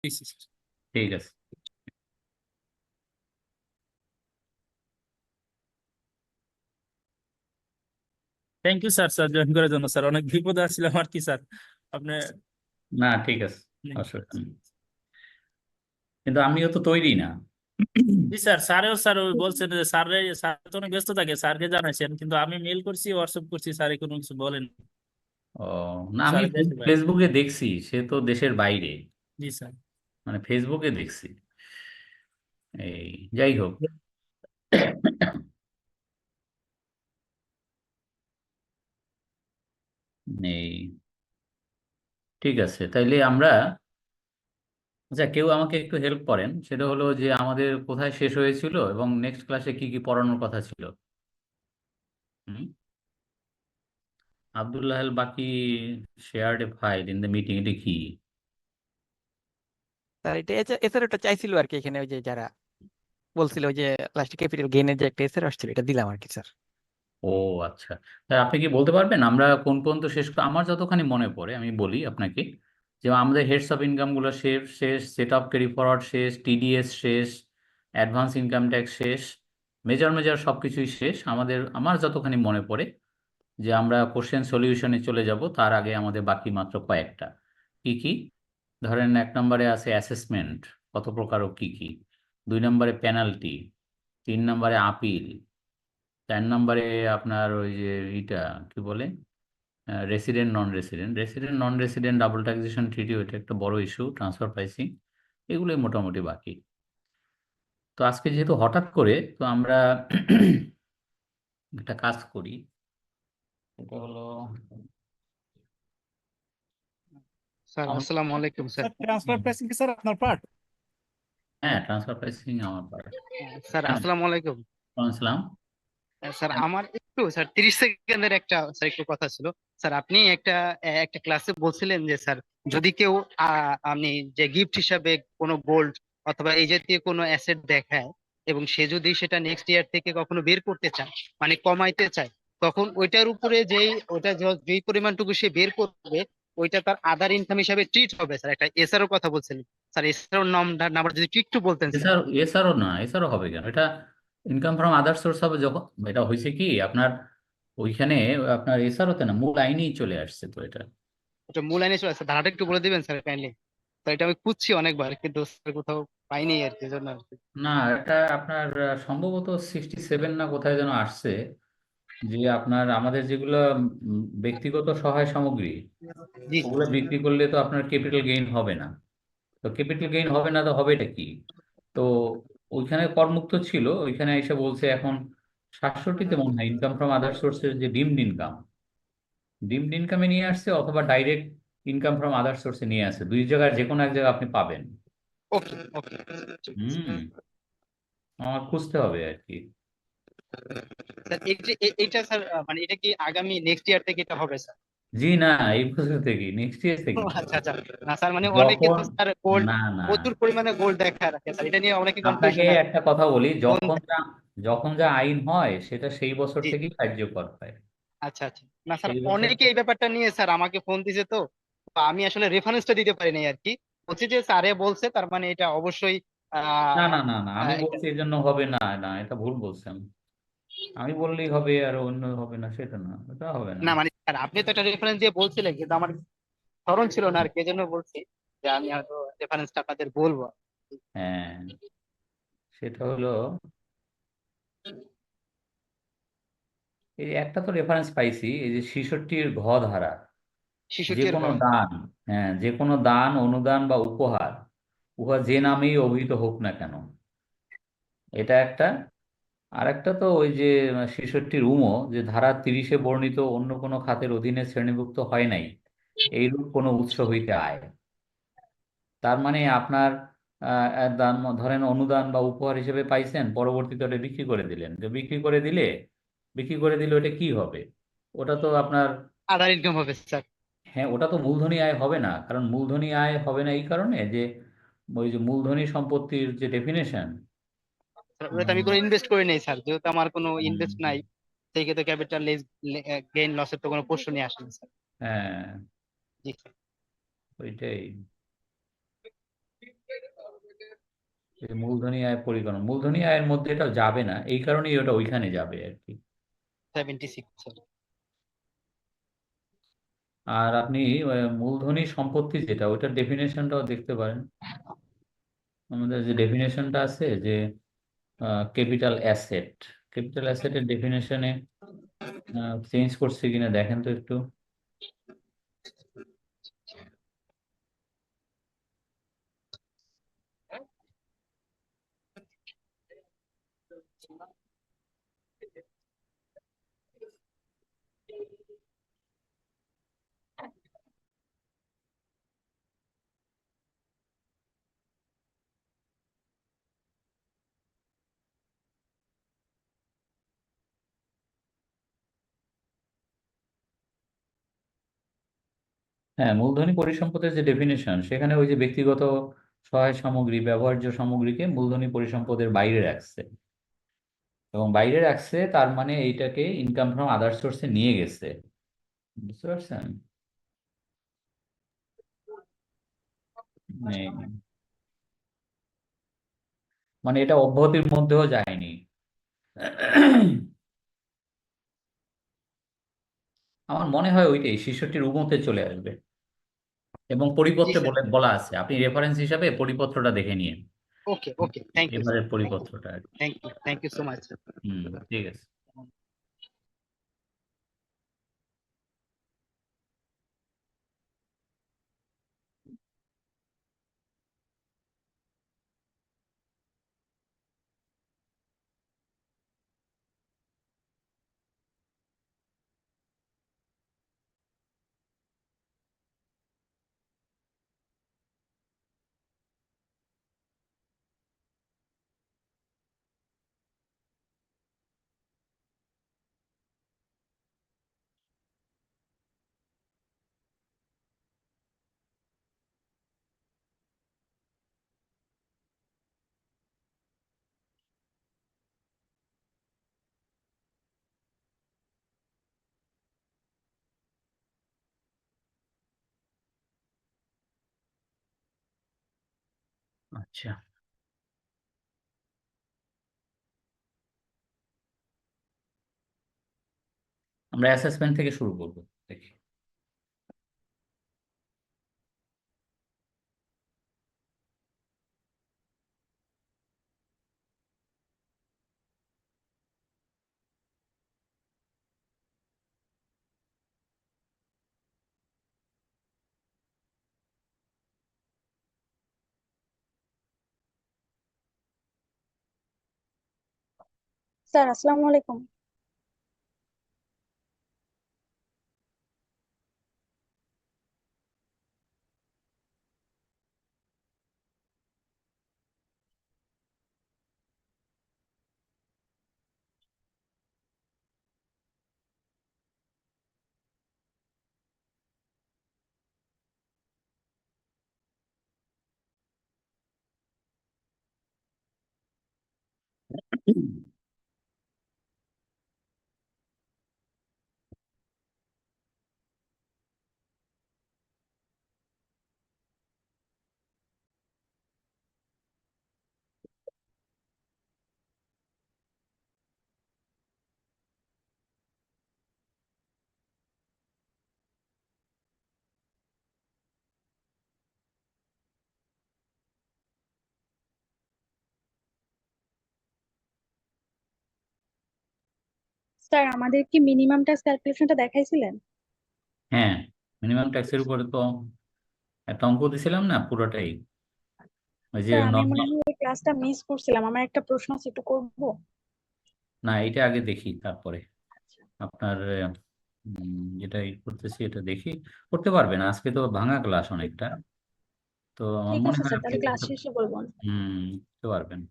ঠিক আছে। Thank you sir, sir join করার জন্য। স্যার অনেক বিপদে আসছিলাম আর কি স্যার, আপনি। না ঠিক আছে, অসুবিধা নেই। কিন্তু আমিও তো তৈরি না। জি স্যার, স্যার ওই বলছেন যে স্যার তো অনেক ব্যস্ত থাকে, স্যারকে জানাইছেন, কিন্তু আমি মেল করছি, হোয়াটসঅ্যাপ করছি, স্যার কোনো কিছু বলেন। ও না, আমি স্যারের দেশের বাইরে। ফেসবুকে দেখছি, সে তো দেশের বাইরে, জি স্যার। মানে ফেসবুকে দেখছি। এই যাই হোক, এই ঠিক আছে, তাইলে আমরা, আচ্ছা কেউ আমাকে একটু হেল্প করেন, সেটা হলো যে আমাদের কোথায় শেষ হয়েছিল এবং নেক্সট ক্লাসে কি কি পড়ানোর কথা ছিল। হুম, আব্দুল্লাহ আল বাকি shared A file in the meeting, এটা কি? স্যার এটা এছাড়া ওটা চাইছিল আর কি, এখানে ওই যে যারা বলছিল ওই যে লাস্টে ক্যাপিটাল গেইনের যে একটা এসআর আসছিল, এটা দিলাম আর কি স্যার। ও আচ্ছা, তাই আপনি কি বলতে পারবেন আমরা কোন পর্যন্ত শেষ আমার যতখানি মনে পড়ে আমি বলি আপনাকে, যে আমাদের হেডস অফ ইনকামগুলো শেষ শেষ, সেট অফ ক্যারি ফরওয়ার্ড শেষ, টিডিএস শেষ, অ্যাডভান্স ইনকাম ট্যাক্স শেষ, মেজর মেজর সব কিছুই শেষ আমাদের, আমার যতখানি মনে পড়ে, যে আমরা কোশ্চেন সলিউশনে চলে যাব তার আগে আমাদের বাকি মাত্র কয়েকটা। কি কি? ধরেন 1 নম্বরে আছে অ্যাসেসমেন্ট, কত প্রকার ও কি কি। 2 নম্বরে পেনাল্টি। 3 নম্বরে আপিল। 4 নম্বরে আপনার ওই যে ইটা কি বলে, resident non resident, non resident double taxation treaty, ওইটা একটা বড় ইস্যু, ট্রান্সফার প্রাইসিং, এগুলোই মোটামুটি বাকি। তো আজকে যেহেতু হঠাৎ করে, তো আমরা একটা কাজ করি, এটা হলো, স্যার আসসালামু আলাইকুম স্যার। ট্রান্সফার প্রাইসিং কি স্যার আপনার পার্ট? হ্যাঁ ট্রান্সফার প্রাইসিং আমার পারে। স্যার হ্যাঁ, আসসালামু আলাইকুম। আসসালাম। স্যার আমার একটু স্যার 30 সেকেন্ডের একটা স্যার একটু কথা ছিল। স্যার আপনি একটা একটা ক্লাসে বলছিলেন যে স্যার যদি কেউ আপনি যে গিফট হিসাবে কোনো গোল্ড অথবা এই জাতীয় কোনো অ্যাসেট দেখায় এবং সে যদি সেটা নেক্সট ইয়ার থেকে কখনো বের করতে চায়, মানে কমাইতে চায়, তখন ওইটার উপরে যেই পরিমাণটুকু সে বের করবে ওইটা তার আদার ইনকাম হিসাবে ট্রিট হবে। স্যার একটা এসআরও কথা বলছিলেন, স্যার এসআরও নাম্বার যদি একটু বলতেন স্যার। এছাড়াও না, এছাড়াও হবে কেন, এটা ইনকাম ফ্রম আদার সোর্স হবে যখন, এটা হয়েছে কি আপনার ওইখানে, আপনার এছাড়াও না, মূল আইনেই চলে আসছে তো এটা। ওটা মূল আইনে চলে আসছে, ধারাটা একটু বলে দিবেন স্যার কাইন্ডলি। তো এটা আমি খুঁজছি অনেকবার কিন্তু স্যার কোথাও পাইনি আর কি, জন্য আর কি। না, এটা আপনার সম্ভবত 67 না কোথায় যেন আসছে, যে আপনার আমাদের যেগুলো ব্যক্তিগত সহায় সামগ্রী, জি ওগুলো বিক্রি করলে তো আপনার ক্যাপিটাল গেইন হবে না। তো ক্যাপিটাল গেইন হবে না, তো হবেটা কি? তো ওইখানে করমুক্ত ছিল, ওইখানে এসে বলছে এখন 67তে মনে হয় ইনকাম ফ্রম আদার সোর্সের যে ডিমড ইনকামে নিয়ে আসছে, অথবা ডাইরেক্ট ইনকাম ফ্রম আদার সোর্সে নিয়ে আসছে, দুই জায়গায় যে কোনো এক জায়গায় আপনি পাবেন। ওকে ওকে। হুম, আমার খুঁজতে হবে আর কি। স্যার এইটা স্যার মানে এটা কি আগামী নেক্সট ইয়ার থেকে এটা হবে স্যার? জি না, এই বছর থেকে, নেক্সট ইয়ার ও থেকে। আচ্ছা আচ্ছা। না স্যার মানে অনেকে যখন, তো স্যার গোল্ড না না, প্রচুর পরিমাণে গোল্ড দেখা রাখে স্যার, এটা নিয়ে অনেকে আপনাকে কনফিউশন আছে। একটা কথা বলি, কোন যখন যা আইন হয় সেটা সেই বছর জি থেকেই কার্যকর হয়। আচ্ছা আচ্ছা। না স্যার সেই বছর অনেকে এই ব্যাপারটা নিয়ে স্যার আমাকে ফোন দিছে, তো তো আমি আসলে রেফারেন্সটা দিতে পারি নাই আর কি। বলছি যে স্যারে বলছে তার মানে এটা অবশ্যই না আহ না না না, আমি একটা বলছি এই জন্য হবে না, না এটা ভুল বলছেন। আমি বললেই হবে আর অন্য হবে না, সেটা না, এটা হবে না। না মানে স্যার আপনি তো একটা রেফারেন্স দিয়ে বলছিলেন কিন্তু আমার স্মরণ ছিল না আর কি, এজন্য বলছি যে আমি হয়তো রেফারেন্সটা আপনাদের বলবো। হ্যাঁ, সেটা হলো, এই একটা তো রেফারেন্স পাইছি, এই যে 66 ঘ ধারা, যে 66 কোনো ঘর। দান, হ্যাঁ যে কোনো দান, অনুদান বা উপহার, উহা যে নামেই অভিহিত হোক না কেন, এটা একটা। আর একটা তো ওই যে 66 যে ধারা 30-এ বর্ণিত অন্য কোনো খাতের অধীনে শ্রেণীভুক্ত হয় নাই এইরূপ কোনো উৎস হইতে আয়। তার মানে আপনার দান, ধরেন অনুদান বা উপহার হিসেবে পাইছেন, পরবর্তীতে ওটা বিক্রি করে দিলেন, তো বিক্রি করে দিলে ওটা কি হবে? ওটা তো আপনার, আদার ইনকাম হবে স্যার। হ্যাঁ ওটা তো মূলধনী আয় হবে না, কারণ মূলধনী আয় হবে না এই কারণে যে ওই যে মূলধনী সম্পত্তির যে ডেফিনেশন। ওটা তো আমি কোনো ইনভেস্ট করি নাই স্যার, যেহেতু আমার কোনো ইনভেস্ট নাই সেই ক্ষেত্রে ক্যাপিটাল গেইন লসের তো কোনো প্রশ্নই আসে না স্যার। হ্যাঁ, জি স্যার। ওইটাই। এই মূলধনী আয় পরিকল্পনা, মূলধনী আয়ের মধ্যে এটা যাবে না, এই কারণেই ওটা ওইখানে যাবে আর কি। 76 স্যার। আর আপনি মূলধনী সম্পত্তি যেটা, ওইটার ডেফিনেশনটাও দেখতে পারেন। আমাদের যে ডেফিনেশনটা আছে যে ক্যাপিটাল অ্যাসেট, ক্যাপিটাল অ্যাসেটের ডেফিনেশনে চেঞ্জ করছে কিনা দেখেন তো একটু। হ্যাঁ, মূলধনী পরিসম্পদের যে ডেফিনেশন, সেখানে ওই যে ব্যক্তিগত সহায় সামগ্রী, ব্যবহার্য সামগ্রীকে মূলধনী পরিসম্পদের বাইরে রাখছে, এবং বাইরে রাখছে তার মানে এইটাকে ইনকাম ফ্রম আদার সোর্সে নিয়ে গেছে। বুঝতে পারছেন? মানে মানে এটা অব্যাহতির মধ্যেও যায়নি। আমার মনে হয় ওইটাই 66-র উমতে চলে আসবে, এবং জি পরিপত্রে স্যার। বলা আছে, আপনি রেফারেন্স হিসাবে পরিপত্রটা দেখে নিন, okay okay, thank you sir, এবারের পরিপত্রটা আর কি। Thank you so much sir. ঠিক আছে। আচ্ছা, আমরা অ্যাসেসমেন্ট থেকে শুরু করবো, দেখি। স্যার আসসালামু আলাইকুম। স্যার আমাদের কি মিনিমাম ট্যাক্স ক্যালকুলেশনটা দেখাইছিলেন? হ্যাঁ, মিনিমাম ট্যাক্সের উপরে তো একটা অঙ্ক দিছিলাম না পুরোটাই, ওই যে স্যার আমি মনে নর্মাল। হয় ওই ক্লাসটা মিস করছিলাম, আমার একটা প্রশ্ন আছে, একটু করবো? না, এটা আগে দেখি, তারপরে আপনার যেটা করতেছি এটা দেখি। করতে পারবেন, আজকে তো ভাঙা ক্লাস অনেকটা, তো আমার ঠিক মনে আছে হয় স্যার, আপনি তাহলে ক্লাস করতে শেষে বলবেন। করতে পারবেন।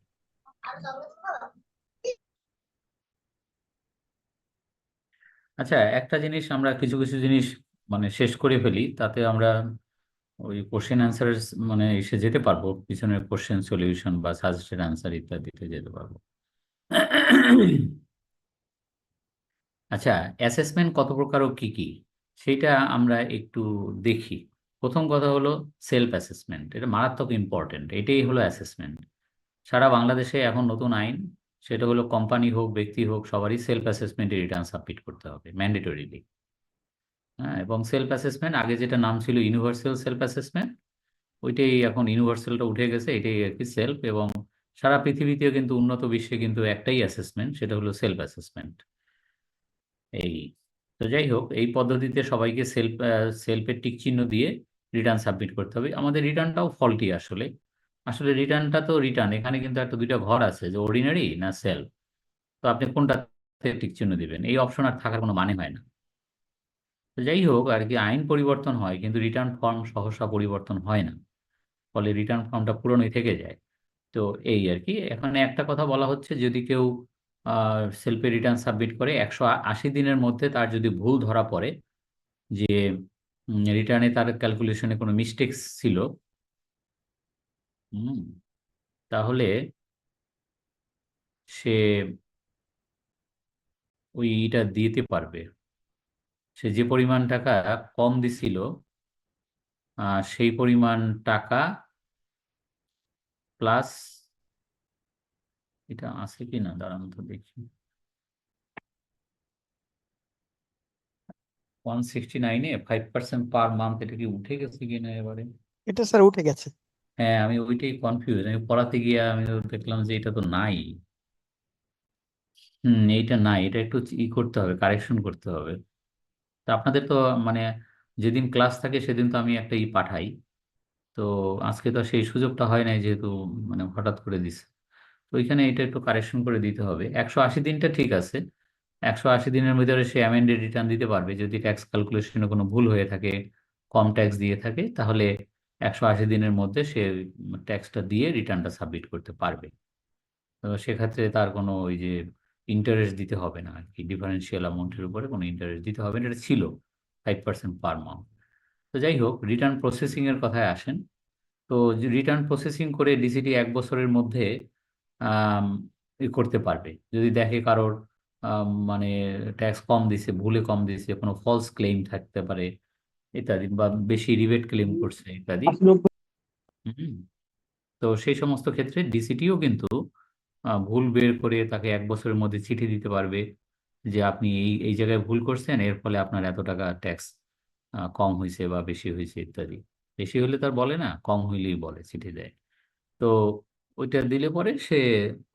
আচ্ছা, একটা জিনিস আমরা কিছু কিছু জিনিস মানে শেষ করে ফেলি, তাতে আমরা ওই কোশ্চেন অ্যান্সার মানে এসে যেতে পারবো, পিছনের কোশ্চেন সলিউশন বা সাজেস্টেড অ্যান্সার ইত্যাদিতে যেতে পারবো। আচ্ছা, অ্যাসেসমেন্ট কত প্রকার ও কি কি, সেটা আমরা একটু দেখি। প্রথম কথা হলো সেলফ অ্যাসেসমেন্ট, এটা মারাত্মক ইম্পর্টেন্ট, এটাই হলো অ্যাসেসমেন্ট। সারা বাংলাদেশে এখন নতুন আইন, সেটা হলো কোম্পানি হোক ব্যক্তি হোক সবারই সেলফ অ্যাসেসমেন্টে রিটার্ন সাবমিট করতে হবে ম্যান্ডেটরিলি। হ্যাঁ, এবং সেলফ অ্যাসেসমেন্ট আগে যেটা নাম ছিল ইউনিভার্সাল সেলফ অ্যাসেসমেন্ট, ওইটাই এখন ইউনিভার্সালটা উঠে গেছে, এটাই আর কি সেলফ। এবং সারা পৃথিবীতেও কিন্তু উন্নত বিশ্বে কিন্তু একটাই অ্যাসেসমেন্ট, সেটা হলো সেলফ অ্যাসেসমেন্ট। এই তো যাই হোক, এই পদ্ধতিতে সবাইকে সেলফের টিক চিহ্ন দিয়ে রিটার্ন সাবমিট করতে হবে। আমাদের রিটার্নটাও ফল্টি আসলে। আসলে রিটার্নটা তো রিটার্ন, এখানে কিন্তু একটা দুইটা ঘর আছে, যে অর্ডিনারি না সেলফ। তো আপনি কোনটাতে টিক চিহ্ন দিবেন, এই অপশন আর থাকার কোনো মানে হয় না। তো যাই হোক আর কি, আইন পরিবর্তন হয় কিন্তু রিটার্ন ফর্ম সহসা পরিবর্তন হয় না, ফলে রিটার্ন ফর্মটা পুরনোই থেকে যায়। তো এই আর কি, এখানে একটা কথা বলা হচ্ছে, যদি কেউ সেলফে রিটার্ন সাবমিট করে 180 দিনের মধ্যে তার যদি ভুল ধরা পড়ে যে রিটার্নে তার ক্যালকুলেশনে কোনো মিস্টেক্স ছিল, হুম, তাহলে সে ওইটা দিতে পারবে। সে যে পরিমাণ টাকা কম দিছিল সেই পরিমাণ টাকা প্লাস, এটা আছে কি না দাঁড়ান তো দেখি, 169-এ 5% পার মান্থ, এটা কি উঠে গেছে কিনা এবারে? এটা স্যার উঠে গেছে। হ্যাঁ, আমি ওইটাই কনফিউজ, আমি পড়াতে গিয়ে আমি তো দেখলাম যে এটা তো নাই। এইটা নাই, এটা একটু করতে হবে, কারেকশন করতে হবে। তো আপনাদের তো মানে যেদিন ক্লাস থাকে সেদিন তো আমি একটা পাঠাই, তো আজকে তো সেই সুযোগটা হয় নাই, যেহেতু মানে হঠাৎ করে দিছে। তো ওইখানে এটা একটু কারেকশন করে দিতে হবে। 180 দিনটা ঠিক আছে, 180 দিনের ভিতরে সে অ্যামেন্ডেড রিটার্ন দিতে পারবে। যদি ট্যাক্স ক্যালকুলেশনে কোনো ভুল হয়ে থাকে, কম ট্যাক্স দিয়ে থাকে, তাহলে 180 দিনের মধ্যে সে ট্যাক্সটা দিয়ে রিটার্নটা সাবমিট করতে পারবে। তো সেক্ষেত্রে তার কোনো ওই যে ইন্টারেস্ট দিতে হবে না আর কি, ডিফারেন্সিয়াল অ্যামাউন্টের উপরে কোনো ইন্টারেস্ট দিতে হবে না, এটা ছিল 5% পার মান্থ। তো যাই হোক, রিটার্ন প্রসেসিং এর কথায় আসেন। তো রিটার্ন প্রসেসিং করে ডিসিটি 1 বছরের মধ্যে আম, করতে পারবে। যদি দেখে কারোর মানে ট্যাক্স কম দিছে, ভুলে কম দিছে, কোনো ফলস ক্লেম থাকতে পারে ইত্যাদি, বা বেশি রিবেট ক্লেম করছে ইত্যাদি। হুম, তো সেই সমস্ত ক্ষেত্রে ডিসিটিও কিন্তু ভুল বের করে তাকে 1 বছরের মধ্যে চিঠি দিতে পারবে, যে আপনি এই এই জায়গায় ভুল করছেন, এর ফলে আপনার এত টাকা ট্যাক্স কম হয়েছে বা বেশি হয়েছে ইত্যাদি। বেশি হলে তার বলে না, কম হইলেই বলে, চিঠি দেয়। তো ওইটা দিলে পরে সে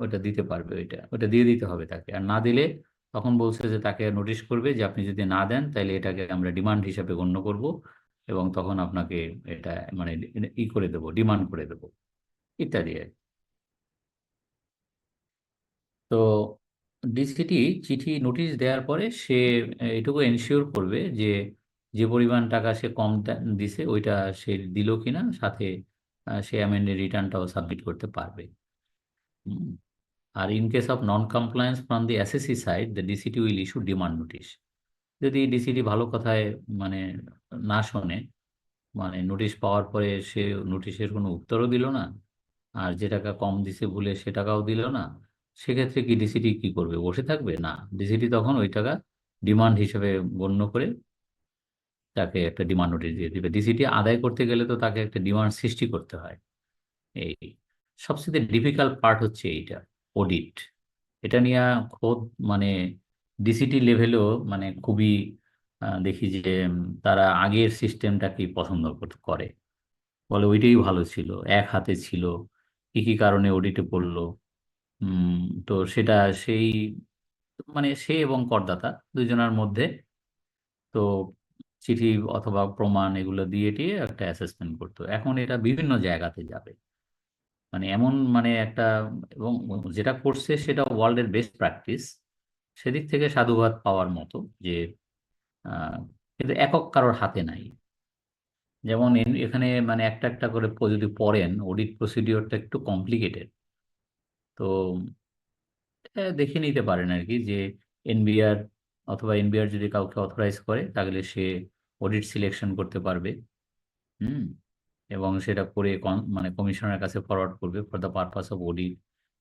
ওইটা দিতে পারবে, ওইটা ওইটা দিয়ে দিতে হবে তাকে। আর না দিলে তখন বলছে যে তাকে নোটিশ করবে, যে আপনি যদি না দেন তাহলে এটাকে আমরা ডিমান্ড হিসাবে গণ্য করব, এবং তখন আপনাকে এটা মানে করে দেবো, ডিমান্ড করে দেবো ইত্যাদি আর কি। তো ডিসিটি চিঠি নোটিশ দেওয়ার পরে সে এটুকু এনশিওর করবে যে যে পরিমাণ টাকা সে কম দিছে ওইটা সে দিল কিনা, সাথে সে অ্যামেন্ডেড রিটার্নটাও সাবমিট করতে পারবে। হুম। আর in case of non compliance from the SSC side, the DCT will issue demand notice. যদি ডিসিটি ভালো কথায় মানে না শোনে, মানে নোটিশ পাওয়ার পরে সে নোটিশের কোনো উত্তরও দিল না, আর যে টাকা কম দিছে ভুলে সে টাকাও দিল না, সেক্ষেত্রে কি ডিসিটি কি করবে, বসে থাকবে? না, ডিসিটি তখন ওই টাকা ডিমান্ড হিসেবে গণ্য করে তাকে একটা ডিমান্ড নোটিশ দিয়ে দিবে। ডিসিটি আদায় করতে গেলে তো তাকে একটা ডিমান্ড সৃষ্টি করতে হয়। এই সবচেয়ে ডিফিকাল্ট পার্ট হচ্ছে এইটা, অডিট। এটা নিয়ে খোদ মানে ডিসিটি লেভেলেও মানে খুবই দেখি যে তারা আগের সিস্টেমটাকেই পছন্দ করে, বলে ওইটাই ভালো ছিল, এক হাতে ছিল, কি কি কারণে অডিটে পড়লো। উম, তো সেটা সেই মানে সে এবং করদাতা দুজনের মধ্যে, তো চিঠি অথবা প্রমাণ এগুলো দিয়ে টিয়ে একটা অ্যাসেসমেন্ট করতো। এখন এটা বিভিন্ন জায়গাতে যাবে, মানে এমন মানে একটা, এবং যেটা করছে সেটা ওয়ার্ল্ডের বেস্ট প্র্যাকটিস, সেদিক থেকে সাধুবাদ পাওয়ার মতো, যে আহ, কিন্তু একক কারোর হাতে নাই। যেমন এখানে মানে একটা একটা করে যদি পড়েন, অডিট প্রসিডিওরটা একটু কমপ্লিকেটেড। তো দেখে নিতে পারেন আর কি, যে এনবিআর অথবা এনবিআর যদি কাউকে অথরাইজ করে তাহলে সে অডিট সিলেকশন করতে পারবে। হুম, এবং সেটা করে মানে কমিশনারের কাছে ফরওয়ার্ড করবে for the purpose of audit.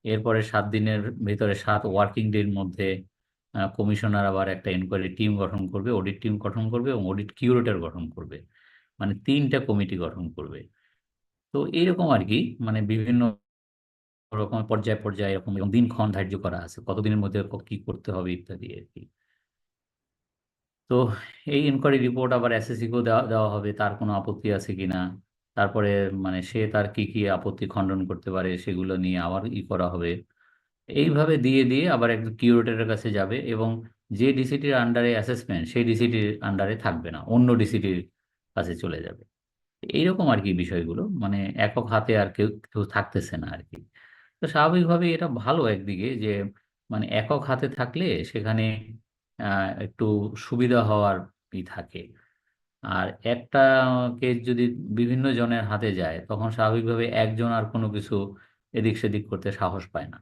এরপরে 7 দিনের ভিতরে, 7 ওয়ার্কিং ডের মধ্যে কমিশনার আবার একটা এনকোয়ারি টিম গঠন করবে, অডিট টিম গঠন করবে এবং অডিট কিউরেটর গঠন করবে, মানে 3টা কমিটি গঠন করবে। তো এইরকম আর কি, মানে বিভিন্ন রকমের পর্যায়ে পর্যায়ে এরকম এবং দিনক্ষণ ধার্য করা আছে, কতদিনের মধ্যে কি করতে হবে ইত্যাদি আর কি। তো এই ইনকোয়ারি রিপোর্ট আবার এসএসসিকেও দেওয়া দেওয়া হবে, তার কোনো আপত্তি আছে কিনা, তারপরে মানে সে তার কি কি আপত্তি খণ্ডন করতে পারে সেগুলো নিয়ে আবার করা হবে। এইভাবে দিয়ে দিয়ে আবার একজন কিউরেটরের কাছে যাবে, এবং যে ডিসিটির আন্ডারে অ্যাসেসমেন্ট সেই ডিসিটির আন্ডারে থাকবে না, অন্য ডিসিটির কাছে চলে যাবে। এইরকম আর কি বিষয়গুলো, মানে একক হাতে আর কেউ কেউ থাকতেছে না আর কি। তো স্বাভাবিকভাবেই এটা ভালো একদিকে, যে মানে একক হাতে থাকলে সেখানে একটু সুবিধা হওয়ার থাকে। আর একটা কেস যদি বিভিন্ন জনের হাতে যায়, তখন স্বাভাবিকভাবে একজন আর কোনো কিছু এদিক সেদিক করতে সাহস পায় না।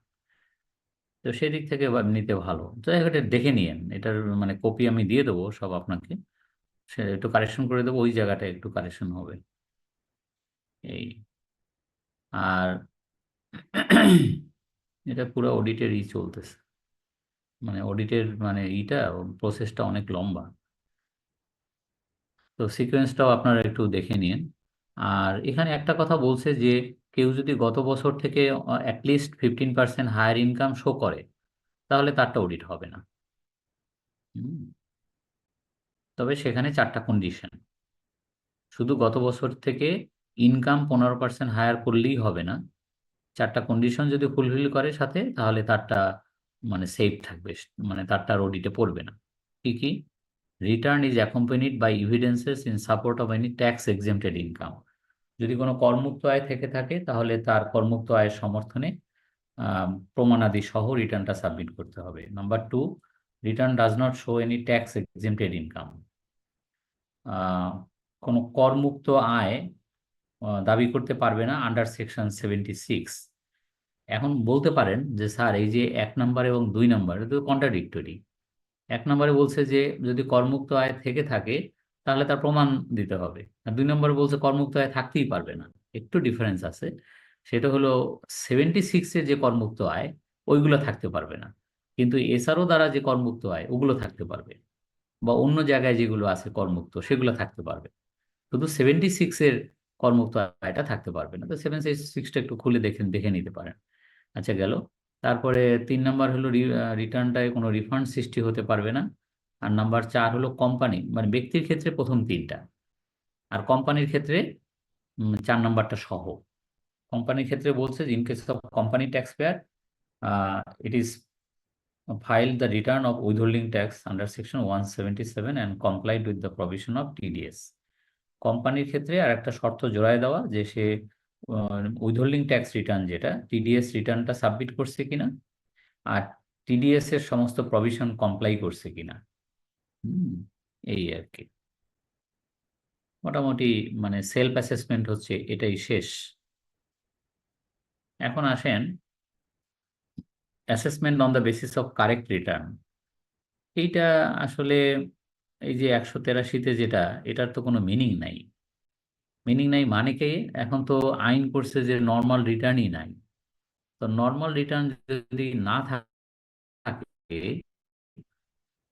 তো সেদিক থেকে নিতে ভালো। তো এটা দেখে নিয়েন, এটার মানে কপি আমি দিয়ে দেবো সব আপনাকে, সে একটু কারেকশন করে দেবো, ওই জায়গাটা একটু কারেকশন হবে এই। আর এটা পুরো অডিটের চলতেছে, মানে অডিটের মানে প্রসেসটা অনেক লম্বা। তো সিকোয়েন্সটাও আপনারা একটু দেখে নিন। আর এখানে একটা কথা বলছে যে কেউ যদি গত বছর থেকে অ্যাটলিস্ট 15% হায়ার ইনকাম শো করে, তাহলে তারটা অডিট হবে না। হুম। তবে সেখানে 4টা কন্ডিশন, শুধু গত বছর থেকে ইনকাম 15% হায়ার করলেই হবে না, 4টা কন্ডিশন যদি ফুলফিল করে সাথে, তাহলে তারটা মানে সেফ থাকবে, মানে তারটা অডিটে পড়বে না। কি কি? Return is accompanied by evidences in support of any tax exempted income. যদি কোনো করমুক্ত আয় থেকে থাকে, তাহলে তার করমুক্ত আয়ের সমর্থনে প্রমাণাদি সহ রিটার্নটা সাবমিট করতে হবে। Number 2, return does not show any tax exempted income. কোনো করমুক্ত আয় দাবি করতে পারবে না আন্ডার সেকশন 76। এখন বলতে পারেন যে স্যার এই যে 1 নম্বর এবং 2 নম্বর তো কন্ট্রাডিক্টরি। 1 নম্বরে বলছে যে যদি করমুক্ত আয় থেকে থাকে তাহলে তার প্রমাণ দিতে হবে, আর 2 নম্বরে বলছে করমুক্ত আয় থাকতেই পারবে না। একটু ডিফারেন্স আছে, সেটা হলো 76-এ যে করমুক্ত আয় ওইগুলো থাকতে পারবে না, কিন্তু এসআরও দ্বারা যে করমুক্ত আয় ওগুলো থাকতে পারবে, বা অন্য জায়গায় যেগুলো আছে করমুক্ত সেগুলো থাকতে পারবে। শুধু 76-এর করমুক্ত আয়টা থাকতে পারবে না। তো 76টা একটু খুলে দেখে নিতে পারেন। আচ্ছা, গেল। তারপরে 3 নাম্বার হলো রিটার্নটায় কোনো রিফান্ড সৃষ্টি হতে পারবে না। আর নাম্বার 4 হলো কোম্পানি, মানে ব্যক্তির ক্ষেত্রে প্রথম 3টা, আর কোম্পানির ক্ষেত্রে 4 নাম্বারটা সহ। কোম্পানির ক্ষেত্রে বলছে in case of company tax payer it is filed the return of withholding tax under section 177 and complied with the provision of TDS. কোম্পানির ক্ষেত্রে আর একটা শর্ত জোড়ায় দেওয়া যে সে উইথহোল্ডিং ট্যাক্স রিটার্ন যেটা টিডিএস রিটার্নটা সাবমিট করছে কিনা, আর টিডিএস এর সমস্ত প্রভিশন কমপ্লাই করছে কিনা। এই আর কি মোটামুটি, মানে সেলফ অ্যাসেসমেন্ট হচ্ছে এটাই শেষ। এখন আসেন assessment on the basis of correct return. এইটা আসলে এই যে 183-তে যেটা, এটার তো কোনো মিনিং নাই। মিনিং নাই মানে কি, এখন তো আইন করছে যে নর্মাল রিটার্নই নাই। তো নর্মাল রিটার্ন যদি না থাকে,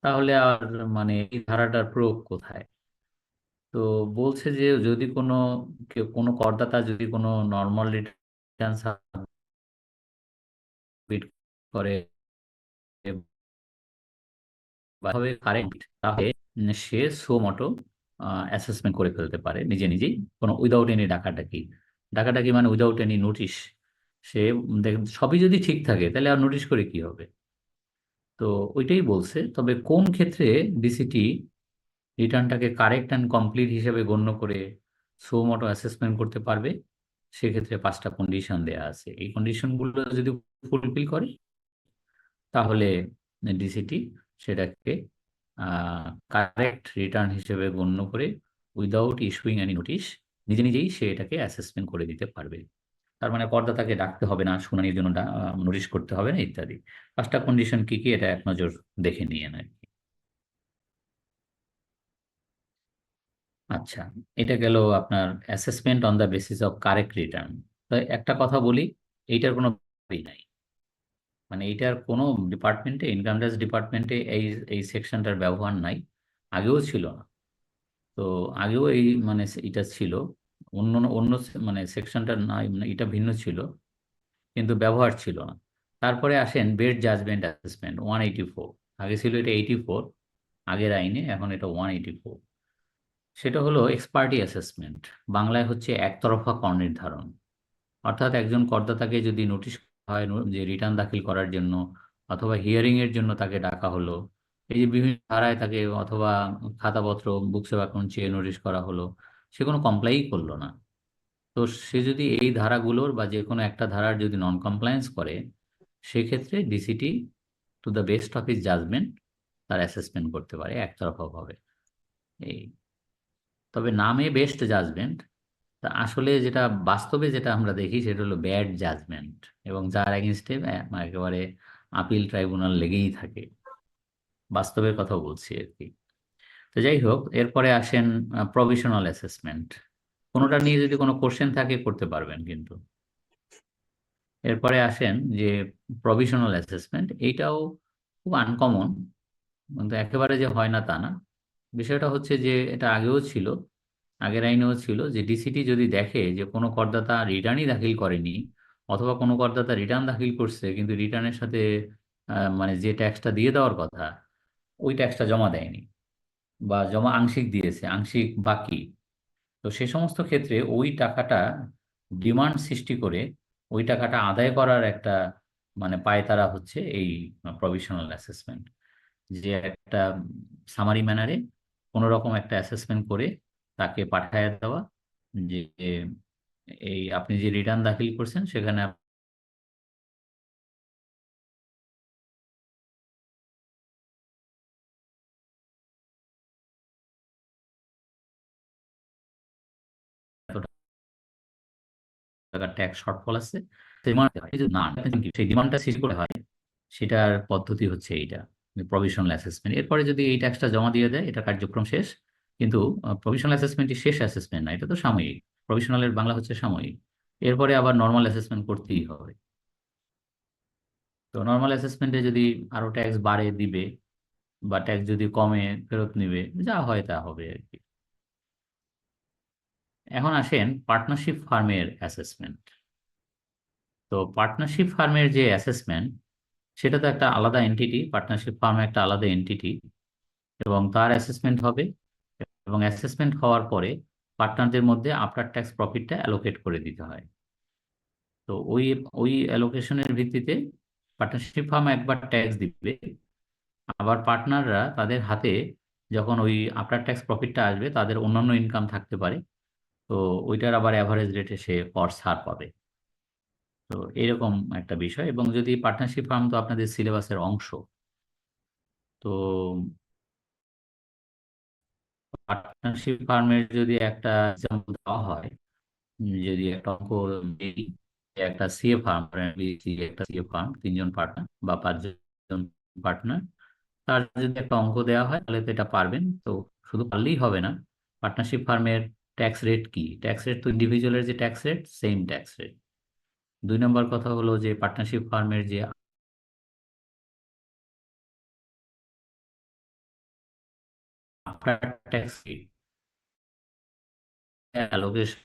তাহলে আর মানে এই ধারাটার প্রয়োগ কোথায়? তো বলছে যে যদি কোনো করদাতা যদি কোনো নর্মাল রিটার্ন সাবমিট করে বা কারেন্ট, তাহলে সে সো মটো অ্যাসেসমেন্ট করে ফেলতে পারে নিজে নিজেই, কোনো উইদাউট এনি ডাকাডাকি। ডাকাডাকি মানে উইদাউট এনি নোটিশ। সে সবই যদি ঠিক থাকে তাহলে আর নোটিশ করে কি হবে? তো ওইটাই বলছে। তবে কোন ক্ষেত্রে ডিসিটি রিটার্নটাকে কারেক্ট অ্যান্ড কমপ্লিট হিসেবে গণ্য করে সো মটো অ্যাসেসমেন্ট করতে পারবে, সেক্ষেত্রে 5টা কন্ডিশন দেয়া আছে। এই কন্ডিশনগুলো যদি ফুলফিল করে, তাহলে ডিসিটি সেটাকে কারেক্ট রিটার্ন হিসেবে গণ্য করে উইদাউট ইস্যুইং এনি নোটিশ নিজে নিজেই সে এটাকে অ্যাসেসমেন্ট করে দিতে পারবে। তার মানে করদাতাকে ডাকতে হবে না, শুনানির জন্য নোটিশ করতে হবে না ইত্যাদি। 5টা কন্ডিশন কি কি এটা এক নজর দেখে নিয়ে আর কি। আচ্ছা, এটা গেল আপনার assessment on the basis of correct return. তো একটা কথা বলি, এইটার কোনো নাই, মানে এইটার কোনো ডিপার্টমেন্টে, ইনকাম ট্যাক্স ডিপার্টমেন্টে এই সেকশনটার ব্যবহার নাই, আগেও ছিল না। তো আগেও এই মানে এটা ছিল, অন্য অন্য মানে সেকশনটা নাই, মানে এটা ভিন্ন ছিল। কিন্তু ব্যবহার ছিল না। তারপরে আসেন বেড জাজমেন্ট অ্যাসেসমেন্ট 184। আগে ছিল এটা 84 আগের আইনে, এখন এটা 184। সেটা হলো এক্সপার্টি অ্যাসেসমেন্ট, বাংলায় হচ্ছে একতরফা কর নির্ধারণ। অর্থাৎ একজন করদাতাকে যদি নোটিশ হয় যে রিটার্ন দাখিল করার জন্য অথবা হিয়ারিং এর জন্য তাকে ডাকা হলো, এই যে বিভিন্ন ধারায় তাকে অথবা খাতাপত্র বুকস অফ অ্যাকাউন্ট চেয়ে নোটিশ করা হলো, সে কোনো কমপ্লাই করলো না, তো সে যদি এই ধারাগুলোর বা যে কোনো একটা ধারার যদি নন কমপ্লায়েন্স করে, সেক্ষেত্রে DCT to the best of his judgement তার অ্যাসেসমেন্ট করতে পারে একতরফাভাবে। এই, তবে নামে বেস্ট জাজমেন্ট, তা আসলে যেটা বাস্তবে যেটা আমরা দেখি সেটা হলো ব্যাড জাজমেন্ট, এবং যার এগেনস্টে একেবারে আপিল ট্রাইব্যুনাল লেগেই থাকে। বাস্তবের কথা বলছি আর কি। তো যাই হোক, এরপরে আসেন প্রভিশনাল অ্যাসেসমেন্ট। কোনোটা নিয়ে যদি কোনো কোশ্চেন থাকে করতে পারবেন কিন্তু। এরপরে আসেন যে প্রভিশনাল অ্যাসেসমেন্ট, এইটাও খুব আনকমন, কিন্তু একেবারে যে হয় না তা না। বিষয়টা হচ্ছে যে এটা আগেও ছিল, আগের আইনেও ছিল, যে ডিসিটি যদি দেখে যে কোনো করদাতা রিটার্নই দাখিল করেনি, অথবা কোনো করদাতা রিটার্ন দাখিল করছে কিন্তু রিটার্নের সাথে মানে যে ট্যাক্সটা দিয়ে দেওয়ার কথা ওই ট্যাক্সটা জমা দেয়নি, বা জমা আংশিক দিয়েছে, আংশিক বাকি, তো সে সমস্ত ক্ষেত্রে ওই টাকাটা ডিমান্ড সৃষ্টি করে ওই টাকাটা আদায় করার একটা মানে পায়তারা হচ্ছে এই প্রভিশনাল অ্যাসেসমেন্ট। যে একটা সামারি ম্যানারে কোনো রকম একটা অ্যাসেসমেন্ট করে তাকে পাঠায় দেওয়া, যে এই আপনি যে রিটার্ন দাখিল করছেন সেখানে এত টাকার ট্যাক্স শর্টফল আছে, সেই ডিমান্ডটা সৃষ্টি করে হয়, সেটার পদ্ধতি হচ্ছে এইটা, প্রভিশনাল অ্যাসেসমেন্ট। এরপরে যদি এই ট্যাক্সটা জমা দিয়ে দেয়, এটা কার্যক্রম শেষ। কিন্তু প্রভিশনাল অ্যাসেসমেন্টই শেষ অ্যাসেসমেন্ট না, এটা তো সাময়িক। প্রভিশনালের বাংলা হচ্ছে সাময়িক। এরপরে আবার নর্মাল অ্যাসেসমেন্ট করতেই হবে। তো নর্মাল অ্যাসেসমেন্টে যদি আরো ট্যাক্স বাড়ে দিবে, বা ট্যাক্স যদি কমে ফেরত নিবে, যা হয় তা হবে আর কি। এখন আসেন পার্টনারশিপ ফার্মের অ্যাসেসমেন্ট। তো পার্টনারশিপ ফার্মের যে অ্যাসেসমেন্ট, সেটা তো একটা আলাদা এন্টিটি, পার্টনারশিপ ফার্ম একটা আলাদা এন্টিটি, এবং তার অ্যাসেসমেন্ট হবে, এবং অ্যাসেসমেন্ট হওয়ার পরে পার্টনারদের মধ্যে আফটার ট্যাক্স প্রফিটটা অ্যালোকেট করে দিতে হয়। তো ওই ওই অ্যালোকেশনের ভিত্তিতে পার্টনারশিপ ফার্ম একবার ট্যাক্স দিবে, আবার পার্টনাররা তাদের হাতে যখন ওই আফটার ট্যাক্স প্রফিটটা আসবে তাদের অন্যান্য ইনকাম থাকতে পারে, তো ওইটার আবার অ্যাভারেজ রেটে সে কর ছাড় পাবে। তো এরকম একটা বিষয়। এবং যদি পার্টনারশিপ ফার্ম তো আপনাদের সিলেবাসের অংশ, তো পার্টনারশিপ ফার্মের যদি একটা এক্সাম্পল দেওয়া হয়, যদি একটা অঙ্ক দিই, যে একটা সিএ ফার্ম, একটা সিএ ফার্ম 3জন পার্টনার বা 5জন পার্টনার, তার যদি একটা অঙ্ক দেওয়া হয় তাহলে তো এটা পারবেন। তো শুধু পারলেই হবে না, পার্টনারশিপ ফার্মের ট্যাক্স রেট কি, ট্যাক্স রেট তো ইন্ডিভিজুয়ালের যে tax rate same tax rate. 2 নম্বর কথা হলো যে পার্টনারশিপ ফার্মের যে আফটার ট্যাক্স অ্যালোকেশন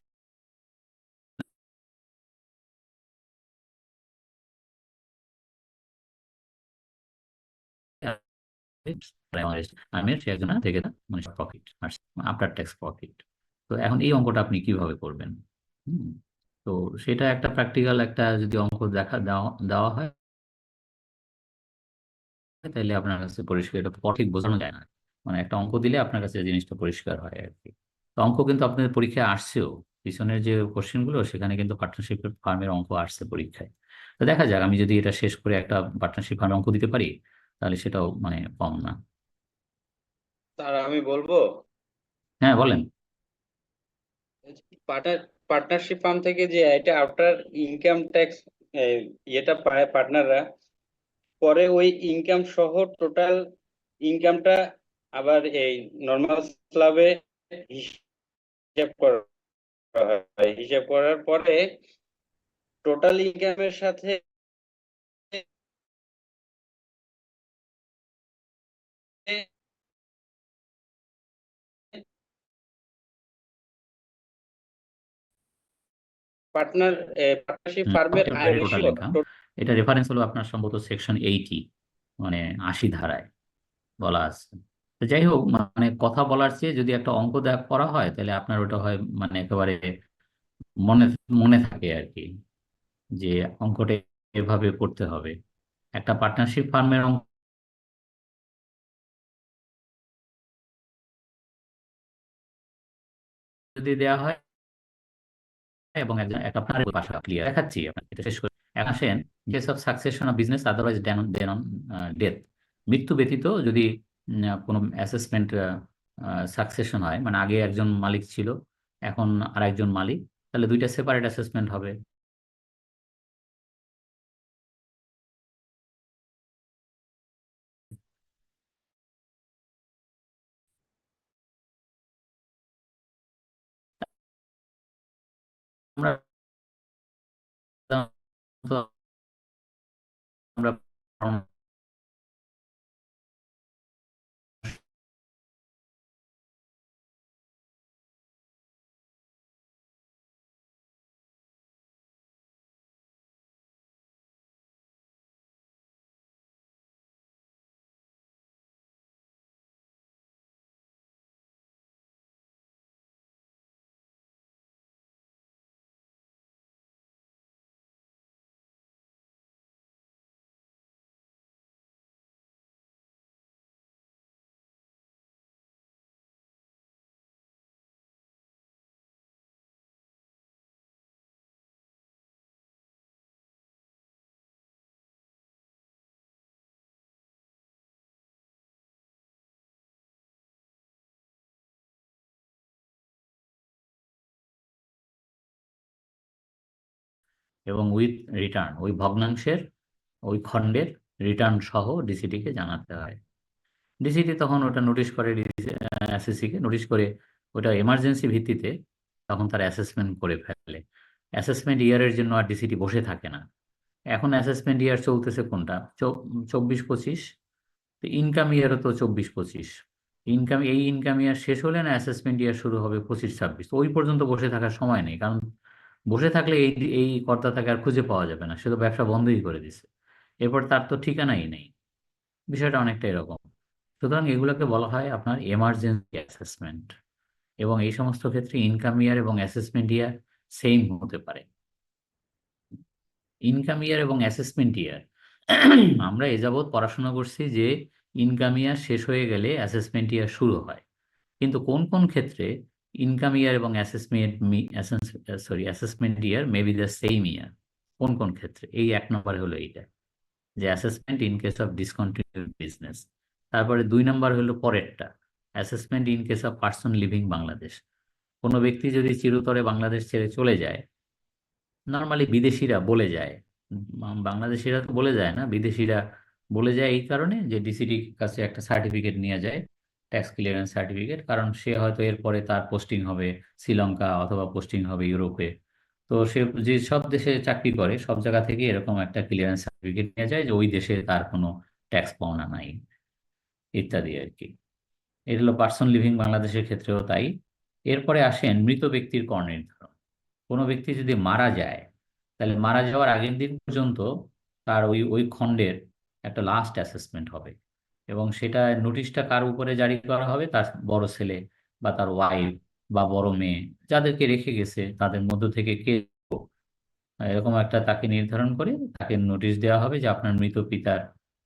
ফার্মের সে একজন থেকে মানে প্রফিট আফটার ট্যাক্স প্রফিট। তো এখন এই অঙ্কটা আপনি কিভাবে করবেন? হুম, তো সেটা একটা প্র্যাকটিক্যাল একটা যদি অঙ্ক দেওয়া দেওয়া হয়, তাহলে আপনার কাছে পরিষ্কার, এটা সঠিক বোঝানো যায় না, মানে একটা অঙ্ক দিলে আপনার কাছে জিনিসটা পরিষ্কার হয় আর কি। তো অঙ্ক কিন্তু আপনাদের পরীক্ষায় আসছেও, পিছনের যে কোশ্চেন গুলো সেখানে কিন্তু পার্টনারশিপ ফার্মের অঙ্ক আসছে পরীক্ষায়। তো দেখা যাক, আমি যদি এটা শেষ করে একটা পার্টনারশিপ ফার্মের অঙ্ক দিতে পারি, তাহলে সেটাও মানে কম না। স্যার আমি বলবো, হ্যাঁ বলেন। পার্টনারশিপ ফার্ম থেকে যে এটা আফটার ইনকাম ট্যাক্স ইয়েটা পায় পার্টনাররা, পরে ওই ইনকাম সহ টোটাল ইনকামটা আবার এই নর্মাল স্ল্যাবে হিসাব করা হয়। হিসাব করার পরে টোটাল ইনকামের সাথে পার্টনারশিপ ফার্মের আয় টোটাল রেশিও ইনকাম, এটা রেফারেন্স হলো আপনার সম্ভবত সেকশন 80, মানে 80 ধারায় বলা আছে। তো যাই হোক, মানে কথা বলার চেয়ে যদি একটা অঙ্ক করা হয় তাহলে আপনার ওটা হয় মানে একেবারে মনে মনে থাকে আর কি, যে অঙ্কটা এভাবে করতে হবে। একটা পার্টনারশিপ ফার্মের অঙ্ক যদি দেওয়া হয় এবং একজন একটা আপনার পাশা ক্লিয়ার দেখাচ্ছি আপনাকে, এটা শেষ করে এখন আসেন, case of succession of business otherwise than than on death. মৃত্যু ব্যতীত যদি কোনো অ্যাসেসমেন্ট সাকসেশন হয়, মানে আগে একজন মালিক ছিল এখন আর একজন মালিক, তাহলে দুইটা সেপারেট অ্যাসেসমেন্ট হবে। আমরা সাধারণত আমরা এবং উইথ রিটার্ন, ওই ভগ্নাংশের ওই খণ্ডের রিটার্ন সহ ডিসিটি কে জানাতে হয়। ডিসিটি তখন ওটা নোটিশ করে, এসএসসি কে নোটিশ করে, ওটা এমার্জেন্সি ভিত্তিতে তখন তার অ্যাসেসমেন্ট করে ফেলে। অ্যাসেসমেন্ট ইয়ারের জন্য আর ডিসিটি বসে থাকে না। এখন অ্যাসেসমেন্ট ইয়ার চলতেছে কোনটা, 24-25, ইনকাম ইয়ারও তো 24-25। এই ইনকাম ইয়ার শেষ হলে না অ্যাসেসমেন্ট ইয়ার শুরু হবে 25-26। ওই পর্যন্ত বসে থাকার সময় নেই, কারণ বসে থাকলে এই এই কর্তাটাকে আর খুঁজে পাওয়া যাবে না, সে তো ব্যবসা বন্ধই করে দিছে, এরপর তার তো ঠিকানাই নেই। বিষয়টা অনেকটা এরকম। সুতরাং এগুলোকে বলা হয় আপনার এমার্জেন্সি অ্যাসেসমেন্ট, এবং এই সমস্ত ক্ষেত্রে ইনকাম ইয়ার এবং অ্যাসেসমেন্ট ইয়ার সেম হতে পারে। ইনকাম ইয়ার এবং অ্যাসেসমেন্ট ইয়ার আমরা এ যাবৎ পড়াশোনা করছি যে ইনকাম ইয়ার শেষ হয়ে গেলে অ্যাসেসমেন্ট ইয়ার শুরু হয়, কিন্তু কোন কোন ক্ষেত্রে ইনকাম ইয়ার এবং assessment year may be the same ইয়ার, কোন কোন ক্ষেত্রে, এই 1 নম্বর হলো এইটা, যে assessment in case of discontinued business. তারপরে 2 নম্বর হলো পরেরটা, assessment in case of person living Bangladesh. কোনো ব্যক্তি যদি চিরতরে বাংলাদেশ ছেড়ে চলে যায়, নর্মালি বিদেশিরা বলে যায়, বাংলাদেশিরা তো বলে যায় না, বিদেশিরা বলে যায় এই কারণে যে ডিসিটির কাছে একটা সার্টিফিকেট নিয়ে যায়, ট্যাক্স ক্লিয়ারেন্স সার্টিফিকেট, কারণ সে হয়তো এরপরে তার পোস্টিং হবে শ্রীলঙ্কা অথবা পোস্টিং হবে ইউরোপে। তো সে যে সব দেশে চাকরি করে সব জায়গা থেকে এরকম একটা ক্লিয়ারেন্স সার্টিফিকেট নিয়ে যায় যে ওই দেশে তার কোনো ট্যাক্স পাওনা নাই, ইত্যাদি আর কি। এটা হলো পার্সন লিভিং বাংলাদেশের ক্ষেত্রেও তাই। এরপরে আসেন মৃত ব্যক্তির কর নির্ধারণ। কোনো ব্যক্তি যদি মারা যায়, তাহলে মারা যাওয়ার আগের দিন পর্যন্ত তার ওই ওই খণ্ডের একটা লাস্ট অ্যাসেসমেন্ট হবে, এবং সেটা নোটিশটা কার উপরে জারি করা হবে, তার বড় ছেলে বা তার ওয়াইফ বা বড় মেয়ে যাদেরকে রেখে গেছে তাদের মধ্য থেকে কে, এরকম একটা তাকে নির্ধারণ করে তাকে নোটিশ দেওয়া হবে যে আপনার মৃত পিতার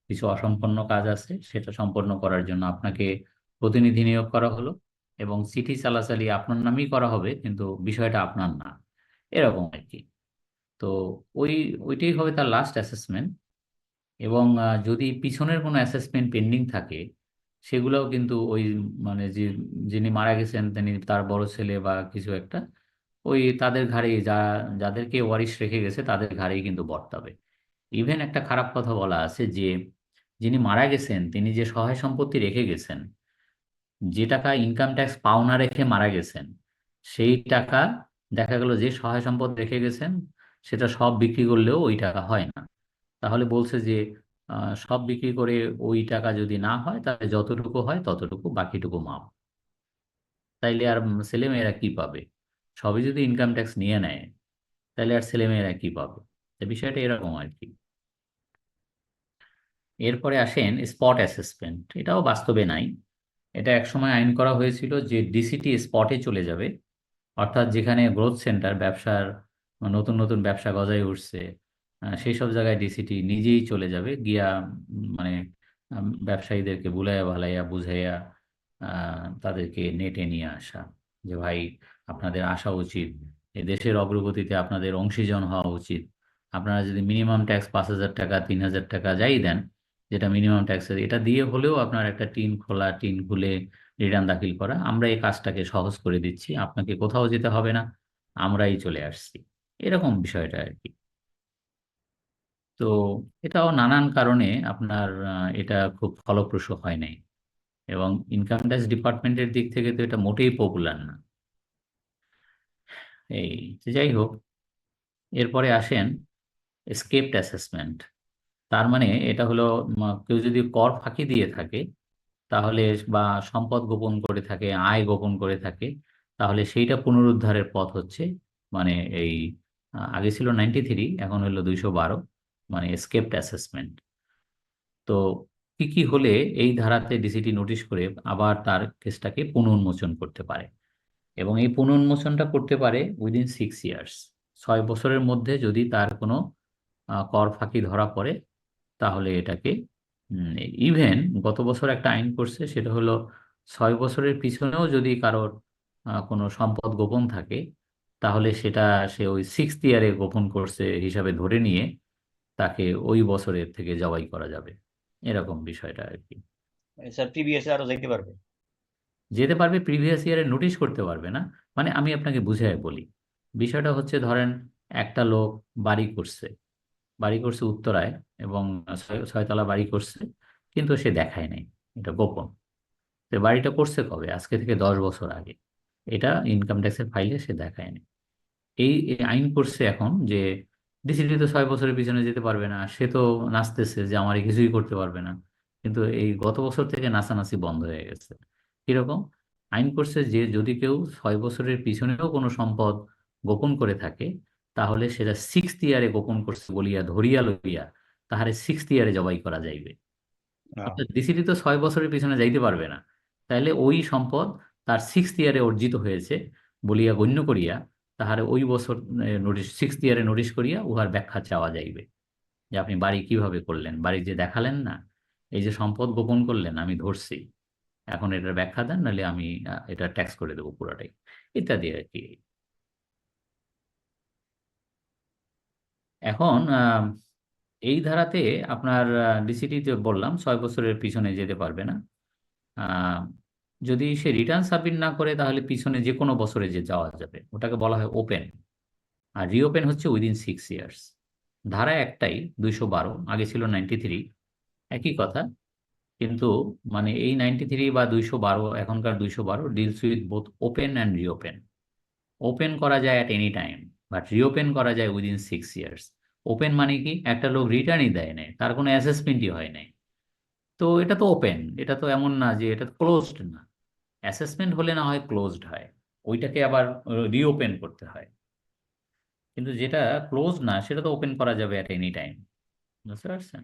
কিছু অসম্পন্ন কাজ আছে, সেটা সম্পন্ন করার জন্য আপনাকে প্রতিনিধি নিয়োগ করা হলো, এবং চিঠি চালাচালি আপনার নামেই করা হবে কিন্তু বিষয়টা আপনার না, এরকম আর কি। তো ওই ওইটাই হবে তার লাস্ট অ্যাসেসমেন্ট। এবং যদি পিছনের কোনো অ্যাসেসমেন্ট পেন্ডিং থাকে, সেগুলোও কিন্তু ওই মানে যিনি মারা গেছেন তিনি তার বড় ছেলে বা কিছু একটা, ওই তাদের ঘাড়েই যাদেরকে ওয়ারিশ রেখে গেছে তাদের ঘাড়েই কিন্তু বর্তাবে। ইভেন একটা খারাপ কথা বলা আছে যে যিনি মারা গেছেন তিনি যে সহায় সম্পত্তি রেখে গেছেন, যে টাকা ইনকাম ট্যাক্স পাওনা রেখে মারা গেছেন, সেই টাকা দেখা গেল যে সহায় সম্পদ রেখে গেছেন সেটা সব বিক্রি করলেও ওই টাকা হয় না। তাহলে বলছে যে সব বিক্রি করে ওই টাকা যদি না হয় তাহলে যতটুকু হয় ততটুকু, বাকিটুকু মাপ। তাইলে আর ছেলে মেয়েরা কি পাবে? সবই যদি ইনকাম ট্যাক্স নিয়ে নেয়, তাহলে আর ছেলেমেয়েরা কি পাবে? তো বিষয়টা এরকম আর কি। এরপরে আসেন স্পট অ্যাসেসমেন্ট। এটাও বাস্তবে নাই। এটা একসময় আইন করা হয়েছিল যে ডিসিটি স্পটে চলে যাবে, অর্থাৎ যেখানে গ্রোথ সেন্টার, ব্যবসার নতুন নতুন ব্যবসা গজায় উঠছে, সেই সব জায়গায় ডিসিটি নিজেই চলে যাবে গিয়া, মানে ব্যবসায়ীদেরকে বুলাইয়া ভালাইয়া বুঝাইয়া তাদেরকে নেটে নিয়ে আসা, যে ভাই আপনাদের আসা উচিত, এই দেশের অগ্রগতিতে আপনাদের অংশীজন হওয়া উচিত। আপনারা যদি মিনিমাম ট্যাক্স 5,000 টাকা 3,000 টাকা যাই দেন, যেটা মিনিমাম ট্যাক্সের, এটা দিয়ে হলেও আপনার একটা টিন খোলা, টিন খুলে রিটার্ন দাখিল করা, আমরা এই কাজটাকে সহজ করে দিচ্ছি, আপনাকে কোথাও যেতে হবে না, আমরাই চলে আসছি, এরকম বিষয়টা আর কি। তো এটাও নানান কারণে আপনার এটা খুব ফলপ্রসূ হয় নাই, এবং ইনকাম ট্যাক্স ডিপার্টমেন্টের দিক থেকে তো এটা মোটেই পপুলার না। এই তো যাই হোক, এরপরে আসেন স্কেপড অ্যাসেসমেন্ট। তার মানে এটা হলো, কেউ যদি কর ফাঁকি দিয়ে থাকে তাহলে, বা সম্পদ গোপন করে থাকে, আয় গোপন করে থাকে, তাহলে সেইটা পুনরুদ্ধারের পথ হচ্ছে, মানে এই আগে ছিল 93, এখন হলো 212, মানে এসকেপড অ্যাসেসমেন্ট। তো কি কি হলে এই ধারাতে ডিসিটি নোটিশ করে আবার তার কেসটাকে পুনর্মোচন করতে পারে, এবং এই পুনর্মোচনটা করতে পারে উইদিন 6 ইয়ার্স, 6 বছরের মধ্যে যদি তার কোনো কর ফাঁকি ধরা পড়ে, তাহলে এটাকে, ইভেন গত বছর একটা আইন করছে, সেটা হলো 6 বছরের পিছনেও যদি কারোর কোনো সম্পদ গোপন থাকে, তাহলে সেটা সে ওই 6th ইয়ারে গোপন করছে হিসাবে ধরে নিয়ে তাকে ওই বছরের থেকে জবাই করা যাবে, এরকম বিষয়টা আর কি। স্যার প্রিভিয়াস আরো যাইতে পারবে? যেতে পারবে, প্রিভিয়াস ইয়ারে নোটিশ করতে পারবে না। মানে আমি আপনাকে বুঝাই বলি, বিষয়টা হচ্ছে, ধরেন একটা লোক বাড়ি করছে, উত্তরায়, এবং 6 তলা বাড়ি করছে, কিন্তু সে দেখায় নাই, এটা গোপন। তো বাড়িটা করছে কবে? আজকে থেকে 10 বছর আগে। এটা ইনকাম ট্যাক্সের ফাইলে সে দেখায়নি। এই আইন করছে এখন যে ডিসিটি তো 6 বছরের পিছনে যেতে পারবে না, সে তো নাচতেছে যে আমার কিছুই করতে পারবে না, কিন্তু এই গত বছর থেকে নাচানাচি বন্ধ হয়ে গেছে। কিরকম? আইন করছে যে যদি কেউ 6 বছরের পিছনেও কোনো সম্পদ গোপন করে থাকে, তাহলে সেটা 6th ইয়ারে গোপন করছে বলিয়া ধরিয়া লইয়া তাহারে 6th ইয়ারে জবাই করা যাইবে। অর্থাৎ ডিসিটি তো 6 বছরের পিছনে যাইতে পারবে না, তাহলে ওই সম্পদ তার 6th ইয়ারে অর্জিত হয়েছে বলিয়া গণ্য করিয়া তাহারে ওই বছর নোটিশ, 6th ইয়ারে নোটিশ করিয়া উহার ব্যাখ্যা চাওয়া যাইবে, যে আপনি বাড়ি কিভাবে করলেন, বাড়ি যে দেখালেন না, এই যে সম্পদ গোপন করলেন আমি ধরছি, এখন এটার ব্যাখ্যা দেন, নাহলে আমি এটা ট্যাক্স করে দেবো পুরাটাই, ইত্যাদি আর কি। এখন এই ধারাতে আপনার ডিসিটিতে বললাম 6 বছরের পিছনে যেতে পারবে না। আহ, যদি সে রিটার্ন সাবমিট না করে, তাহলে পিছনে যে কোনো বছরে যে যাওয়া যাবে, ওটাকে বলা হয় ওপেন। আর রিওপেন হচ্ছে উইদিন 6 ইয়ার্স। ধারা একটাই, 212, আগে ছিল 93, একই কথা। কিন্তু মানে এই 93 বা 212, এখনকার 212 deals with both open and reopen. Open করা যায় at any time, but reopen করা যায় উইদিন 6 ইয়ার্স। ওপেন মানে কি? একটা লোক রিটার্নই দেয় নাই, তার কোনো অ্যাসেসমেন্টই হয় নাই, তো এটা তো ওপেন, এটা তো এমন না যে এটা ক্লোজড না। অ্যাসেসমেন্ট হলে না হয় ক্লোজড হয়, ওইটাকে আবার রিওপেন করতে হয়, কিন্তু যেটা ক্লোজ না সেটা তো ওপেন করা যাবে অ্যাট এনি টাইম। বুঝতে পারছেন?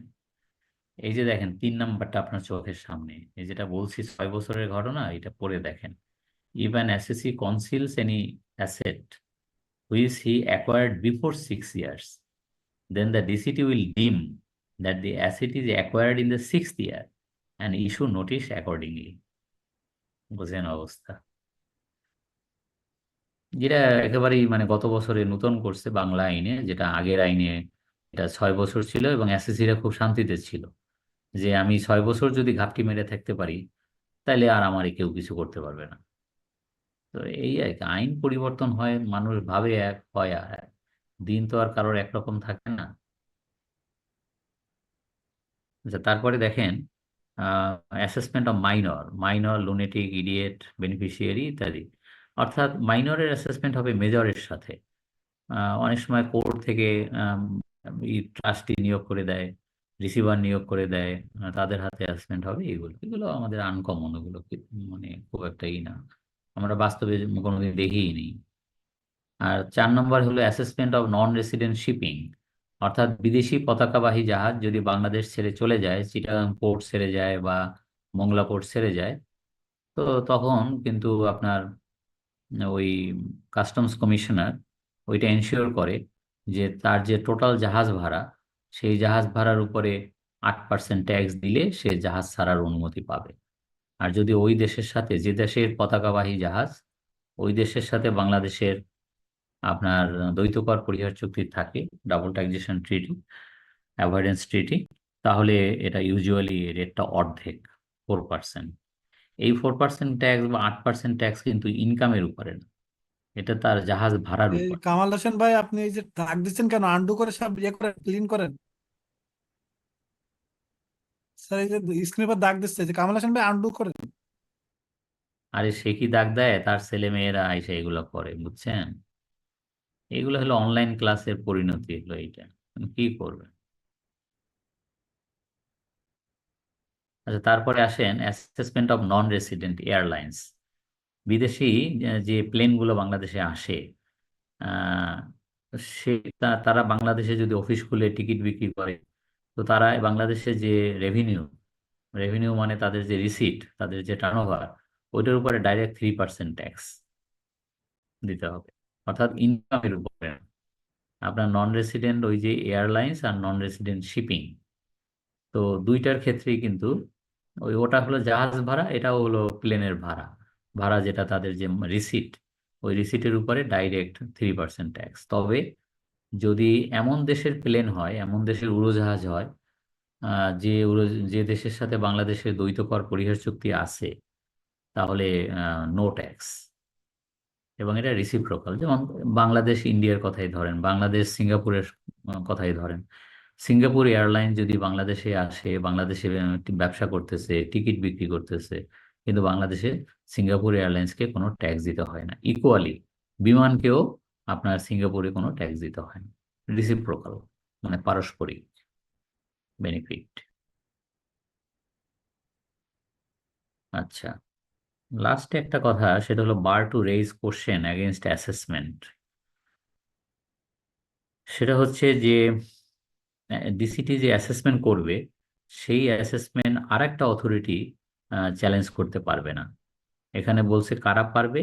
এই যে দেখেন 3 নাম্বারটা আপনার চোখের সামনে, এই যেটা বলছি 6 বছরের ঘটনা, এটা পড়ে দেখেন। If an assessee conceals any asset which he acquired before 6 years, then the DCT will deem that the asset is acquired in the 6th year and issue notice accordingly. বুঝেন অবস্থা? যেটা একেবারেই মানে গত বছরে নতুন করছে বাংলা আইনে, যেটা আগের আইনে এটা 6 বছর ছিল, এবং এসএসসিরা খুব শান্তিতে ছিল, যে আমি 6 বছর যদি ঘাপটি মেরে থাকতে পারি, তাইলে আর আমারে কেউ কিছু করতে পারবে না। তো এই আর কি, আইন পরিবর্তন হয়, মানুষ ভাবে এক, হয় আর এক। দিন তো আর কারোর একরকম থাকে না। আচ্ছা, তারপরে দেখেন assessment of minor, lunatic, idiot, beneficiary ইত্যাদি। অর্থাৎ মাইনরের অ্যাসেসমেন্ট হবে মেজরের সাথে। অনেক সময় কোর্ট থেকে ট্রাস্টি নিয়োগ করে দেয়, রিসিভার নিয়োগ করে দেয়, তাদের হাতে অ্যাসেসমেন্ট হবে। এগুলো আমাদের আনকমন, ওগুলো মানে খুব একটা ই না, আমরা বাস্তবে কোনোদিন দেখিই নেই। আর 4 নম্বর হলো assessment of non resident shipping, অর্থাৎ বিদেশি পতাকাবাহী জাহাজ যদি বাংলাদেশ ছেড়ে চলে যায়, চিটাগাং পোর্ট ছেড়ে যায় বা মোংলা পোর্ট ছেড়ে যায়, তো তখন কিন্তু আপনার ওই কাস্টমস কমিশনার ওইটা এনশিওর করে যে তার যে টোটাল জাহাজ ভাড়া, সেই জাহাজ ভাড়ার উপরে 8% ট্যাক্স দিলে সে জাহাজ ছাড়ার অনুমতি পাবে। আর যদি ওই দেশের সাথে, যে দেশের পতাকাবাহী জাহাজ, ওই দেশের সাথে বাংলাদেশের আপনার দ্বৈত কর পরিহার চুক্তি থাকে, ডাবল ট্যাক্সেশন ট্রিটি, অ্যাভয়েডেন্স ট্রিটি, তাহলে এটা ইউজুয়ালি রেটটা অর্ধেক, 4%। এই 4% ট্যাক্স বা 8% ট্যাক্স কিন্তু ইনকামের উপরে না, এটা তার জাহাজ ভাড়ার এই উপর। কামাল হোসেন ভাই, আপনি এই যে দাগ দিচ্ছেন কেন? আন্ডু করে সব ইয়ে করে ক্লিন করেন স্যার। এই যে স্ক্রিনের পর দাগ দিচ্ছে, যে কামাল হোসেন ভাই আন্ডু করেন। আরে সে কি দাগ দেয়? তার ছেলে মেয়েরা এসে এগুলো করে, বুঝছেন? এগুলো হলো অনলাইন ক্লাসের পরিণতি, হলো এইটা, কি করবে? আচ্ছা, তারপরে আসেন assessment of non resident airlines. বিদেশি যে প্লেনগুলো বাংলাদেশে আসে, আহ, সে তারা বাংলাদেশে যদি অফিস খুলে টিকিট বিক্রি করে, তো তারা বাংলাদেশে যে রেভিনিউ, রেভিনিউ মানে তাদের যে রিসিট, তাদের যে টার্নওভার, ওইটার উপরে ডাইরেক্ট 3% ট্যাক্স দিতে হবে, অর্থাৎ ইনকামের উপরে। আপনার নন রেসিডেন্ট ওই যে এয়ারলাইন্স আর নন রেসিডেন্ট শিপিং, তো দুইটার ক্ষেত্রেই কিন্তু ওটা হলো জাহাজ ভাড়া, এটাও হলো প্লেনের ভাড়া, ভাড়া যেটা তাদের যে রিসিট, ওই রিসিটের উপরে ডাইরেক্ট 3% ট্যাক্স। তবে যদি এমন দেশের প্লেন হয়, এমন দেশের উড়োজাহাজ হয়, যে দেশের সাথে বাংলাদেশের দ্বৈত কর পরিহার চুক্তি আছে, তাহলে নো ট্যাক্স। এবং এটা রিসিপ্রোকাল, যেমন বাংলাদেশ ইন্ডিয়ার কথাই ধরেন, বাংলাদেশ সিঙ্গাপুরের কথাই ধরেন। সিঙ্গাপুর এয়ারলাইন যদি বাংলাদেশে আসে, বাংলাদেশে ব্যবসা করতেছে, টিকিট বিক্রি করতেছে, কিন্তু বাংলাদেশে সিঙ্গাপুর এয়ারলাইন্সকে কোনো ট্যাক্স দিতে হয় না। ইকুয়ালি বিমানকেও আপনার সিঙ্গাপুরে কোনো ট্যাক্স দিতে হয় না। রিসিপ্রোকাল মানে পারস্পরিক বেনিফিট। আচ্ছা, লাস্টে একটা কথা, সেটা হলো bar to raise question against assessment. সেটা হচ্ছে যে ডিসিটি যে অ্যাসেসমেন্ট করবে, সেই অ্যাসেসমেন্ট আর একটা অথরিটি চ্যালেঞ্জ করতে পারবে না। এখানে বলছে কারা পারবে,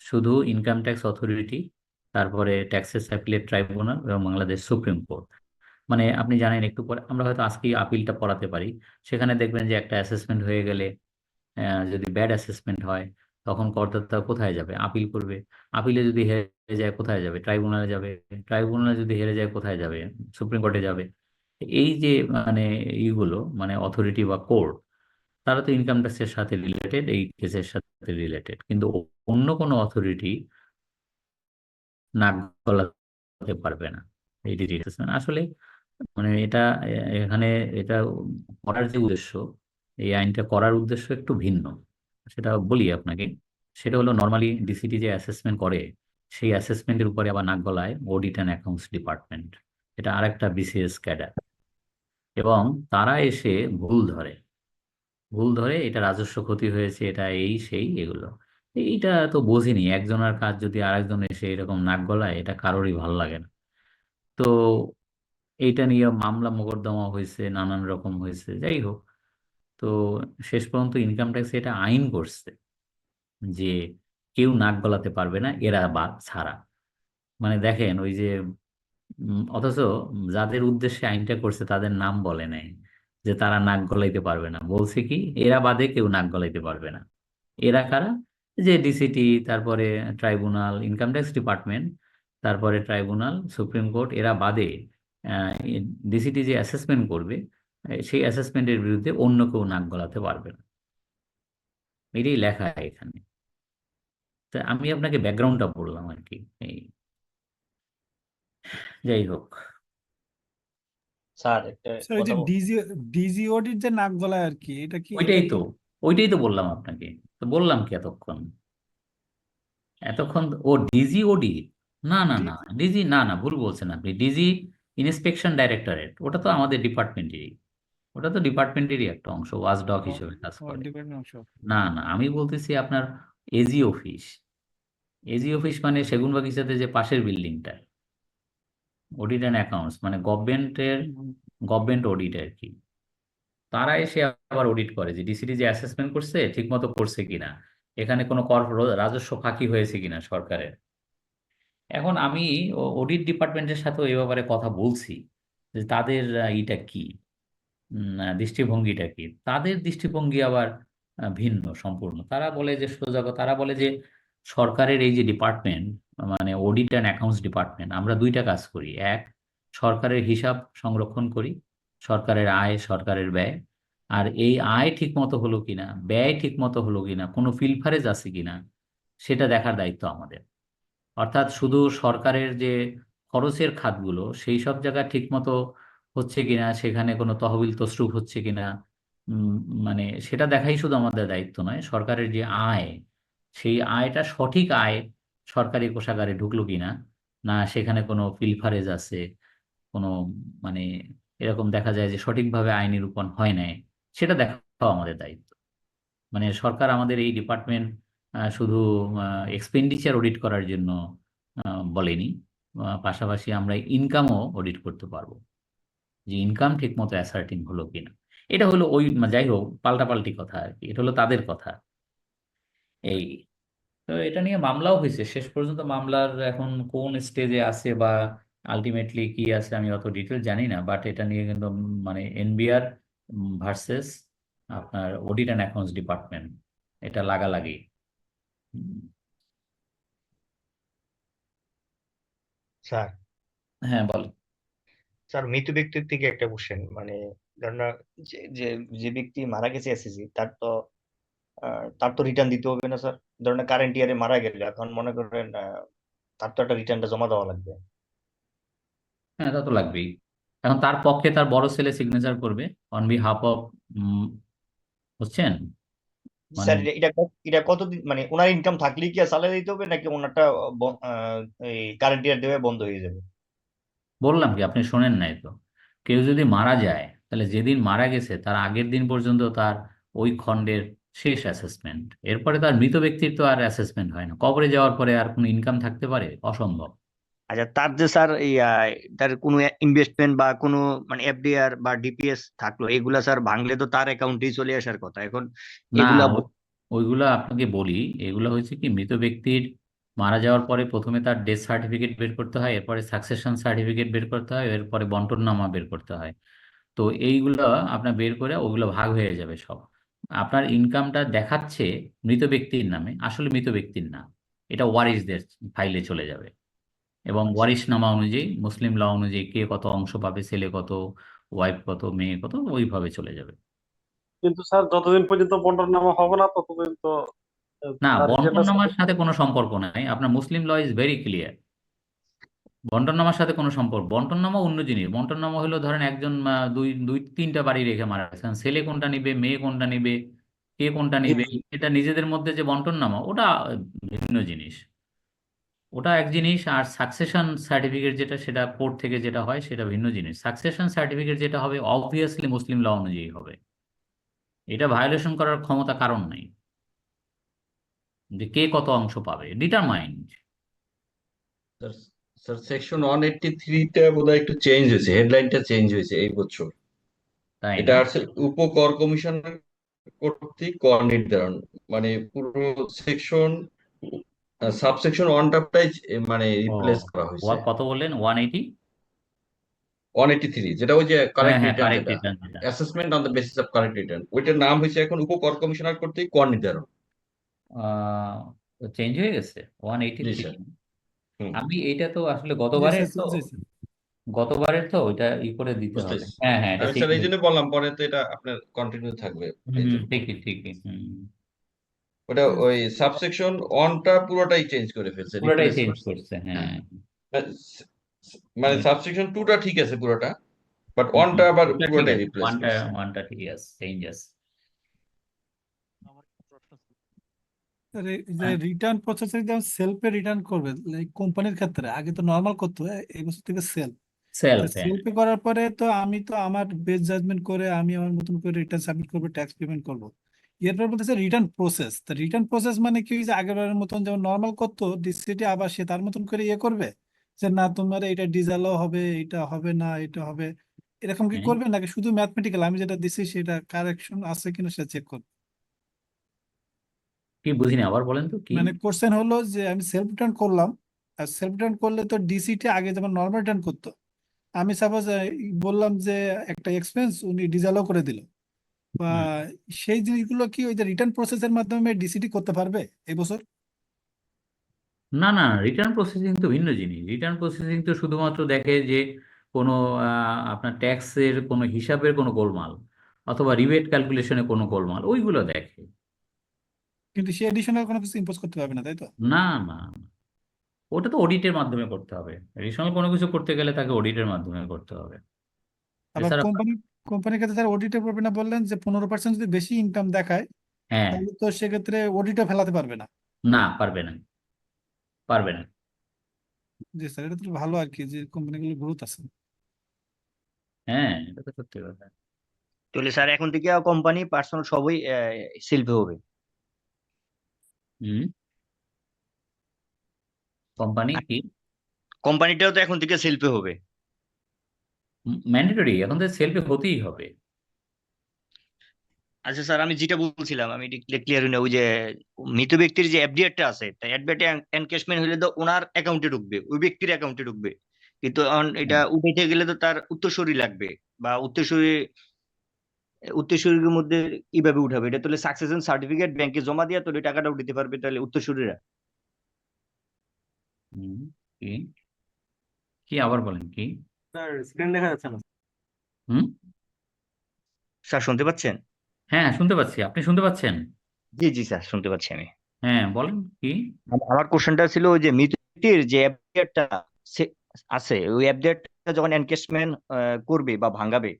শুধু ইনকাম ট্যাক্স অথরিটি, তারপরে ট্যাক্সেস অ্যাপিলেট ট্রাইব্যুনাল এবং বাংলাদেশ সুপ্রিম কোর্ট। মানে আপনি জানেন, একটু পরে আমরা হয়তো আজকেই আপিলটা পড়াতে পারি, সেখানে দেখবেন যে একটা অ্যাসেসমেন্ট হয়ে গেলে, যদি ব্যাড অ্যাসেসমেন্ট হয়, তখন করদাতা কোথায় যাবে? আপিল করবে। আপিলে যদি হেরে যায় কোথায় যাবে? ট্রাইব্যুনালে যাবে। ট্রাইব্যুনালে যদি হেরে যায় কোথায় যাবে? সুপ্রিম কোর্টে যাবে। এই যে মানে এইগুলো মানে অথরিটি বা কোর্ট, তারা তো ইনকাম ট্যাক্সের সাথে রিলেটেড, এই কেসের সাথে রিলেটেড, কিন্তু অন্য কোনো অথরিটি নাক গলাতে পারবে না এই ডিটি অ্যাসেসমেন্ট। আসলে মানে এটা এখানে এটা করার যে উদ্দেশ্য, এই আইনটা করার উদ্দেশ্য একটু ভিন্ন, সেটা বলি আপনাকে। সেটা হলো নর্মালি ডিসিটি যে অ্যাসেসমেন্ট করে, সেই অ্যাসেসমেন্টের উপরে আবার নাক গলায় অডিট অ্যান্ড অ্যাকাউন্টস ডিপার্টমেন্ট, এটা আরেকটা বিসিএস ক্যাডার, এবং তারা এসে ভুল ধরে এটা রাজস্ব ক্ষতি হয়েছে, এটা এই সেই এগুলো। এইটা তো বোঝেনি, একজনের কাজ যদি আরেকজন এসে এরকম নাক গলায়, এটা কারোরই ভালো লাগে না। তো এইটা নিয়ে মামলা মোকদ্দমা হয়েছে, নানান রকম হয়েছে, যাই হোক। তো শেষ পর্যন্ত ইনকাম ট্যাক্স এটা আইন করছে যে কেউ নাক গলাতে পারবে না এরা বাদ ছাড়া। মানে দেখেন ওই যে অথচ যাদের উদ্দেশ্যে আইনটা করছে তাদের নাম বলে নাই, যে তারা নাক গলাইতে পারবে না, বলছে কি এরা বাদে কেউ নাক গলাইতে পারবে না। এরা কারা? যে ডিসিটি, তারপরে ট্রাইব্যুনাল, ইনকাম ট্যাক্স ডিপার্টমেন্ট, তারপরে ট্রাইব্যুনাল, সুপ্রিম কোর্ট, এরা বাদে ডিসিটি যে অ্যাসেসমেন্ট করবে, সেই অ্যাসেসমেন্টের বিরুদ্ধে অন্য কেউ নাক গলাতে পারবে না। এটাই লেখা এখানে। তা আমি আপনাকে ব্যাকগ্রাউন্ডটা বললাম আর কি, এই যাই হোক। স্যার একটা স্যার ওই কথা যে ডিজিওডির যে নাক গলায় আর কি, এটা কি ওইটাই তো ওইটাই তো বললাম আপনাকে, তো বললাম কি এতক্ষণ ও ডিজি ওডি, না না না, ডিজি না না, ভুল বলছেন আপনি। ডিজি ইন্সপেকশন ডাইরেক্টরেট, ওটা তো আমাদের ডিপার্টমেন্টেরই, ওটা তো ডিপার্টমেন্টেরই একটা অংশ, ওয়াচডগ হিসেবে কাজ করে। ডিপার্টমেন্ট অংশ? না না, আমি বলতেছি আপনার এজি অফিস, এজি অফিস মানে সেগুনবাগিচাতে যে পাশের বিল্ডিংটা, অডিট অ্যান্ড অ্যাকাউন্টস মানে গভর্নমেন্ট অডিট আর কি। তারা এসে আবার অডিট করে যে ডিসিডি যে অ্যাসেসমেন্ট করছে ঠিক মতো করছে কিনা, এখানে কোনো রাজস্ব ফাঁকি হয়েছে কিনা সরকারের। এখন আমি অডিট ডিপার্টমেন্টের সাথেও এই ব্যাপারে কথা বলছি যে তাদের ইটা কি, দৃষ্টিভঙ্গিটা কি। তাদের দৃষ্টিভঙ্গি আবার ভিন্ন সম্পূর্ণ। তারা বলে যে সোজা কথা, তারা বলে যে সরকারের এই যে ডিপার্টমেন্ট মানে অডিট অ্যান্ড অ্যাকাউন্টস ডিপার্টমেন্ট, আমরা দুইটা কাজ করি। এক, সরকারের হিসাব সংরক্ষণ করি, সরকারের আয় সরকারের ব্যয়। আর এই আয় ঠিক মতো হলো কিনা, ব্যয় ঠিক মতো হলো কিনা, কোনো ফিলফারেজ আছে কিনা, সেটা দেখার দায়িত্ব আমাদের। অর্থাৎ শুধু সরকারের যে খরচের খাতগুলো সেই সব জায়গা ঠিক মতো হচ্ছে কিনা, সেখানে কোনো তহবিল তছরুপ হচ্ছে কিনা, উম, মানে সেটা দেখাই শুধু আমাদের দায়িত্ব নয়, সরকারের যে আয় সেই আয়টা সঠিক আয় সরকারি কোষাগারে ঢুকলো কিনা, না সেখানে কোনো ফিলফারেজ আছে, কোনো মানে এরকম দেখা যায় যে সঠিকভাবে আইন নিরূপণ হয় নাই, সেটা দেখাও আমাদের দায়িত্ব। মানে সরকার আমাদের এই ডিপার্টমেন্ট শুধু এক্সপেন্ডিচার অডিট করার জন্য বলেনি, পাশাপাশি আমরা ইনকামও অডিট করতে পারবো, যে ইনকাম ঠিক মতো অ্যাসার্টিং হলো কিনা। এটা হলো ওই যাই হোক পাল্টাপাল্টি কথা আর কি, এটা হলো তাদের কথা। এই তো এটা নিয়ে মামলাও হয়েছে, শেষ পর্যন্ত মামলার এখন কোন স্টেজে আছে বা আলটিমেটলি কি আছে আমি অত ডিটেল জানি না, বাট এটা নিয়ে কিন্তু মানে এনবিআর ভার্সেস আপনার অডিট অ্যান্ড অ্যাকাউন্টস ডিপার্টমেন্ট, এটা লাগালাগি। হুম, স্যার হ্যাঁ বল। স্যার মৃত ব্যক্তির থেকে একটা কোশ্চেন, মানে ধরেন না, যে যে যে ব্যক্তি মারা গেছে এসএসসি, তার তো রিটার্ন দিতে হবে না স্যার? ধরেন কারেন্ট ইয়ারে মারা গেলে এখন মনে করেন তার তো একটা রিটার্নটা জমা দেওয়া লাগবে। হ্যাঁ তা তো লাগবেই। এখন তার পক্ষে তার বড় ছেলে সিগনেচার করবে অন বিহাফ অফ, বুঝছেন মানে। স্যার এটা কতদিন, মানে ওনার ইনকাম থাকলেই কি স্যালারি দিতে হবে, নাকি ওনারটা এই কারেন্ট ইয়ার দেবে বন্ধ হয়ে যাবে? বললাম কি আপনি শোনেন নাই তো, কেউ যদি মারা যায় তাহলে যেদিন মারা গেছে তার আগের দিন পর্যন্ত তার ওই খণ্ডের শেষ অ্যাসেসমেন্ট, এরপরে তার মৃত ব্যক্তির তো আর অ্যাসেসমেন্ট হয় না। কবরে যাওয়ার পরে আর কোনো ইনকাম থাকতে পারে? অসম্ভব। আচ্ছা, তার যে স্যার এই তার কোনো ইনভেস্টমেন্ট বা কোনো মানে এফডিআর বা ডিপিএস থাকলো, এগুলা স্যার ভাঙলে তো তার অ্যাকাউন্টেই চলে আসার কথা এখন। না এগুলা ওইগুলো আপনাকে বলি, এগুলো হয়েছে কি মৃত ব্যক্তির মারা যাওয়ার পরে প্রথমে তার ডেথ সার্টিফিকেট বের করতে হয়, এরপরে সাকসেশন সার্টিফিকেট বের করতে হয়, এরপরে বন্টননামা বের করতে হয়। তো এইগুলো আপনার বের করে ওগুলো ভাগ হয়ে যাবে সব। আপনার ইনকামটা দেখাচ্ছে মৃত ব্যক্তির নামে, আসলে মৃত ব্যক্তির না, এটা ওয়ারিশদের ফাইলে চলে যাবে। এবং ওয়ারিশনামা অনুযায়ী মুসলিম ল অনুযায়ী কে কত অংশ পাবে, ছেলে কত, ওয়াইফ কত, মেয়ে কত, ওইভাবে চলে যাবে। কিন্তু স্যার যতদিন পর্যন্ত বন্টনামা হবে না ততদিন তো না তার রিটার্নটা বন্টননামার সাথে কোনো সম্পর্ক নাই, আপনার মুসলিম ল ইজ ভেরি ক্লিয়ার। বন্টননামার সাথে কোনো সম্পর্ক, বন্টননামা অন্য জিনিস। বন্টননামা হলো ধরেন একজন দুই দুই তিনটা বাড়ি রেখে মারা গেছেন, ছেলে কোনটা নিবে, মেয়ে কোনটা নিবে, কে কোনটা নিবে, এটা নিজেদের মধ্যে যে বন্টননামা, ওটা ভিন্ন জিনিস। ওটা এক জিনিস। আর সাকসেশন সার্টিফিকেট যেটা, সেটা কোর্ট থেকে যেটা হয় সেটা ভিন্ন জিনিস। সাকসেশন সার্টিফিকেট যেটা হবে অবভিয়াসলি মুসলিম ল অনুযায়ী হবে, এটা ভায়োলেশন করার ক্ষমতা কারণ নাই, যে কে কত অংশ পাবে ডিটারমাইন্ড। স্যার স্যার সেকশন 183 টা বোধহয় একটু চেঞ্জ হয়েছে, হেডলাইনটা চেঞ্জ হয়েছে এই বছর। তাই এটা না? আসলে উপকর কমিশনার কর্তৃক কর নির্ধারণ, মানে পুরো সেকশন সাবসেকশন 1টাই মানে ও রিপ্লেস করা হয়েছে। কত বললেন? 180? 183 যেটা ওই যে হ্যাঁ কারেক্ট হ্যাঁ, রিটার্ন, কারেক্ট যেটা রিটার্ন যেটা। Assessment on the basis of correct return, ওইটার নাম হয়েছে এখন উপকর কমিশনার কর্তৃক কর নির্ধারণ। চেঞ্জ হয়ে গেছে জি 183। স্যার। হুম, আমি এটা তো আসলে জি স্যার চেঞ্জ হয়েছে। গতবারের তো ওইটা ই করে দিতে বুঝতে হবে। পেরেছি। হ্যাঁ হ্যাঁ, এটা আমি চেঞ্জ স্যার এই জন্য হয়েছে। বললাম, পরে তো এটা আপনার কন্টিনিউ থাকবে এই জন্য বললাম। ঠিকই ঠিকই। ওটা ওই সাবসেকশন 1টা পুরোটাই চেঞ্জ করে ফেলছে, পুরোটাই রিপ্লেস চেঞ্জ করছে। করছে, হ্যাঁ। মানে আমি সাবসেকশন 2টা ঠিক আছে পুরোটা, বাট 1টা আবার ওটা ঠিক পুরোটাই আছে, রিপ্লেস ওয়ানটা করছে। ওয়ানটা ঠিক আছে, চেঞ্জ আছে। আমার একটা প্রশ্ন ছিল। স্যার, এই যে রিটার্ন প্রসেসে যেমন সেলফে রিটার্ন করবে লাইক কোম্পানির ক্ষেত্রে আগে তো নর্মাল করতে হয়, এই বছর থেকে সেলফ। সেলফ, হ্যাঁ। সেলফে করার পরে তো আমি তো আমার বেস্ট জাজমেন্ট করে আমি আমার মতন করে রিটার্ন সাবমিট করবো, ট্যাক্স পেমেন্ট করবো। এরপর বলতেছে রিটার্ন প্রসেস। তা রিটার্ন প্রসেস মানে কি, যে আগেরবারের মতন যেমন নর্মাল করতো ডিসিটি, আবার সে তার মতন করে করবে, যে না তোমার এটা ডিসঅ্যালাউ হবে, এটা হবে না, এটা হবে, এরকম কি হ্যাঁ, করবে, নাকি শুধু ম্যাথমেটিক্যাল আমি যেটা দিছি সেটা কারেকশন আছে কিনা সেটা চেক করবে? কি বুঝিনি, আবার বলেন তো কি? মানে কোশ্চেন হলো যে আমি সেলফ রিটার্ন করলাম, আর সেলফ রিটার্ন করলে তো ডিসিটি আগে যেমন নর্মাল রিটার্ন করতো, আমি সাপোজ বললাম যে একটা এক্সপেন্স উনি ডিসঅ্যালাউ করে দিল, বা হুম। সেই জিনিসগুলো কি ওই যে রিটার্ন প্রসেসের মাধ্যমে ডিসিটি করতে পারবে এই বছর? না না, রিটার্ন প্রসেসিং তো ভিন্ন জিনিস। রিটার্ন প্রসেসিং তো শুধুমাত্র দেখে যে কোনো আপনার ট্যাক্সের কোনো হিসাবের কোনো গোলমাল অথবা রিবেট ক্যালকুলেশনে কোনো গোলমাল, ওইগুলো দেখে। কিন্তু সে এডিশনাল কোনো কিছু ইম্পোজ করতে পারবে না, তাই তো? না না, ওটা তো অডিটের মাধ্যমে করতে হবে। এডিশনাল কোনো কিছু করতে গেলে তাকে অডিটের মাধ্যমে করতে হবে। আবার এছাড়া কোম্পানির ক্ষেত্রে তারা অডিটে পারবে না, বললেন যে 15% যদি বেশি ইনকাম দেখায় হ্যাঁ, তাহলে তো সেক্ষেত্রে অডিটে ফেলাতে পারবে না। না পারবে না, পারবে না। জি স্যার, এটা তো ভালো আর কি, যে কোম্পানিগুলো গ্রোথ আছে। হ্যাঁ, এটা তো সত্যি কথা। তাহলে স্যার এখন থেকে কোম্পানি পার্সোনাল সবই সেলফে হবে? হুম। কোম্পানি কি কোম্পানিটাও তো এখন থেকে সেলফে হবে? ম্যান্ডেটরি, এখন তো সেলফে হতেই হবে। আচ্ছা স্যার, আমি যেটা বলছিলাম আমি ক্লিয়ার হই না, ওই যে মৃত ব্যক্তির যে এফডিআরটা আছে, তাই এফডিআরটা এনক্যাশমেন্ট হলে তো ওনার অ্যাকাউন্টে ঢুকবে, ওই ব্যক্তির অ্যাকাউন্টে ঢুকবে, কিন্তু এটা হ্যাঁ, উঠাইতে গেলে তো তার উত্তরসূরি লাগবে, বা উত্তরসূরির মধ্যে কিভাবে উঠাবে? এটা তাহলে সাকসেশন সার্টিফিকেট ব্যাংকে জমা দিয়ে তো টাকাটা উঠাতে পারবে তাহলে উত্তরসূরিরা? হুম, কি কি আবার বলেন কি? স্যার স্ক্রিন দেখা যাচ্ছে না। হুম। স্যার শুনতে পাচ্ছেন? হ্যাঁ, শুনতে পাচ্ছি, আপনি শুনতে পাচ্ছেন? জি জি স্যার, শুনতে পাচ্ছি আমি। হ্যাঁ, বলেন কি? আমার কোশ্চেনটা ছিল ওই যে মৃত ব্যক্তির যে এফডিআরটা আছে, ওই এফডিআরটা যখন এনক্যাশমেন্ট করবে বা ভাঙাবে,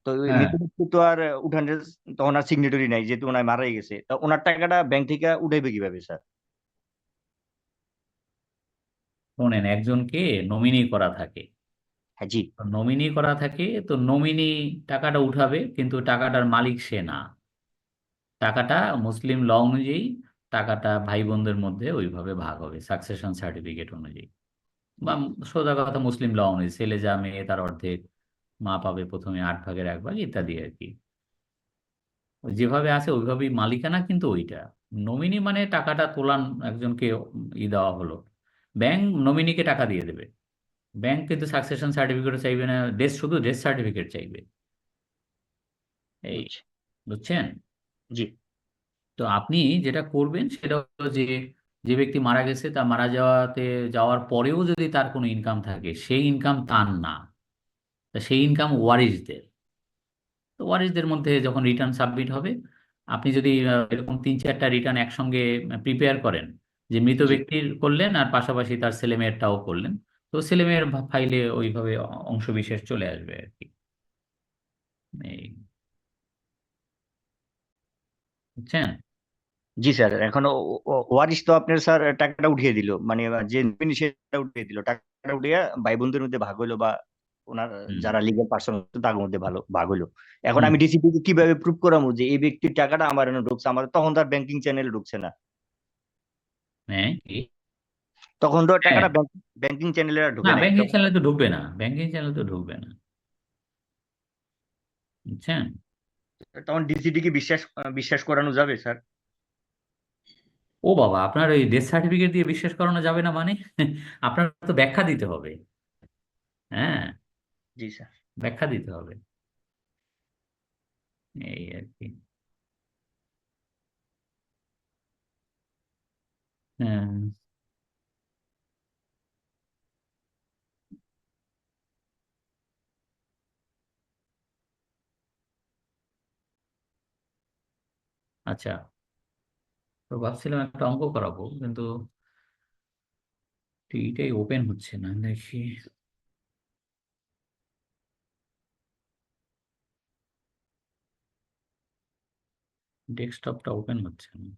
তো ওই হ্যাঁ, মৃত ব্যক্তি তো আর উঠানের তখন আর সিগনেটরি নাই, যেহেতু ওনার মারাই গেছে, তো ওনার টাকাটা ব্যাংক থেকে উঠাইবে কিভাবে স্যার? শোনেন, একজনকে নমিনি করা থাকে। হ্যাঁ জি। নমিনি করা থাকে, তো নমিনি টাকাটা উঠাবে, কিন্তু টাকাটার মালিক সে না। টাকাটা মুসলিম ল অনুযায়ী টাকাটা ভাই বোনদের মধ্যে ওইভাবে ভাগ হবে সাকসেশন সার্টিফিকেট অনুযায়ী। বা সোজা কথা, মুসলিম ল অনুযায়ী ছেলে যা মেয়ে তার অর্ধেক, মা পাবে প্রথমে 8 ভাগের 1 ভাগ ইত্যাদি আর কি। যেভাবে আছে ওইভাবেই মালিকানা, কিন্তু ওইটা নমিনি মানে টাকাটা তোলান একজনকে দেওয়া হলো, ব্যাংক নমিনিকে টাকা দিয়ে দেবে। ব্যাংক কিন্তু সাকসেশন সার্টিফিকেটও চাইবে না, শুধু ডেথ সার্টিফিকেট চাইবে। এই, আচ্ছা। বুঝছেন? জি। তো আপনি যেটা করবেন সেটা হলো যে, যে ব্যক্তি মারা গেছে তা মারা যাওয়ার পরেও যদি তার কোনো ইনকাম থাকে, সেই ইনকাম তার না, তা সেই ইনকাম ওয়ারিশদের। তো ওয়ারিশদের মধ্যে যখন রিটার্ন সাবমিট হবে, আপনি যদি এরকম 3-4টা রিটার্ন একসঙ্গে প্রিপেয়ার করেন, যে মৃত জি। ব্যক্তির করলেন আর পাশাপাশি তার ছেলেমেয়েরটাও করলেন, তো ছেলেমেয়ের ফাইলে ওইভাবে অংশ বিশেষ চলে আসবে আর কি। এই, বুঝছেন? জি স্যার, এখন ওয়ারিশ তো আপনার স্যার টাকাটা উঠিয়ে দিল, মানে যে নমিনি সেটা উঠিয়ে দিল, টাকাটা উঠিয়ে ভাই বোনদের মধ্যে ভাগ হইলো, বা ওনার হুম। যারা লিগ্যাল পার্সন তার মধ্যে ভালো ভাগ হইলো। এখন হুম। আমি ডিসিপি কে কিভাবে প্রুভ করাবো যে এই ব্যক্তির টাকাটা আমার এনে ঢুকছে? আমার তখন তার ব্যাংকিং চ্যানেলে ঢুকছে না, হ্যাঁ, কি? তখন তো হ্যাঁ, টাকাটা ব্যাংকিং চ্যানেলে আর না, ঢুকে নাই ব্যাংকিং তখন। চ্যানেলে তো ঢুকবে না, ব্যাংকিং চ্যানেলে তো ঢুকবে না, বুঝছেন? তখন ডিসিপি কি বিশ্বাস করানো যাবে স্যার? ও বাবা, আপনার ওই ডেথ সার্টিফিকেট দিয়ে বিশ্বাস করানো যাবে না মানে? আপনার তো ব্যাখ্যা দিতে হবে। হ্যাঁ, জি স্যার। ব্যাখ্যা দিতে হবে, এই আর কি। হ্যাঁ। আচ্ছা, তো ভাবছিলাম একটা অঙ্ক করাবো, কিন্তু এইটাই ওপেন হচ্ছে না দেখি, ডেস্কটপটা ওপেন হচ্ছে না।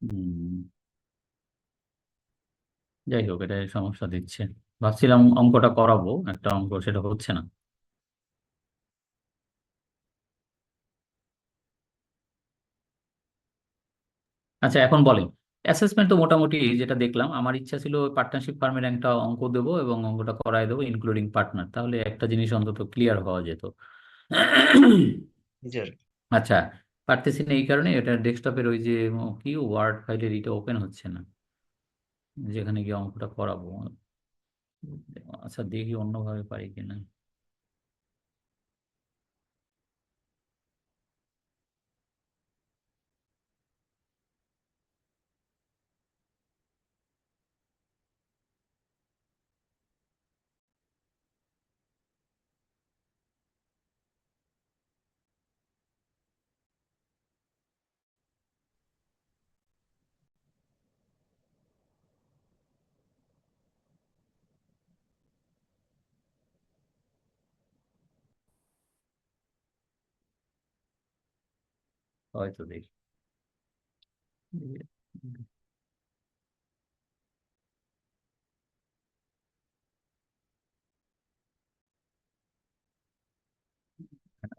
হুম, যাই হোক, এটা সমস্যা দিচ্ছে। ভাবছিলাম অঙ্কটা করাবো, একটা অঙ্ক, সেটা হচ্ছে না। আচ্ছা, এখন বলেন, অ্যাসেসমেন্ট তো মোটামুটি যেটা দেখলাম, আমার ইচ্ছা ছিল পার্টনারশিপ ফার্মের একটা অঙ্ক দেবো এবং অঙ্কটা করায় দেবো ইনক্লুডিং পার্টনার, তাহলে একটা জিনিস অন্তত ক্লিয়ার হওয়া যেত। জি স্যার। আচ্ছা, পারতেছি না এই কারণে এটা ডেস্কটপের ওই যে কি ওয়ার্ড ফাইলের এটা ওপেন হচ্ছে না, যেখানে গিয়ে অঙ্কটা করাবো। আচ্ছা, দেখি অন্যভাবে পারি কিনা। হয়তো দেখি।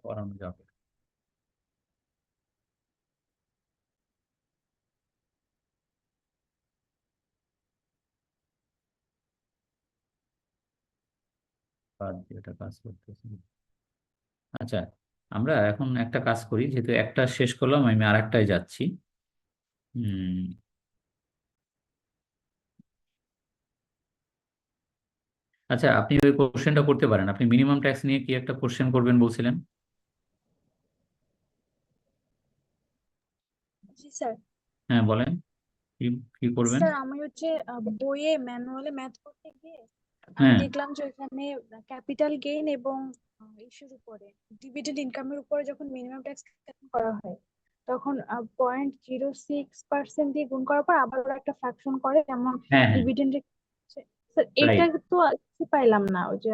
করানো যাবে। বাদ দিয়ে এটা কাজ করতেছি। আচ্ছা, আমরা এখন একটা কাজ করি, যেহেতু একটা শেষ করলাম, আমি আরেকটায় যাচ্ছি। হুম। আচ্ছা, আপনি ওই কোশ্চেনটা করতে পারেন, আপনি মিনিমাম ট্যাক্স নিয়ে কি একটা কোশ্চেন করবেন বলছিলেন? জি স্যার। হ্যাঁ, বলেন, কি কি করবেন? স্যার আমি হচ্ছে বইয়ে ম্যানুয়ালে ম্যাথ করতে গিয়ে আমি হ্যাঁ, দেখলাম যে ওখানে ক্যাপিটাল গেইন এবং ইস্যুর উপরে ডিভিডেন্ড ইনকামের উপরে যখন মিনিমাম ট্যাক্স করা হয় তখন 0.06% দিয়ে গুণ করার পর আবার ওরা একটা ফ্র্যাকশন করে, যেমন হ্যাঁ, হ্যাঁ, ডিভিডেন্ডের। স্যার এইটা রাইট। তো কিছু পাইলাম না, ওই যে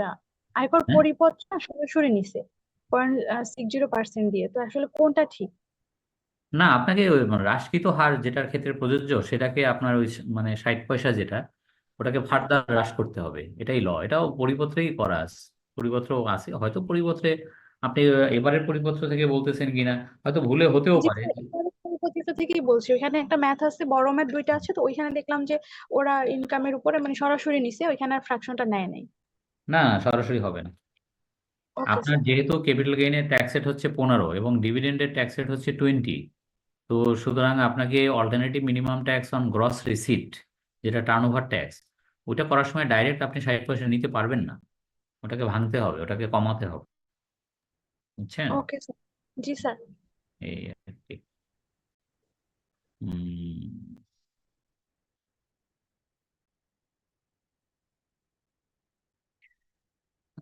আয়কর হ্যাঁ, পরিপত্র না সরাসরি নিছে 0.60% দিয়ে, তো আসলে কোনটা ঠিক? না, আপনাকে ওই মানে হ্রাসকৃত হার যেটার ক্ষেত্রে প্রযোজ্য সেটাকে আপনার ওই মানে 60 পয়সা যেটা, ওটাকে ফার্দার হ্রাস করতে হবে, এটাই ল। এটাও পরিপত্রেই করা আছে, পরিপত্র আছে, হয়তো পরিপত্রে আপনি এবারের পরিপত্র থেকে বলতেছেন কিনা, হয়তো ভুলে হতেও জি পারে। স্যার, এবারে পরিপত্রিকা থেকেই বলছি, ওইখানে একটা ম্যাথ আছে, বড় ম্যাথ দুইটা আছে, তো ওইখানে দেখলাম যে ওরা ইনকামের উপরে মানে সরাসরি নিছে, ওইখানে আর ফ্র্যাকশনটা নেয় নাই। না, সরাসরি হবে না। ওকে আপনার স্যার। যেহেতু ক্যাপিটাল গেইনের ট্যাক্স রেট হচ্ছে 15 এবং ডিভিডেন্ডের ট্যাক্স রেট হচ্ছে 20, তো সুতরাং আপনাকে alternative minimum tax on gross receipt, যেটা টার্ন ওভার ট্যাক্স, ওইটা করার সময় ডাইরেক্ট আপনি 60 পয়সা নিতে পারবেন না, ওটাকে ভাঙতে হবে, ওটাকে কমাতে হবে, বুঝছেন? Okay sir. জি স্যার। এই আর কি। হুম,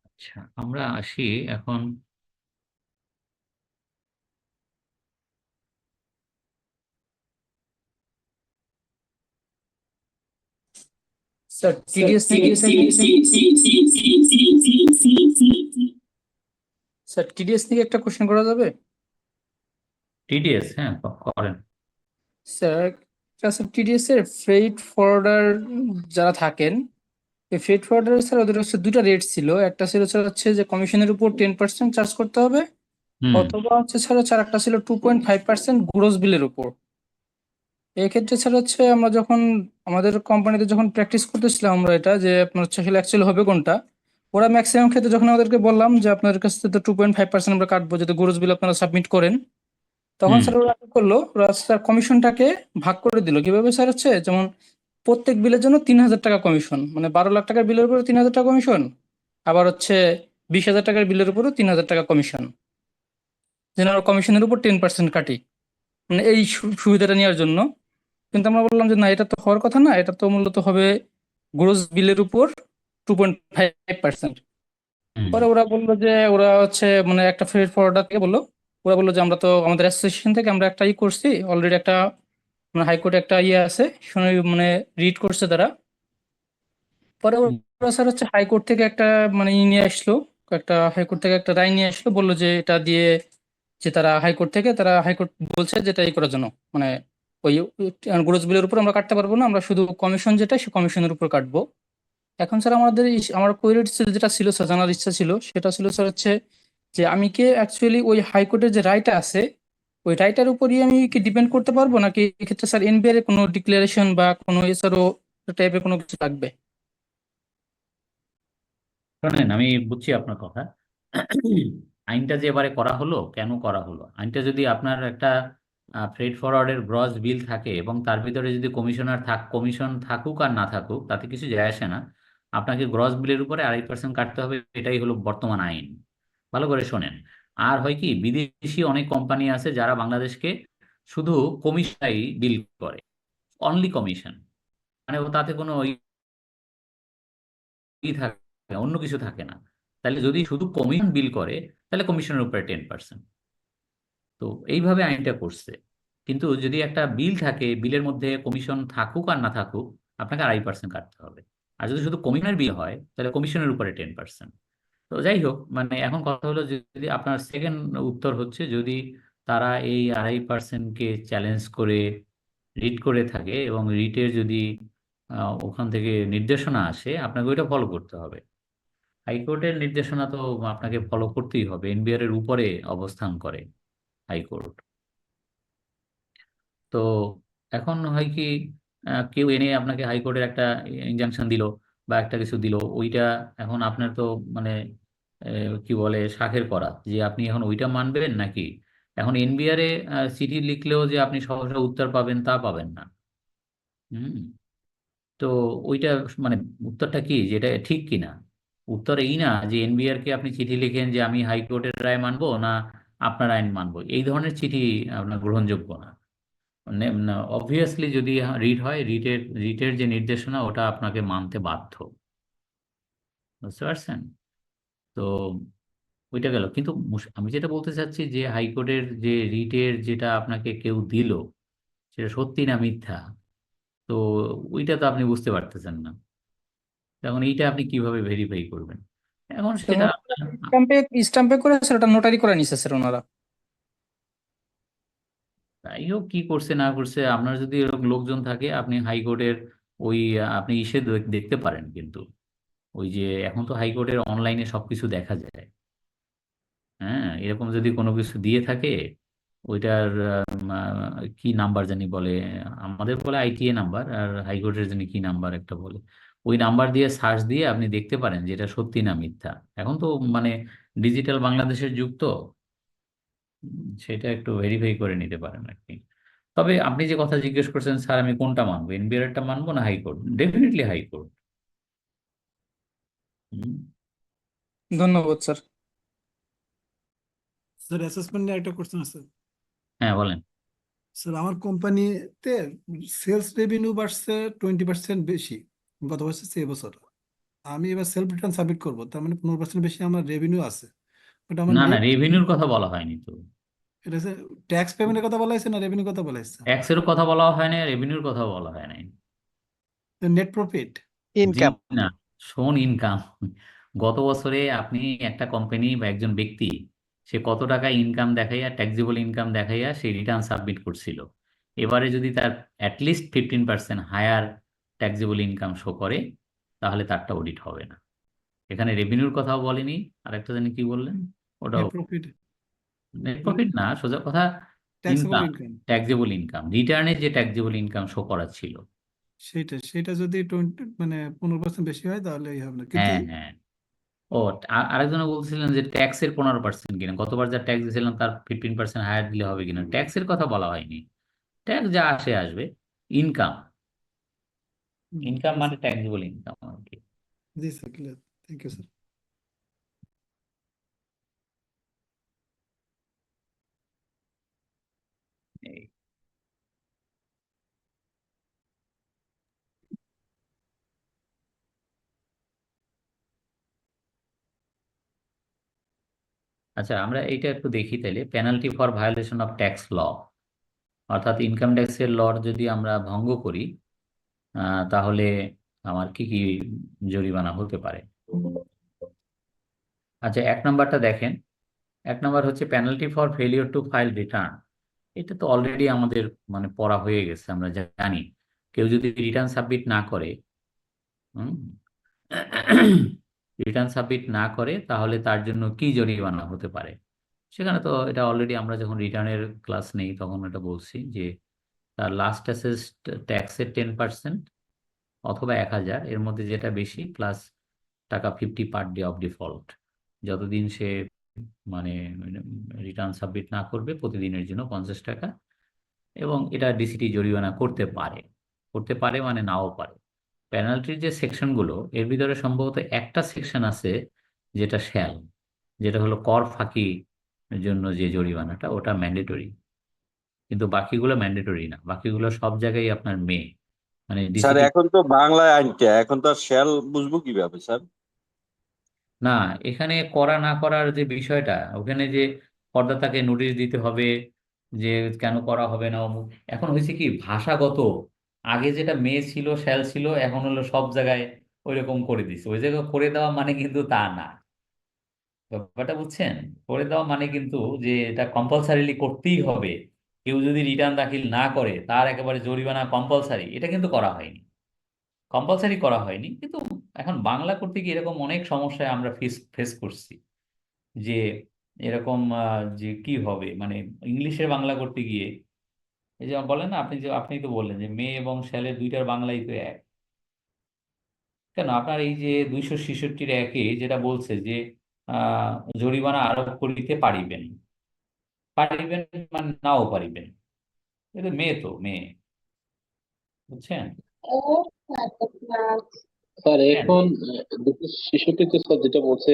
আচ্ছা, আমরা আসি এখন। স্যার টিডিএস থেকে স্যার টিডিএস থেকে একটা কোশ্চেন করা যাবে? টিডিএস, হ্যাঁ, করেন। স্যার স্যার টিডিএস এর ফ্রেইট ফরওয়ার্ডার যারা থাকেন, এই ফ্রেইট ফরওয়ার্ডার স্যার ওদের হচ্ছে দুটা রেট ছিল, একটা ছিল স্যার হচ্ছে যে কমিশনের উপর 10% চার্জ করতে হবে, হুম, অথবা হচ্ছে স্যার হচ্ছে আরেকটা ছিল 2.5% গ্রোস বিলের উপর। এক্ষেত্রে স্যার হচ্ছে আমরা যখন আমাদের কোম্পানিতে যখন প্র্যাকটিস করতেছিলাম আমরা এটা যে আপনার হচ্ছে আসলে অ্যাকচুয়ালি হবে কোনটা, ওরা ম্যাক্সিমাম ক্ষেত্রে যখন আমাদেরকে বললাম যে আপনাদের কাছ থেকে 2.5% আমরা কাটবো যাতে গ্রোস বিল আপনারা সাবমিট করেন, তখন হুম, স্যার ওরা কি করলো, ওরা স্যার কমিশনটাকে ভাগ করে দিল কিভাবে স্যার হচ্ছে, যেমন প্রত্যেক বিলের জন্য 3,000 টাকা কমিশন, মানে 12 লাখ টাকার বিলের উপরে 3,000 টাকা কমিশন, আবার হচ্ছে 20,000 টাকার বিলের উপরেও 3,000 টাকা কমিশন, যেন আমরা কমিশনের উপর 10% কাটি, মানে এই সুবিধাটা নেওয়ার জন্য। কিন্তু আমরা বললাম যে না, এটা তো হওয়ার কথা না, এটা তো মূলত হবে গ্রোস বিলের উপর 2.5%। হুম, পরে ওরা বললো যে ওরা হচ্ছে মানে একটা ফ্রেড ফরওয়ার্ডার থেকে বললো, ওরা বললো যে আমরা তো আমাদের অ্যাসোসিয়েশন থেকে আমরা একটা করছি অলরেডি, একটা মানে হাইকোর্টে একটা আছে, শুনে মানে রিড করছে তারা। পরে হুম, ওরা স্যার হচ্ছে হাইকোর্ট থেকে একটা মানে নিয়ে আসলো, একটা হাইকোর্ট থেকে একটা রায় নিয়ে আসলো, বললো যে এটা দিয়ে যে তারা হাইকোর্ট বলছে যেটা করার জন্য, মানে ওই গ্রোস বিলের উপর আমরা কাটতে পারবো না, আমরা শুধু কমিশন যেটা সে কমিশনের উপর কাটবো। এখন স্যার আমাদের আমার কোয়েরি যেটা ছিল স্যার, জানার ইচ্ছা ছিল সেটা ছিল স্যার হচ্ছে যে আমি কি অ্যাকচুয়ালি ওই হাইকোর্টের যে রায়টা আছে ওই রায়টার উপরই আমি কি ডিপেন্ড করতে পারবো, নাকি এক্ষেত্রে স্যার এনবিআর এর কোনো ডিক্লারেশন বা কোনো এসআরও টাইপের কোনো কিছু লাগবে? শোনেন, আমি বুঝছি আপনার কথা। আইনটা যে এবারে করা হলো, কেন করা হলো? আইনটা যদি আপনার একটা ফ্রেড ফরওয়ার্ডের গ্রস বিল থাকে এবং তার ভিতরে যদি কমিশন থাকুক আর না থাকুক তাতে কিছু যায় আসে না, আপনাকে গ্রস বিলের উপরে 2.5% কাটতে হবে, এটাই হলো বর্তমান আইন। ভালো করে শোনেন। আর হয় কি, বিদেশি অনেক কোম্পানি আছে যারা বাংলাদেশকে শুধু কমিশনাই বিল করে, অনলি কমিশন, মানে তাতে কোনো থাকে, অন্য কিছু থাকে না। তাহলে যদি শুধু কমিশন বিল করে তাহলে কমিশনের উপরে 10%। তো এইভাবে আইনটা করছে। কিন্তু যদি একটা বিল থাকে, বিলের মধ্যে কমিশন থাকুক আর না থাকুক, আপনাকে 2.5% কাটতে হবে। আর যদি শুধু কমিশনের বিল হয় তাহলে কমিশনের উপরে 10%। তো যাই হোক, মানে এখন কথা হলো যে যদি আপনার সেকেন্ড উত্তর হচ্ছে যদি তারা এই 2.5%কে চ্যালেঞ্জ করে রিট করে থাকে এবং রিটের যদি ওখান থেকে নির্দেশনা আসে, আপনাকে ওইটা ফলো করতে হবে। হাইকোর্টের নির্দেশনা তো আপনাকে ফলো করতেই হবে, এনবিআর এর উপরে অবস্থান করে হাইকোর্ট। তো এখন হয় কি, কেউ এনে আপনাকে হাইকোর্টের একটা ইনজাংশন দিল বা একটা কিছু দিল, ওইটা এখন আপনার তো মানে কি বলে শাখের করা যে আপনি এখন ওইটা মানবেন নাকি। এখন এনবিআর এ চিঠি লিখলেও যে আপনি সহসা উত্তর পাবেন তা পাবেন না। হুম। তো ওইটা মানে উত্তরটা কি, যেটা ঠিক কিনা? উত্তর এই না যে এনবিআর কে আপনি চিঠি লিখেন যে আমি হাইকোর্টের রায় মানবো না আপনার আইন মানবো, এই ধরনের চিঠি আপনার গ্রহণযোগ্য না। অবভিয়াসলি যদি রিট হয়, রিটের যে নির্দেশনা ওটা আপনাকে মানতে বাধ্য। বুঝতে পারছেন? তো ওইটা গেল। কিন্তু আমি যেটা বলতে চাচ্ছি যে হাইকোর্টের যে রিটের যেটা আপনাকে কেউ দিল সেটা সত্যি না মিথ্যা, তো ওইটা তো আপনি বুঝতে পারতেছেন না। এখন এইটা আপনি কিভাবে ভেরিফাই করবেন? এখন সেটা স্টাম্পে স্টাম্পে করে স্যার ওটা নোটারি করে নিছে স্যার ওনারা। যাই হোক, কি করছে না করছে, আপনার যদি এরকম লোকজন থাকে আপনি হাইকোর্টের ওই আপনি ইসে দেখতে পারেন। কিন্তু ওই যে এখন তো হাইকোর্টের অনলাইনে সবকিছু দেখা যায়। হ্যাঁ, এরকম যদি কোনো কিছু দিয়ে থাকে, ওইটার কি নাম্বার জানি বলে, আমাদের বলে আইটিএ নাম্বার, আর হাইকোর্টের জানি কি নাম্বার একটা বলে, ওই নাম্বার দিয়ে সার্চ দিয়ে আপনি দেখতে পারেন যে এটা সত্যি না মিথ্যা। এখন তো মানে ডিজিটাল বাংলাদেশের যুগ তো, সেটা একটু ভেরিফাই করে নিতে পারেন আর কি। তবে আপনি যে কথা জিজ্ঞেস করছেন, স্যার আমি কোনটা মানবো, এনবিআর টা মানবো না হাইকোর্ট? Definitely high court. ধন্যবাদ স্যার। স্যার অ্যাসেসমেন্ট নিয়ে একটা কোশ্চেন আছে। হ্যাঁ বলেন। স্যার আমার কোম্পানিতে সেলস রেভিনিউ বাড়ছে 20% বেশি গত বছর চেয়ে এবছর। আমি এবার সেলফ রিটার্ন সাবমিট করবো, তার মানে 15% বেশি আমার রেভিনিউ আছে, বাট আমার না না, নেট, রেভিনিউর কথা বলা হয়নি তো। এটা ট্যাক্স পেমেন্টের কথা বলা হয়েছে না রেভিনিউ কথা বলা হয়েছে? ট্যাক্সেরও কথা বলা হয় না, রেভিনিউর কথা বলা হয় নাই। নেট প্রফিট জি ইনকাম। না, শোন ইনকাম। গত বছরে আপনি একটা কোম্পানি বা একজন ব্যক্তি সে কত টাকা ইনকাম দেখাইয়া, ট্যাক্সেবল ইনকাম দেখাইয়া সে রিটার্ন সাবমিট করছিল, এবারে যদি তার at least 15% higher taxable income show করে, তাহলে তারটা অডিট হবে না। এখানে রেভিনিউর কথাও বলেনি, আর একটা জানি কি বললেন, ওটাও নেট প্রফিট নেট প্রফিট না, সোজা কথা taxable income, income, taxable income, রিটার্নে যে ট্যাক্সেবল ইনকাম শো করা ছিল। সেটা যদি 20 মানে 15% বেশি হয় তাহলে এই হবে না, কিন্তু হ্যাঁ হ্যাঁ। ও, আরেকজন বলছিলেন যে ট্যাক্সের 15% কিনা, গতবার যা ট্যাক্স দিয়েছিলাম তার 15% হায়ার দিলে হবে কিনা, ট্যাক্সের কথা বলা হয়নি। ট্যাক্স যা আসে আসবে, ইনকাম, ইনকাম মানে ট্যাক্সেবল ইনকাম আর কি। জি sir, clear, thank you sir. এই। আচ্ছা, আমরা এইটা একটু দেখি তাইলে, penalty for violation of tax law, অর্থাৎ ইনকাম ট্যাক্সের লর যদি আমরা ভঙ্গ করি তাহলে আমার কি কি জরিমানা হতে পারে। আচ্ছা, 1 নম্বরটা দেখেন। 1 নম্বর হচ্ছে penalty for failure two file return. এটা তো অলরেডি আমাদের মানে পড়া হয়ে গেছে, আমরা জানি কেউ যদি রিটার্ন সাবমিট না করে, রিটার্ন সাবমিট না করে তাহলে তার জন্য কি জরিমানা হতে পারে। সেখানে তো এটা অলরেডি আমরা যখন রিটার্নের ক্লাস নেই তখন এটা বলছি যে তার লাস্ট অ্যাসেসড ট্যাক্সের 10% অথবা 1000 এর মধ্যে যেটা বেশি প্লাস টাকা 50 পার ডে অফ ডিফল্ট, যতদিন সে মানে রিটার্ন সাবমিট না করবে প্রতিদিনের জন্য 50 টাকা। এবং এটা ডিসিটি জরিমানা করতে পারে মানে নাও পারে। পেনাল্টির যে সেকশনগুলো এর ভিতরে সম্ভবত একটা সেকশন আছে যেটা যেটা হলো কর ফাঁকি জন্য যে জরিমানাটা ওটা ম্যান্ডেটরি, কিন্তু বাকিগুলো ম্যান্ডেটরি না, বাকিগুলো সব জায়গায় আপনার মানে স্যার ডিসিটি। এখন তো বাংলায় আইনটা, এখন তো আর শ্যাল বুঝবো কিভাবে স্যার? না, এখানে করা না করার যে বিষয়টা, ওখানে যে করদাতাকে নোটিশ দিতে হবে যে কেন করা হবে না অমুক। এখন হয়েছে কি ভাষাগত, আগে যেটা ছিল শ্যাল ছিল, এখন হলো সব জায়গায় ওইরকম করে দিচ্ছে। ওই জায়গায় করে দেওয়া মানে কিন্তু তা না, ব্যাপারটা বুঝছেন? করে দেওয়া মানে কিন্তু যে এটা কম্পালসারিলি করতেই হবে, কেউ যদি রিটার্ন দাখিল না করে তার একেবারে জরিমানা কম্পালসারি, এটা কিন্তু করা হয়নি, কম্পালসারি করা হয়নি। কিন্তু এখন বাংলা করতে গিয়ে এরকম অনেক সমস্যায় আমরা ফেস করছি যে এরকম যে কি হবে মানে ইংলিশের বাংলা করতে গিয়ে, এই যে বলেন না আপনি তো বললেন যে মেয়ে এবং ছেলের দুইটার বাংলাই তো এক। কেন আপনার এই যে 266 একে যেটা বলছে যে আহ জরিমানা আরোপ করিতে পারিবেন, মানে নাও পারিবেন, এটা মেয়ে তো মেয়ে, বুঝছেন? স্যার হ্যাঁ এখন 266 স্যার যেটা বলছে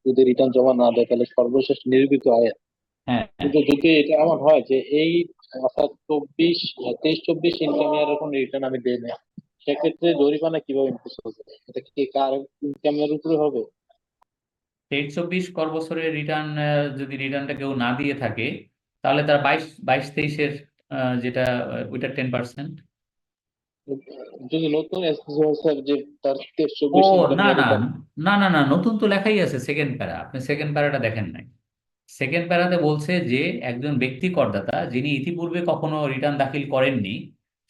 যদি রিটার্ন জমা না দেয় তাহলে সর্বশেষ নিরূপিত আয়। হ্যাঁ কিন্তু যদি এটা এমন হয় যে এই অর্থাৎ 23-24 ইনকাম ইয়ারের কোনো রিটার্ন আমি দেই না, সেক্ষেত্রে জরিমানা কিভাবে ইম্পোজ হবে? এটা কি কার ইনকামের উপরে হবে? 23-24 কর বছরের রিটার্ন, যদি রিটার্নটা কেউ না দিয়ে থাকে তাহলে তার 22-23-এর যেটা ওইটা 10%। যদি নতুন এসএসসি হয় স্যার যে তার ও 23-24 ইনকাম না ইয়ারে না তার না না না, নতুন তো লেখাই আছে সেকেন্ড প্যারা, আপনি সেকেন্ড প্যারাটা দেখেন নাই। সেকেন্ড প্যারাতে বলছে যে একজন ব্যক্তি করদাতা যিনি ইতিপূর্বে কখনো রিটার্ন দাখিল করেননি,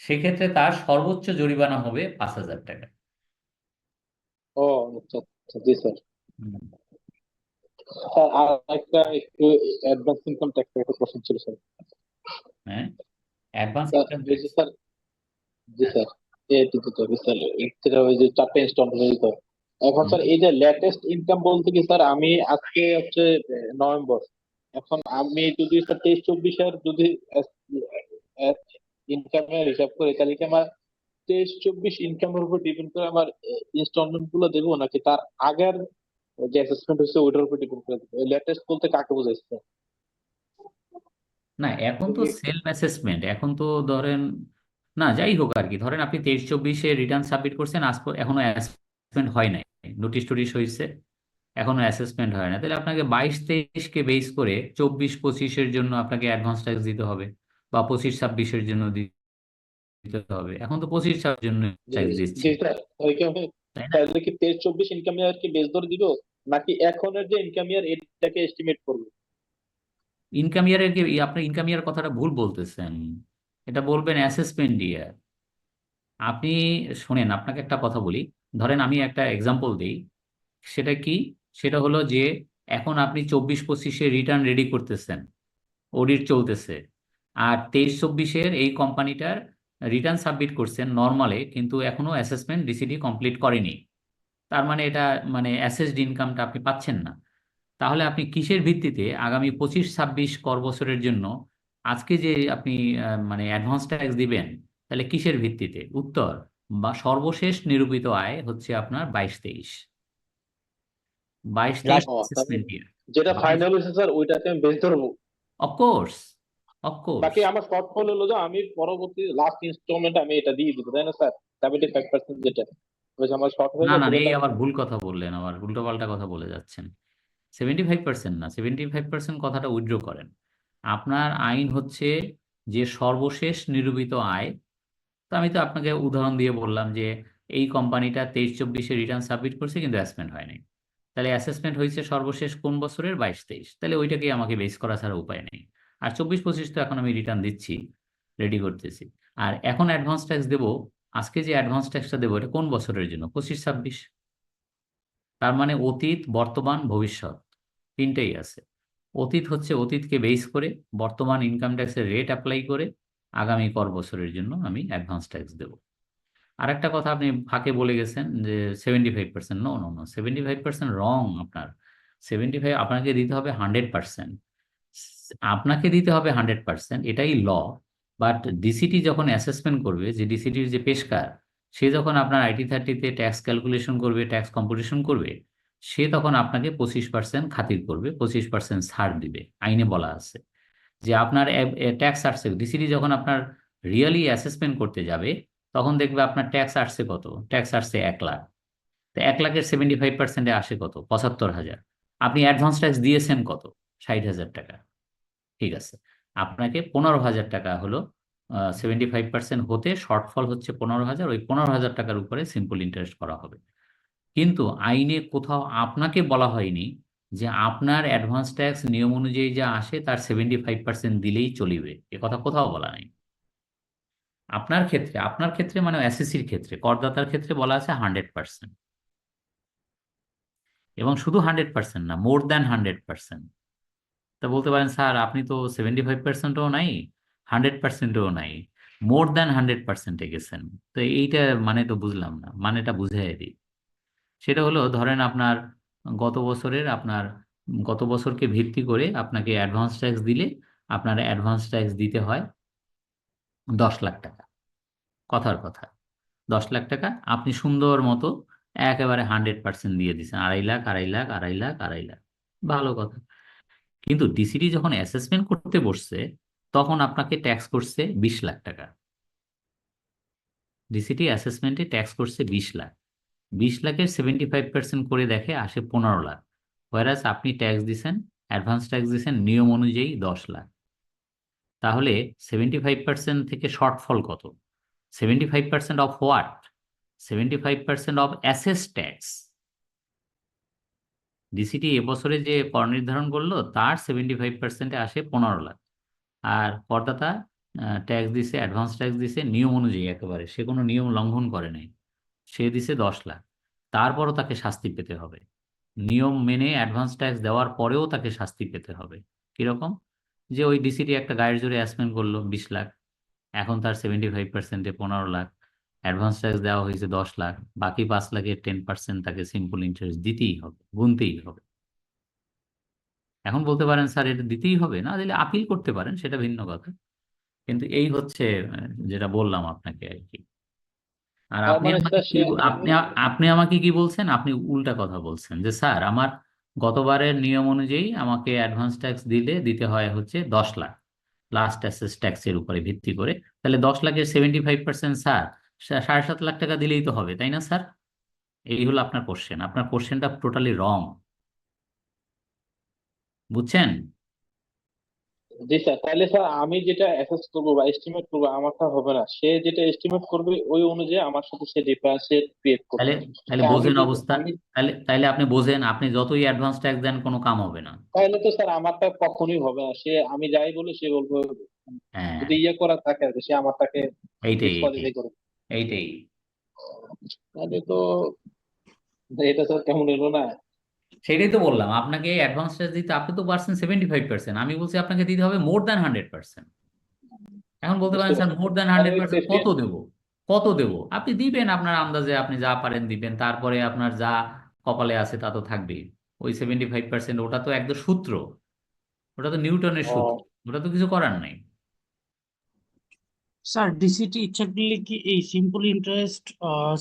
সেক্ষেত্রে তার সর্বোচ্চ জরিমানা হবে 5000 টাকা। ও আচ্ছা আচ্ছা, জি স্যার। হুম। স্যার আর একটা একটু অ্যাডভান্স ইনকাম ট্যাক্সের একটা প্রশ্ন ছিল স্যার। হ্যাঁ, অ্যাডভান্স স্যার ইনকাম ওই যে ট্যাক্স। স্যার, জি স্যার, দিতে হবে স্যার, সেটা ওই যে 4টা ইনস্টলমেন্ট দিতে হবে। এখন স্যার এই যে লেটেস্ট ইনকাম বলতে কি স্যার, আমি আজকে হচ্ছে নভেম্বর, এখন আমি যদি স্যার 23-24 যদি ইনকামের হিসাব করি তাহলে কি আমার 23-24 ইনকামের উপর ডিপেন্ড করে আমার ইনস্টলমেন্ট গুলো দেবো, নাকি তার আগের যে অ্যাসেসমেন্ট হচ্ছে ওইটার উপর ডিপেন্ড করে দেবো? লেটেস্ট বলতে কাকে বোঝাইছে স্যার? না এখন তো সেলফ অ্যাসেসমেন্ট, এখন তো ধরেন না যাই হোক আর কি, ধরেন আপনি 23-24-এ রিটার্ন সাবমিট করছেন, আজ এখনো অ্যাসেসমেন্ট হয় নাই, নোটিশ টোটিশ হয়েছে, এখনো অ্যাসেসমেন্ট হয় না, তাহলে আপনাকে 22-23-কে বেস করে 24-25-এর জন্য আপনাকে অ্যাডভান্স ট্যাক্স দিতে হবে, বা 25-26-এর জন্য দিতে হবে। এখন তো 25-26-এর জন্য ট্যাক্স দিচ্ছি, জি স্যার, তাহলে কি আমি তাই না? তাহলে কি 23-24 ইনকাম ইয়ার কি বেস ধরে দিব, নাকি এখনের যে ইনকাম ইয়ার এটাকে এস্টিমেট করবো? ইনকাম ইয়ারের কি আপনি ইনকাম ইয়ার কথাটা ভুল বলতেছেন, এটা বলবেন অ্যাসেসমেন্ট ইয়ার। আপনি শোনেন, আপনাকে একটা কথা বলি, ধরেন আমি একটা এক্সাম্পল দিই, সেটা কি, সেটা হলো যে এখন আপনি 24-25-এ রিটার্ন রেডি করতেছেন, অডিট চলতেছে, আর 23-24-এর এই কোম্পানিটার রিটার্ন সাবমিট করছেন নর্মালে, কিন্তু এখনো অ্যাসেসমেন্ট ডিসিডি কমপ্লিট করেনি, তার মানে এটা মানে অ্যাসেসড ইনকামটা আপনি পাচ্ছেন না। তাহলে আপনি কিসের ভিত্তিতে আগামী 25-26 কর বছরের জন্য আজকে যে আপনি মানে অ্যাডভান্স ট্যাক্স দিবেন, তাহলে কিসের ভিত্তিতে? উত্তর, বা সর্বশেষ নিরূপিত আয় হচ্ছে আপনার 22-23, 22-23 তাহলে অ্যাসেসমেন্ট ইয়ার। যেটা ফাইনাল হয়েছে স্যার ওইটাকে আমি বেস ধরবো। Of course, of course. বাকি আমার শর্টফল হলো যে আমি পরবর্তী লাস্ট ইনস্টলমেন্ট আমি এটা দিয়ে দিব, তাই না স্যার? 75% যেটা হয়েছে আমার শর্ট হয়ে না যায় না, সেটা এই তো আবার ভুল কথা বললেন, আবার উল্টোপাল্টা কথা বলে যাচ্ছেন। 75% না, 75% কথাটা উইথড্র করেন। আপনার আইন হচ্ছে যে সর্বশেষ নিরূপিত আয়। তো আমি তো আপনাকে উদাহরণ দিয়ে বললাম যে এই কোম্পানিটা 23-24-এ রিটার্ন সাবমিট করছে কিন্তু অ্যাসেসমেন্ট হয়নি, তাহলে অ্যাসেসমেন্ট হয়েছে সর্বশেষ কোন বছরের? 22-23, তাহলে ওইটাকেই আমাকে বেস করা ছাড়া উপায় নেই। আর 24-25 তো এখন আমি রিটার্ন দিচ্ছি, রেডি করতেছি। আর এখন অ্যাডভান্স ট্যাক্স দেবো, আজকে যে অ্যাডভান্স ট্যাক্সটা দেবো এটা কোন বছরের জন্য? 25-26। তার মানে অতীত, বর্তমান, ভবিষ্যৎ তিনটেই আছে। অতীত হচ্ছে অতীতকে বেস করে বর্তমান ইনকাম ট্যাক্সের রেট অ্যাপ্লাই করে আগামী কর বছরের জন্য আমি অ্যাডভান্স ট্যাক্স দেবো। আরেকটা কথা আপনি ফাঁকে বলে গেছেন যে 75%। নো নো নো, 75% রং। আপনার 75 আপনাকে দিতে হবে 100%। আপনাকে দিতে হবে 100%, এটাই ল। বাট ডিসিটি যখন অ্যাসেসমেন্ট করবে, যে ডিসিটির যে পেশকার, সে যখন আপনার IT30-তে ট্যাক্স ক্যালকুলেশন করবে, ট্যাক্স কম্পুটেশন করবে, সে তখন আপনাকে 25% খাতির করবে, 25% ছাড় দিবে। আইনে বলা আছে যে আপনার ট্যাক্স আসছে, ডিসিটি যখন আপনার রিয়েলি অ্যাসেসমেন্ট করতে যাবে, তখন দেখবে আপনার ট্যাক্স আসছে কত, ট্যাক্স আসছে 1 লাখ। তো 1 লাখের 75%-এ আসে কত? 75,000। আপনি অ্যাডভান্স ট্যাক্স দিয়েছেন কত? 60,000 টাকা। ঠিক আছে, আপনাকে 15,000 টাকা হলো 75% হতে শর্টফল হচ্ছে 15,000। ওই 15,000 টাকার উপরে সিম্পল ইন্টারেস্ট করা হবে। কিন্তু আইনে কোথাও আপনাকে বলা হয়নি যে আপনার অ্যাডভান্স ট্যাক্স নিয়ম অনুযায়ী যা আসে তার 75% দিলেই চলিবে, এ কথা কোথাও বলা নাই। আপনার ক্ষেত্রে মানে এসএসসির ক্ষেত্রে, করদাতার ক্ষেত্রে বলা আছে 100%। এবং শুধু 100% না, মোর দ্যান 100%। তা বলতে পারেন স্যার আপনি তো 75%ও নাই, 100%ও নাই, মোর দ্যান 100%-এ গেছেন। তো এইটা মানে তো বুঝলাম না, মানেটা বুঝাই দিই। সেটা হলো, ধরেন আপনার গত বছরকে ভিত্তি করে আপনাকে অ্যাডভান্স ট্যাক্স দিলে আপনার অ্যাডভান্স ট্যাক্স দিতে হয় 10 লাখ টাকা। কথার কথা 10 লাখ টাকা আপনি সুন্দর মতো একেবারে 100% দিয়ে দিচ্ছেন, 2.5 লাখ, 2.5 লাখ, 2.5 লাখ, 2.5 লাখ। ভালো কথা। কিন্তু ডিসিটি যখন অ্যাসেসমেন্ট করতে বসছে, তখন আপনাকে ট্যাক্স করছে 20 লাখ টাকা। ডিসিটি অ্যাসেসমেন্টে ট্যাক্স করছে 20 লাখ। 20 লাখের 75% করে দেখে আসে 15 লাখ। হোয়ারাস আপনি ট্যাক্স দিছেন, অ্যাডভান্স ট্যাক্স দিছেন নিয়ম অনুযায়ী 10 লাখ। তাহলে 75% থেকে শর্টফল কত? 75% of what? 75% of assess tax. DCT এবছরে যে কর নির্ধারণ করলো তার 75%-এ আসে 15 লাখ। আর করদাতা ট্যাক্স দিছে, অ্যাডভান্স ট্যাক্স দিছে নিয়ম অনুযায়ী, একেবারে সে কোনো নিয়ম লঙ্ঘন করে নাই, সে দিছে 10 লাখ। তারপরও তাকে শাস্তি পেতে হবে, নিয়ম মেনে অ্যাডভান্স ট্যাক্স দেওয়ার পরেও তাকে শাস্তি পেতে হবে। কিরকম? যে ওই ডিসিটি একটা গায়ের জোরে অ্যাসমেন্ট করলো 20 লাখ, এখন তার 75%-এ 15 লাখ, অ্যাডভান্স ট্যাক্স দেওয়া হয়েছে 10 লাখ, বাকি 5 লাখের 10% তাকে সিম্পল ইন্টারেস্ট দিতেই হবে, গুনতেই হবে। এখন বলতে পারেন স্যার এটা দিতেই হবে, না দিলে আপিল করতে পারেন, সেটা ভিন্ন কথা। কিন্তু এই হচ্ছে যেটা বললাম আপনাকে আর কি। আর তার আপনি মানে আমাকে স্যার কি সে আপনি আমাকে কি বলছেন? আপনি উল্টা কথা বলছেন যে স্যার আমার গতবারের নিয়ম অনুযায়ী আমাকে অ্যাডভান্স ট্যাক্স দিতে হয় হচ্ছে 10 লাখ লাস্ট অ্যাসেস ট্যাক্সের উপরে ভিত্তি করে। তাহলে 10 লাখের 75% স্যার 7.5 লাখ টাকা দিলেই তো হবে, তাই না স্যার? এই হলো আপনার কোশ্চেন। আপনার কোশ্চেনটা টোটালি রং, বুঝছেন? জি স্যার, তাহলে স্যার আমি যেটা অ্যাসেস করবো বা এস্টিমেট করবো আমারটা হবে না, সে যেটা এস্টিমেট করবে ওই অনুযায়ী আমার সাথে সে ডিফারেন্সিয়েট ক্রিয়েট করবে। তাহলে তাহলে তা আমি বোঝেন যদি অবস্থা। আমি তাহলে আপনি বোঝেন, আপনি যতই অ্যাডভান্স ট্যাক্স দেন কোনো কাম হবে না। তাহলে তো স্যার আমারটা কখনোই হবে না, সে আমি যাই বলি সে বলবো, হ্যাঁ, যদি ইয়ে করা থাকে আর কি, সে আমারটাকে এইটাই এইটাই ডিসকোয়ালিফাই করে। এইটাই। তাহলে তো এটা স্যার কেমন এলো না। সেটাই তো বললাম, আপনাকে অ্যাডভান্স ট্যাক্স দিতে আপনি তো পারছেন 75%, আমি বলছি আপনাকে দিতে হবে মোর দ্যান 100%। এখন বলতে বুঝতে পারেন স্যার পারছি মোর দ্যান আর ওই 100% কত দেব? কত দেব? আপনি দিবেন আপনার আন্দাজে, আপনি যা পারেন দিবেন, তারপরে আপনার যা কপালে আছে তা তো থাকবেই। ওই 75% ওটা তো একদম সূত্র, ওটা তো নিউটনের সূত্র, ও ওটা তো কিছু করার নাই। স্যার ডিসিটি ইচ্ছা করলে কি এই সিম্পল ইন্টারেস্ট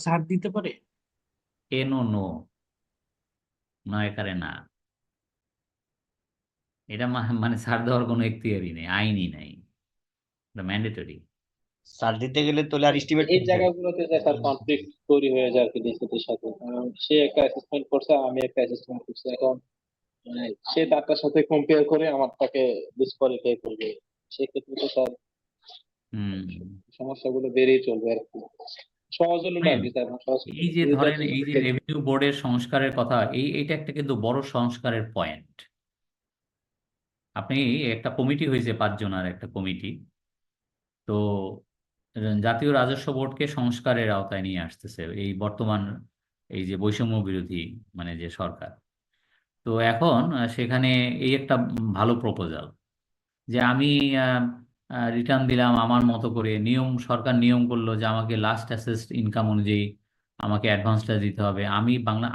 ছাড় দিতে পারে? এ নো নো, নয় একারে না। এটা মানে ছাড় দেওয়ার কোনো এখতিয়ারই নেই, আইনই নাই, এটা ম্যান্ডেটরি। স্যার দিতে গেলে তো আর এস্টিমেট এই করতে হবে। জায়গাগুলোতে যে স্যার কনফ্লিক্ট তৈরি হয়ে যায় আর কি ডিসিটির সাথে, কারণ সে একটা অ্যাসেসমেন্ট করছে আমি একটা অ্যাসেসমেন্ট করছি, এখন মানে সে তারটার সাথে কম্পেয়ার করে আমার তাকে ডিসকোয়ালিফাই করবে, সেক্ষেত্রে তো স্যার হুম। সমস্যাগুলো বেড়েই চলবে আর কি। সহজ হলো না আর শোনেন, কি স্যার, সহজ এই যে ধরেন এই যে রেজাল্ট। রেভিনিউ বোর্ডের সংস্কারের কথা, এইটা একটা কিন্তু বড় সংস্কারের পয়েন্ট। আপনি একটা কমিটি হয়েছে 5 জনের একটা কমিটি, তো জাতীয় রাজস্ব বোর্ডকে সংস্কারের আওতায় নিয়ে আসতেছে এই বর্তমান এই যে বৈষম্য বিরোধী মানে যে সরকার। তো এখন সেখানে এই একটা ভালো প্রপোজাল যে আমি রিটার্ন দিলাম আমার মতো করে, সরকার নিয়ম করলো যে আমাকে লাস্ট অ্যাসেসড ইনকাম অনুযায়ী আমাকে অ্যাডভান্সটা দিতে হবে।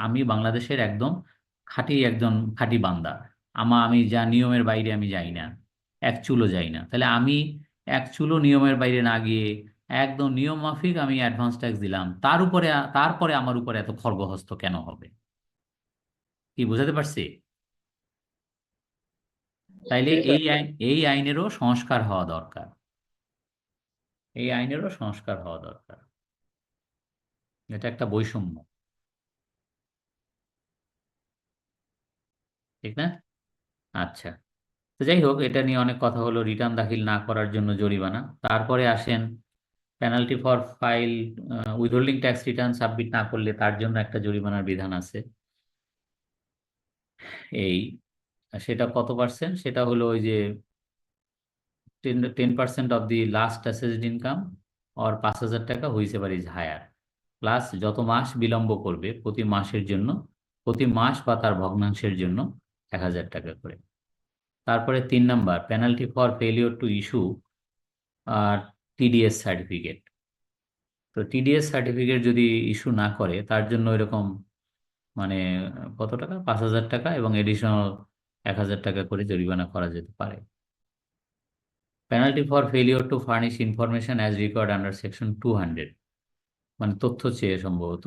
আমি বাংলাদেশের একদম খাঁটি বান্দা। আমি যা নিয়মের বাইরে আমি যাই না, এক চুলো যাই না, তাহলে আমি এক চুলো নিয়মের বাইরে না গিয়ে একদম নিয়ম মাফিক আমি অ্যাডভান্স ট্যাক্স দিলাম, তারপরে আমার উপরে এত খড়গহস্ত কেন হবে? কি বুঝাতে পারছি? তাইলে জি স্যার। এই আইনেরও সংস্কার হওয়া দরকার, এই আইনেরও সংস্কার হওয়া দরকার। এটা একটা বৈষম্য, ঠিক না? আচ্ছা, তো যাই হোক, এটা নিয়ে অনেক কথা হলো। রিটার্ন দাখিল না করার জন্য জরিমানা। তারপরে আসেন penalty for file withholding tax return submit না করলে তার জন্য একটা জরিমানার বিধান আছে। এই সেটা কত পার্সেন্ট? সেটা হলো ওই যে 10% of the last assessed income or 5,000 টাকা হুইচেভার ইজ হায়ার, প্লাস যত মাস বিলম্ব করবে প্রতি মাসের জন্য, প্রতি মাস বা তার ভগ্নাংশের জন্য 1,000 টাকা করে। তারপরে 3 number, penalty for failure to issue আর টিডিএস সার্টিফিকেট। তো টিডিএস সার্টিফিকেট যদি ইস্যু না করে তার জন্য এরকম মানে কত টাকা, 5,000 টাকা এবং এডিশনাল 1,000 টাকা করে জরিমানা করা যেতে পারে। Penalty for failure two furnish information as required under section 200, মানে তথ্য চেয়ে সম্ভবত,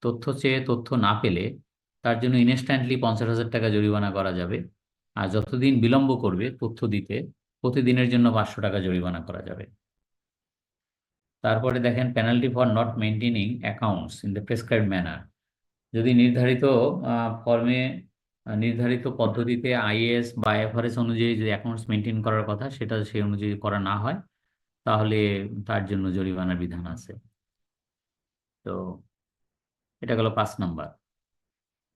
তথ্য না পেলে তার জন্য ইনস্ট্যান্টলি 50,000 টাকা জরিমানা করা যাবে। আর যতদিন বিলম্ব করবে তথ্য দিতে প্রতিদিনের জন্য 500 টাকা জরিমানা করা যাবে। তারপরে দেখেন penalty for not maintaining accounts in the prescribed manner. যদি নির্ধারিত ফর্মে নির্ধারিত পদ্ধতিতে আইএএস বা এফআরএস অনুযায়ী যে অ্যাকাউন্টস মেনটেন করার কথা সেটা সেই অনুযায়ী করা না হয় তাহলে তার জন্য জরিমানার বিধান আছে। তো এটা গেল 5 নাম্বার।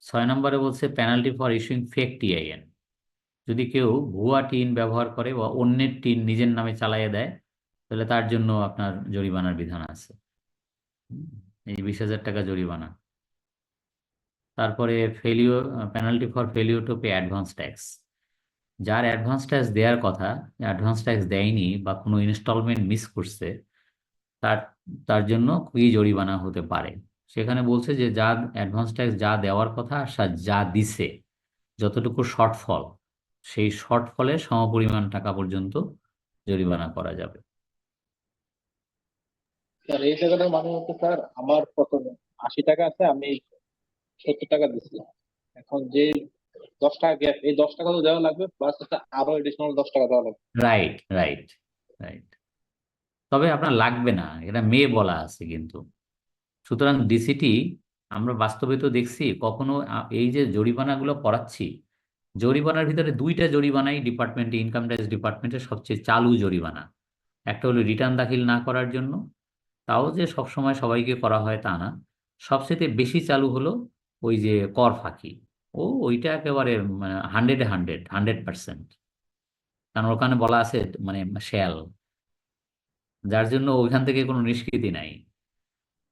6 নম্বরে বলছে penalty for issuing fake TIN. যদি কেউ ভুয়া টিন ব্যবহার করে বা অন্যের টিন নিজের নামে চালাইয়ে দেয় তাহলে তার জন্য আপনার জরিমানার বিধান আছে, এই 20,000 টাকা জরিমানা। তারপরে penalty for failure to pay advance tax. যার অ্যাডভান্স ট্যাক্স দেওয়ার কথা, অ্যাডভান্স ট্যাক্স দেয়নি বা কোনো ইনস্টলমেন্ট মিস করছে, তার তার জন্য কি জরিমানা হতে পারে। সেখানে বলছে যে যা অ্যাডভান্স ট্যাক্স যা দেওয়ার কথা আর যা দিছে, যতটুকু শর্টফল, সেই শর্টফলের সমপরিমাণ টাকা পর্যন্ত জরিমানা করা যাবে। স্যার এই জায়গাটা মানে হচ্ছে স্যার আমার প্রথমে 80 টাকা আছে, আমি 70 টাকা দিচ্ছিলাম। এখন যে 10 টাকা গ্যাপ, এই 10 টাকা তো দেওয়া লাগবে, প্লাস আরো এডিশনাল 10 টাকা দেওয়া লাগবে। Right right right. তবে আপনার লাগবে না, এটা মেয়ে বলা আছে কিন্তু। সুতরাং ডিসিটি আমরা বাস্তবে তো দেখছি কখনো এই যে জরিমানাগুলো করাচ্ছি, জরিমানার ভিতরে 2টা জরিমানাই ডিপার্টমেন্টে, ইনকাম ট্যাক্স ডিপার্টমেন্টের সবচেয়ে চালু জরিমানা। একটা হলো রিটার্ন দাখিল না করার জন্য, তাও যে সবসময় সবাইকে করা হয় তা না, সবচেয়ে বেশি চালু হলো ওই যে কর ফাঁকি। ওইটা একেবারে মানে 100%, কারণ ওখানে বলা আছে মানে শ্যাল, যার জন্য ওইখান থেকে কোনো নিষ্কৃতি নাই।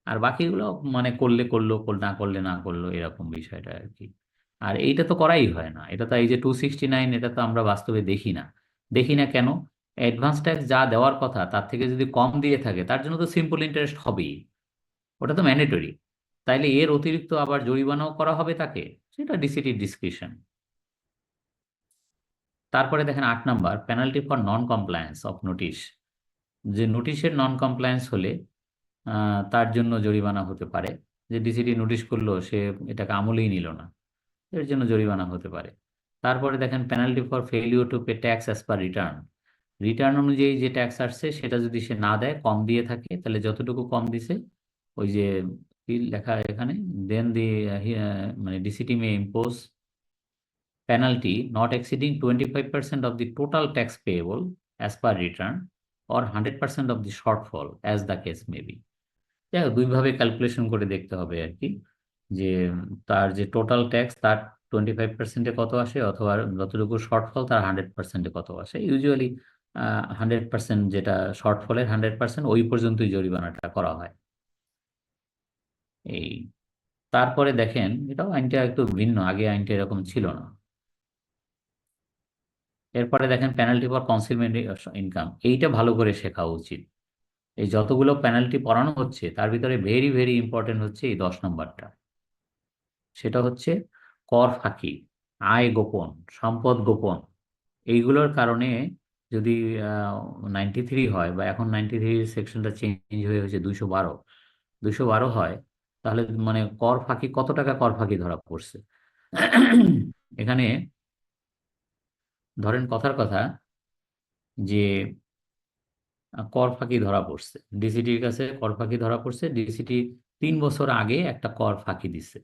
আর বাকিগুলো মানে করলে করলো, না করলে না করলো, এরকম বিষয়টা আর কি। আর এইটা তো করাই হয় না, এটা তো এই যে 269, এটা তো আমরা বাস্তবে দেখি না কেন? অ্যাডভান্স ট্যাক্স যা দেওয়ার কথা তার থেকে যদি কম দিয়ে থাকে তার জন্য তো সিম্পল ইন্টারেস্ট হবেই, ওটা তো ম্যান্ডেটরি। তাইলে এর অতিরিক্ত আবার জরিমানাও করা হবে তাকে, সেটা ডিসিটির ডিসক্রিশন। তারপরে দেখেন 8 number, penalty for non compliance of notice. যে নোটিশের নন কমপ্লায়েন্স হলে তার জন্য জরিমানা হতে পারে। যে ডিসিটি নোটিশ করলো, সে এটাকে আমলেই নিল না, এর জন্য জরিমানা হতে পারে। তারপরে দেখেন penalty for failure to pay tax as per return. Return অনুযায়ী যে ট্যাক্স আসছে সেটা যদি সে না দেয়, কম দিয়ে থাকে, তাহলে যতটুকু কম দিছে ওই যে কি লেখা এখানে, দেন দি মানে ডিসিটি may impose penalty not exceeding 25% of the total tax payable as per return or 100% of the shortfall as the case may be. দুইভাবে ক্যালকুলেশন করে দেখতে হবে আর কি, যে তার যে টোটাল ট্যাক্স তার 25%-এ কত আসে, অথবা যতটুকু শর্টফল তার 100%-এ কত আসে। ইউজুয়ালি 100%, যেটা শর্টফলের 100%, ওই পর্যন্তই জরিমানাটা করা হয়। এই তারপরে দেখেন, এটাও আইনটা একটু ভিন্ন, আগে আইনটা এরকম ছিল না। এরপরে দেখেন পেনাল্টি ফর কনসিলমেন্ট ইনকাম, এইটা ভালো করে শেখা উচিত। এই যতগুলো পেনাল্টি পড়ানো হচ্ছে তার ভিতরে ভেরি ভেরি ইম্পর্টেন্ট হচ্ছে এই 10 নম্বরটা। সেটা হচ্ছে কর ফাঁকি, আয় গোপন, সম্পদ গোপন। এইগুলোর কারণে যদি 93 হয়, বা এখন 93 সেকশনটা চেঞ্জ হয়ে হয়েছে 212 হয়, তাহলে মানে কর ফাঁকি, কত টাকা কর ফাঁকি ধরা পড়ছে। এখানে ধরেন কথার কথা যে কর ফাঁকি ধরা পড়ছে, ডিসিটির কাছে কর ফাঁকি ধরা পড়ছে, ডিসিটি 3 বছর আগে একটা কর ফাঁকি দিছে,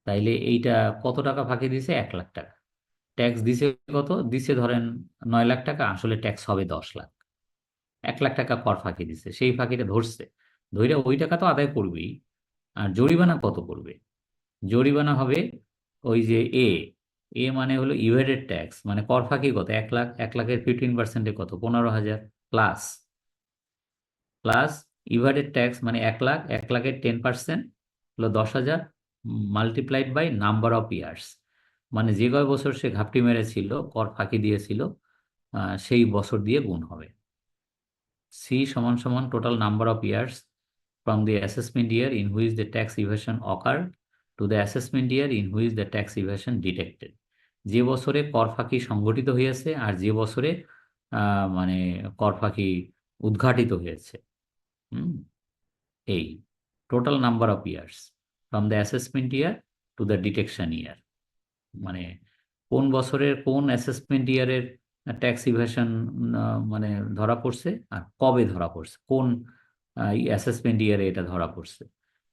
তাইলে এইটা কত টাকা ফাঁকি দিছে? 1 লাখ টাকা। ট্যাক্স দিছে কত? দিছে ধরেন 9 লাখ টাকা, আসলে ট্যাক্স হবে 10 লাখ। 1 লাখ টাকা কর ফাঁকি দিছে, সেই ফাঁকিটা ধরছে, ধইরা ওই টাকা তো আদায় করবেই। আর জরিমানা কত করবে? জরিমানা হবে ওই যে এ মানে হলো ইভেডেড ট্যাক্স, মানে কর ফাঁকি কত? 1 লাখ, 1 লাখের 15%-এ কত? 15,000, প্লাস ইভারেড ট্যাক্স মানে 1 লাখ, 1 লাখের 10% হলো 10,000, multiplied by number of years, মানে যে কয় বছর সে ঘাপটি মেরেছিল, কর ফাঁকি দিয়েছিল, সেই বছর দিয়ে গুণ হবে। সি সমান সমান total number of years from the assessment year in which the tax evasion occurred to the assessment year in which the tax evasion detected. যে বছরে কর ফাঁকি সংঘটিত হয়েছে আর যে বছরে মানে কর ফাঁকি উদ্ঘাটিত হয়েছে, এই total number of years from the assessment year to the detection year, মানে কোন বছরের কোন অ্যাসেসমেন্ট ইয়ারের ট্যাক্স ইভেশন মানে ধরা পড়ছে, আর কবে ধরা পড়ছে, কোন অ্যাসেসমেন্ট ইয়ারে এটা ধরা পড়ছে।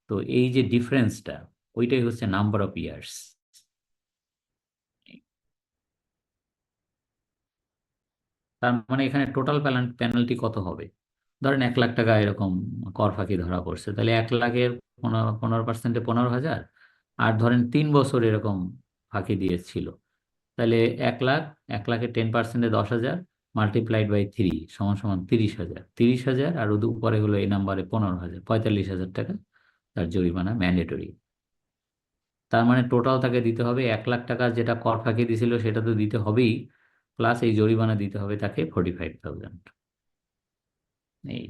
তো এই যে ডিফারেন্সটা, ওইটাই হচ্ছে নাম্বার অফ ইয়ার্স। তার মানে এখানে টোটাল পেনাল্টি কত হবে? ধরেন 1 লাখ টাকা এরকম কর ফাঁকি ধরা পড়ছে, তাহলে 1 লাখের 15%-এ 15,000, আর ধরেন 3 বছর এরকম ফাঁকি দিয়েছিল, তাহলে 1 লাখ, 1 লাখের 10%-এ 10,000, মাল্টিপ্লাইড বাই 3 সমান সমান 30,000। 30,000 আর ওদের উপরে হলো এই নাম্বারে 15,000, 45,000 টাকা তার জরিমানা ম্যান্ডেটরি। তার মানে টোটাল তাকে দিতে হবে 1 লাখ টাকা, যেটা কর ফাঁকি দিয়েছিল সেটা তো দিতে হবেই, প্লাস এই জরিমানা দিতে হবে তাকে 45,000। এই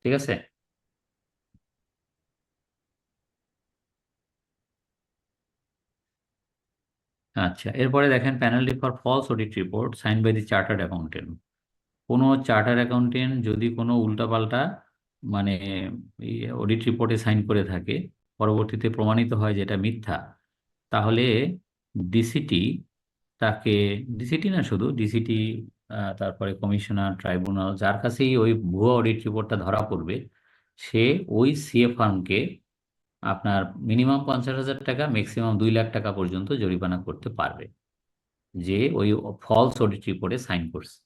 ঠিক আছে। আচ্ছা, এরপরে দেখেন penalty for false audit report sign by the chartered accountant. কোনো চার্টার্ড অ্যাকাউন্টেন্ট যদি কোনো উল্টাপাল্টা মানে অডিট রিপোর্টে সাইন করে থাকে, পরবর্তীতে প্রমাণিত হয় যেটা মিথ্যা, তাহলে ডিসিটি তাকে, ডিসিটি না শুধু ডিসিটি, তারপরে কমিশনার, ট্রাইব্যুনাল, যার কাছেই ওই ভুয়া অডিট রিপোর্টটা ধরা পড়বে, সে ওই সিএ ফার্মকে আপনার মিনিমাম 50,000 টাকা, ম্যাক্সিমাম 2 লাখ টাকা পর্যন্ত জরিমানা করতে পারবে, যে ওই ফলস অডিট রিপোর্টে সাইন করছে।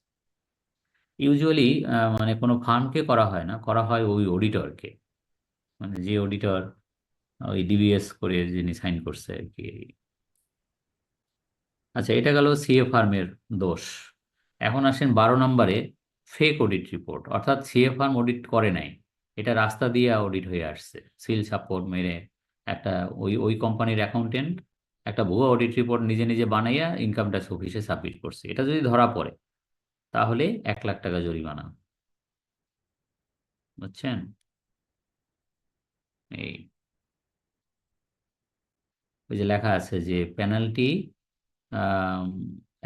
ইউজুয়ালি মানে কোনো ফার্মকে করা হয় না, করা হয় ওই অডিটরকে, মানে যে অডিটর ওই ডিবিএস করে যিনি সাইন করছে আর কি। আচ্ছা, এটা গেল সিএ ফার্মের দোষ। এখন আসেন 12 নম্বরে, ফেক অডিট রিপোর্ট, অর্থাৎ সিএ ফার্ম অডিট করে নাই, এটা রাস্তা দিয়ে অডিট হয়ে আসছে, সিল সাপোর্ট মেরে একটা ওই কোম্পানির অ্যাকাউন্টেন্ট একটা ভুয়া অডিট রিপোর্ট নিজে নিজে বানাইয়া ইনকাম ট্যাক্স অফিসে সাবমিট করছে। এটা যদি ধরা পড়ে তাহলে 1 লাখ টাকা জরিমানা, বুঝছেন? এই ওই যে লেখা আছে যে পেনাল্টি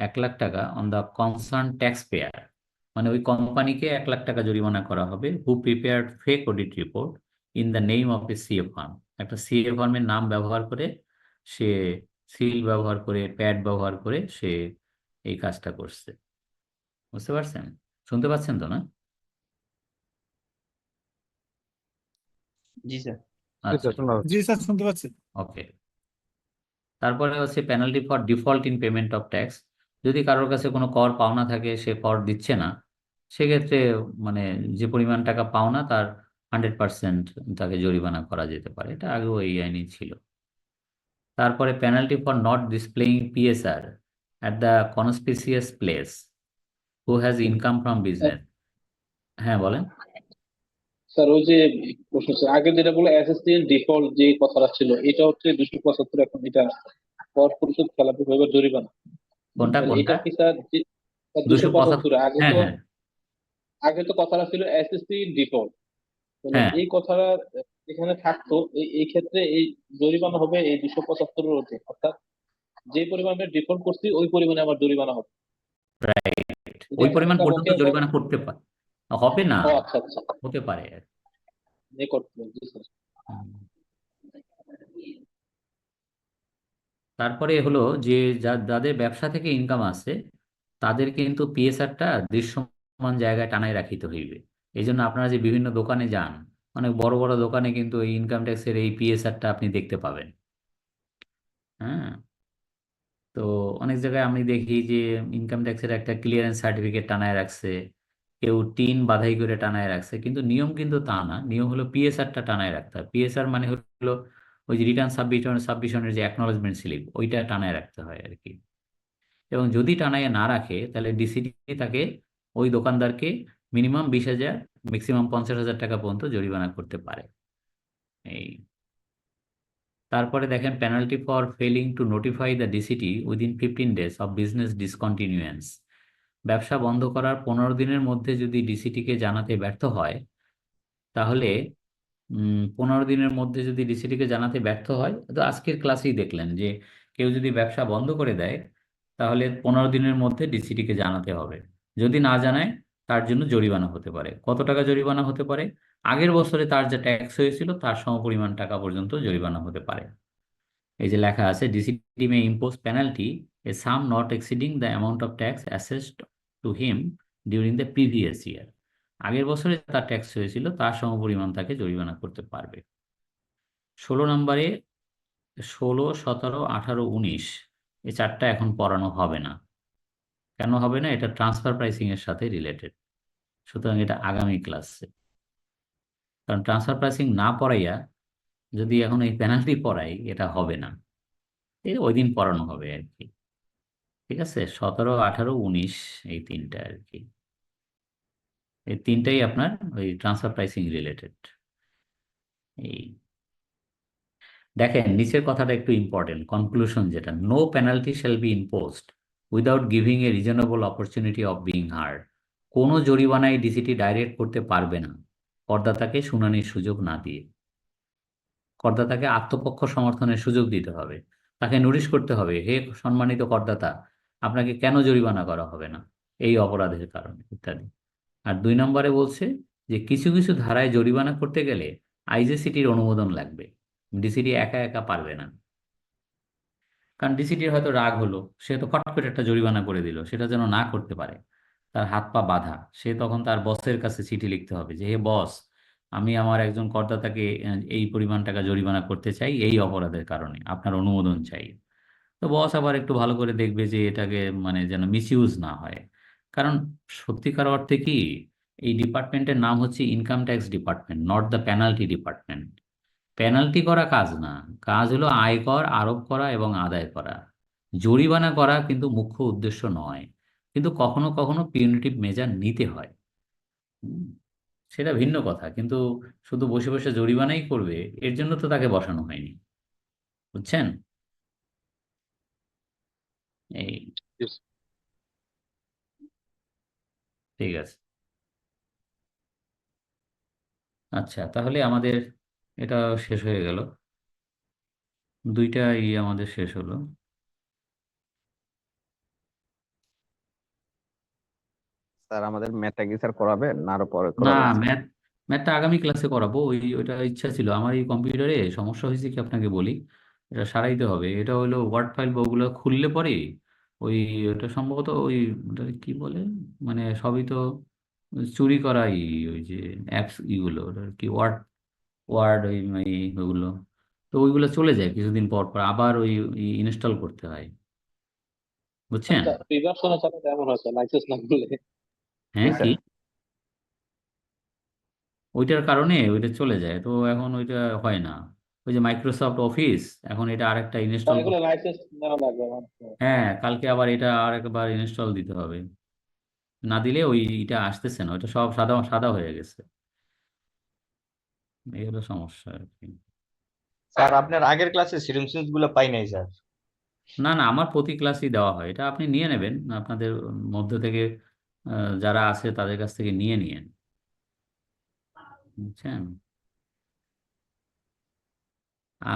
1 লাখ টাকা on the concern tax payer, মানে ওই কোম্পানিকে 1 লাখ টাকা জরিমানা করা হবে who prepared fake audit report in the name of a CA firm. একটা সিএ ফার্মের নাম ব্যবহার করে, সে সিল ব্যবহার করে, প্যাড ব্যবহার করে সে এই কাজটা করছে। বুঝতে পারছেন? শুনতে পাচ্ছেন তো না? জি স্যার। আচ্ছা, জি স্যার, শুনতে পাচ্ছি। ওকে। তারপরে হচ্ছে penalty for default in payment of tax. যদি কারোর কাছে কোনো কর পাওনা থাকে, সে কর দিচ্ছে না, সেক্ষেত্রে মানে যে পরিমাণ টাকা পাওনা তার 100% তাকে জরিমানা করা যেতে পারে। এটা আগেও এই আইনই ছিল। তারপরে penalty for not displaying PSR at the conspicuous place who has income from business. হ্যাঁ বলেন। স্যার ওই যে প্রশ্ন ছিল আগে যেটা বলে এসএসসি ডিফল্ট যে কথাটা ছিল এটা হচ্ছে 275, এখন এটা কর পরিশোধ খেলাপি ভাবে জরিমানা। কোনটা তাহলে কোনটা? এটা কি স্যার 275। 275 হ্যাঁ হ্যাঁ আগে তো কথাটা ছিল এসএসসি ডিফল্ট, তাহলে হ্যাঁ এই কথাটা এখানে থাকতো এই ক্ষেত্রে এই জরিমানা হবে এই 275 এর অধীন, অর্থাৎ যে পরিমাণে ডিফল্ট করছি ওই পরিমাণে আমার জরিমানা হবে। রাইট, যদি ওই একটা পরিমাণ টাকা পর্যন্ত বকেয়া হয়, জরিমানা করতে পারে, হবে না, ও আচ্ছা আচ্ছা, হতে পারে। রেকর্ড জি স্যার। হুম। তারপরে হলো যে যাদের ব্যবসা থেকে ইনকাম আছে তাদের কিন্তু পিএসআরটা দৃশ্যমান জায়গায় টানায় রাখিতে হইবে। এই জন্য আপনারা যে বিভিন্ন দোকানে যান, অনেক বড় বড় দোকানে কিন্তু এই ইনকাম ট্যাক্সের এই পিএসআরটা আপনি দেখতে পাবেন। হ্যাঁ, তো অনেক জায়গায় আমি দেখি যে ইনকাম ট্যাক্সের একটা ক্লিয়ারেন্স সার্টিফিকেট টানায় রাখছে, কেউ টিন বাধাই করে টানায় রাখছে, কিন্তু নিয়ম কিন্তু তা না। নিয়ম হলো পিএসআরটা টানায় রাখতে হয়। পিএসআর মানে হলো ওই যে রিটার্ন সাবমিশনের যে অ্যাকনোলেজমেন্ট স্লিপ, ওইটা টানায় রাখতে হয় আর কি। এবং যদি টানায় না রাখে তাহলে ডিসিডি তাকে, ওই দোকানদারকে মিনিমাম 20,000 ম্যাক্সিমাম 50,000 টাকা পর্যন্ত জরিমানা করতে পারে। এই তারপরে দেখেন penalty for failing to notify the DCT within 15 days of business discontinuance. ব্যবসা বন্ধ করার 15 দিনের মধ্যে যদি ডিসিটিকে জানাতে ব্যর্থ হয় তাহলে 15 দিনের মধ্যে যদি ডিসিটিকে জানাতে ব্যর্থ হয়, তো আজকের ক্লাসেই দেখলেন যে কেউ যদি ব্যবসা বন্ধ করে দেয় তাহলে 15 দিনের মধ্যে ডিসিটিকে জানাতে হবে। যদি না জানায় তার জন্য জরিমানা হতে পারে। কত টাকা জরিমানা হতে পারে? আগের বছরে তার যে ট্যাক্স হয়েছিল তার সমপরিমাণ টাকা পর্যন্ত জরিমানা হতে পারে। এই যে লেখা আছে, DCT may impose penalty a sum not exceeding the amount of tax assessed to him during the previous year. আগের বছরে তার ট্যাক্স হয়েছিল তার সমপরিমাণ তাকে জরিমানা করতে পারবে। 16 নম্বরে 16, 17, 18, 19 এই চারটা এখন পড়ানো হবে না। কেন হবে না? এটা ট্রান্সফার প্রাইসিং এর সাথে রিলেটেড, সুতরাং এটা আগামী ক্লাসে। কারণ ট্রান্সফার প্রাইসিং না পড়াইয়া যদি এখন এই পেনাল্টি পড়াই, এটা হবে না। ওই দিন পড়ানো হবে আর কি। ঠিক আছে, 17, 18, 19 এই তিনটা আর কি। এই তিনটাই আপনার ওই ট্রান্সফার প্রাইসিং রিলেটেড। এই দেখেন নিচের কথাটা একটু ইম্পর্টেন্ট, কনক্লুশন যেটা, no penalty shall be imposed without giving a reasonable opportunity of being heard. কোনো জরিমানায় ডিসিটি ডাইরেক্ট করতে পারবে না করদাতাকে শুনানির সুযোগ না দিয়ে। করদাতাকে আত্মপক্ষ সমর্থনের সুযোগ দিতে হবে, তাকে নোটিশ করতে হবে, হে সম্মানিত করদাতা, আপনাকে কেন জরিমানা করা হবে না এই অপরাধের কারণে ইত্যাদি। আর 2 নম্বরে বলছে যে কিছু কিছু ধারায় জরিমানা করতে গেলে আইজেসিটির অনুমোদন লাগবে, ডিসিটি একা একা পারবে না। কারণ ডিসিটির হয়তো রাগ হলো, সে তো ফট করে একটা জরিমানা করে দিল, সেটা যেন না করতে পারে, তার হাত পা বাঁধা, সে তখন তার বসের কাছে চিঠি লিখতে হবে যে হে বস, আমি আমার একজন করদাতাকে এই পরিমাণ টাকা জরিমানা করতে চাই এই অপরাধের কারণে, আপনার অনুমোদন চাই। তো বস আবার একটু ভালো করে দেখবে যে এটাকে মানে যেন মিসইউজ না হয়। কারণ সত্যিকার অর্থে কি, এই ডিপার্টমেন্টের নাম হচ্ছে income tax department, not the penalty department. Penalty করা কাজ না, কাজ হলো আয়কর আরোপ করা এবং আদায় করা। জরিমানা করা কিন্তু মুখ্য উদ্দেশ্য নয়, কিন্তু কখনো কখনো পিউনিটিভ মেজার নিতে হয়। হুম, সেটা ভিন্ন কথা, কিন্তু শুধু বসে বসে জরিমানাই করবে এর জন্য তো তাকে বসানো হয়নি। বুঝছেন? এই ঠিক আছে। আচ্ছা, তাহলে আমাদের এটা শেষ হয়ে গেল, দুইটা আমাদের শেষ হলো। স্যার আমাদের ম্যাথটা কি স্যার করাবেন না আরো পরে না, করাবেন স্যার? ম্যাথটা আগামী ক্লাসে করাবো। ওইটা ইচ্ছা ছিল আমার। এই কম্পিউটারে সমস্যা হয়েছে কি আপনাকে বলি, এটা সারাইতে হবে। এটা হলো ওয়ার্ড ফাইল ওগুলো খুললে পরে ওই ওটা সম্ভবত ওই ওটা কি বলে, মানে সবই তো চুরি করাই, ওই যে অ্যাপস ইগুলো, ওটা কি ওয়ার্ড ওয়ার্ড ওইগুলো, তো ওইগুলো চলে যায় কিছুদিন পর পর, আবার ওই ইনস্টল করতে হয়। বুঝছেন? আচ্ছা প্রিভার্সনে চালাতে এমন হয় লাইসেন্স না করলে। হ্যাঁ জি কি, স্যার। ওইটার কারণে ওইটা চলে যায়, তো এখন ওইটা হয় না। ওই যে মাইক্রোসফট অফিস, এখন এটা আরেকটা স্যার ইনস্টল এগুলো লাইসেন্স নেওয়া লাগবে আমার তো। হ্যাঁ, কালকে আবার এটা আরেকবার ইনস্টল দিতে হবে, না দিলে এটা আসতেছে না, ওইটা সব সাদা সাদা হয়ে গেছে। এই হলো সমস্যা আর কি। স্যার আপনার আগের ক্লাসে সিরিয়ালস গুলো পাই নাই স্যার। না না, আমার প্রতি ক্লাসই দেওয়া হয়, এটা আপনি নিয়ে নেবেন আপনাদের মধ্যে থেকে, যারা আছে তাদের কাছ থেকে নিয়ে নিয়েন, বুঝছেন।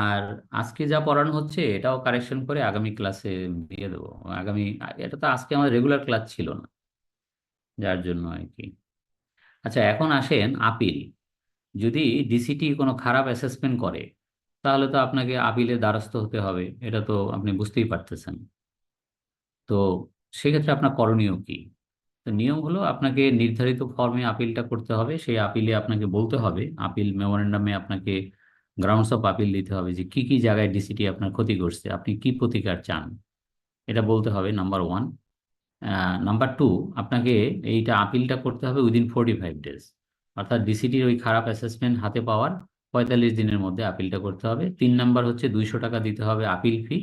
আর আজকে যা পড়ানো হচ্ছে এটাও কারেকশন করে আগামী ক্লাসে দিয়ে দেবো। এটা তো আজকে আমার রেগুলার ক্লাস ছিল না, যার জন্য আর কি। আচ্ছা, এখন আসেন আপিল। যদি ডিসিটি কোনো খারাপ অ্যাসেসমেন্ট করে, তাহলে তো আপনাকে আপিলের দ্বারস্থ হতে হবে, এটা তো আপনি বুঝতেই পারতেছেন। তো সেক্ষেত্রে আপনার করণীয় কি? তো নিয়ম হলো, আপনাকে নির্ধারিত ফর্মে আপিলটা করতে হবে। সেই আপিলে আপনাকে বলতে হবে, আপিল মেমোরেন্ডামে আপনাকে গ্রাউন্ডস অফ আপিল দিতে হবে যে কি কি জায়গায় ডিসিটি আপনার ক্ষতি করছে, আপনি কি প্রতিকার চান, এটা বলতে হবে, নাম্বার 1। নাম্বার 2, আপনাকে এইটা আপিলটা করতে হবে উইদিন 45 ডেজ, অর্থাৎ ডিসিটির ওই খারাপ অ্যাসেসমেন্ট হাতে পাওয়ার 45 দিনের মধ্যে আপিলটা করতে হবে। 3 নাম্বার হচ্ছে 200 টাকা দিতে হবে আপিল ফি।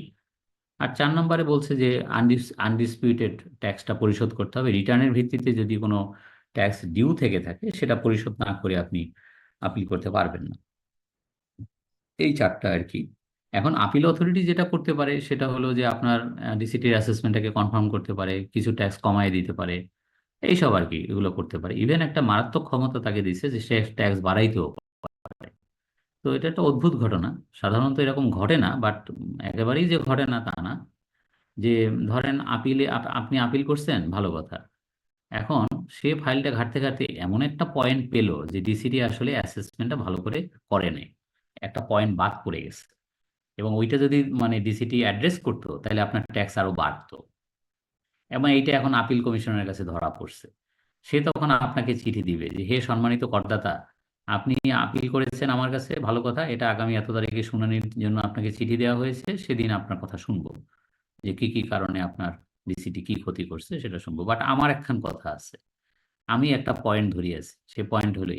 আর 4 নম্বরে বলছে যে আনডিসপিউটেড ট্যাক্সটা পরিশোধ করতে হবে। রিটার্নের ভিত্তিতে যদি কোনো ট্যাক্স ডিউ থেকে থাকে, সেটা পরিশোধ না করে আপনি আপিল করতে পারবেন না। এই 4টা আর কি। এখন আপিল অথরিটি যেটা করতে পারে সেটা হলো যে আপনার ডিসিটির অ্যাসেসমেন্টটাকে কনফার্ম করতে পারে, কিছু ট্যাক্স কমায় দিতে পারে, এইসব আর কি, এগুলো করতে পারে। ইভেন একটা মারাত্মক ক্ষমতা তাকে দিচ্ছে যে সে ট্যাক্স বাড়াইতেও পারে। তো এটা একটা অদ্ভুত ঘটনা, সাধারণত এরকম ঘটে না, বাট একেবারেই যে ঘটে না তা না। যে ধরেন আপিলে আপনি আপিল করছেন, ভালো কথা। এখন সে ফাইলটা ঘাঁটতে ঘাঁটতে এমন একটা পয়েন্ট পেলো যে ডিসিটি আসলে অ্যাসেসমেন্টটা ভালো করে করে নাই, একটা পয়েন্ট বাদ পড়ে গেছে, এবং ওইটা যদি মানে ডিসিটি অ্যাড্রেস করতো তাহলে আপনার ট্যাক্স আরো বাড়তো। এবং এইটা এখন আপিল কমিশনের কাছে ধরা পড়ছে। সে তখন আপনাকে চিঠি দিবে যে হে সম্মানিত করদাতা, আপনি আপিল করেছেন আমার কাছে, ভালো কথা, এটা আগামী এত তারিখে শুনানির জন্য আপনাকে চিঠি দেওয়া হয়েছে, সেদিন আপনার কথা শুনবো, যে কি কি কারণে আপনার ডিসিটি কি ক্ষতি করছে সেটা শুনবো। বাট আমার একখান কথা আছে, আমি একটা পয়েন্ট ধরিয়েছি, সে পয়েন্ট হলো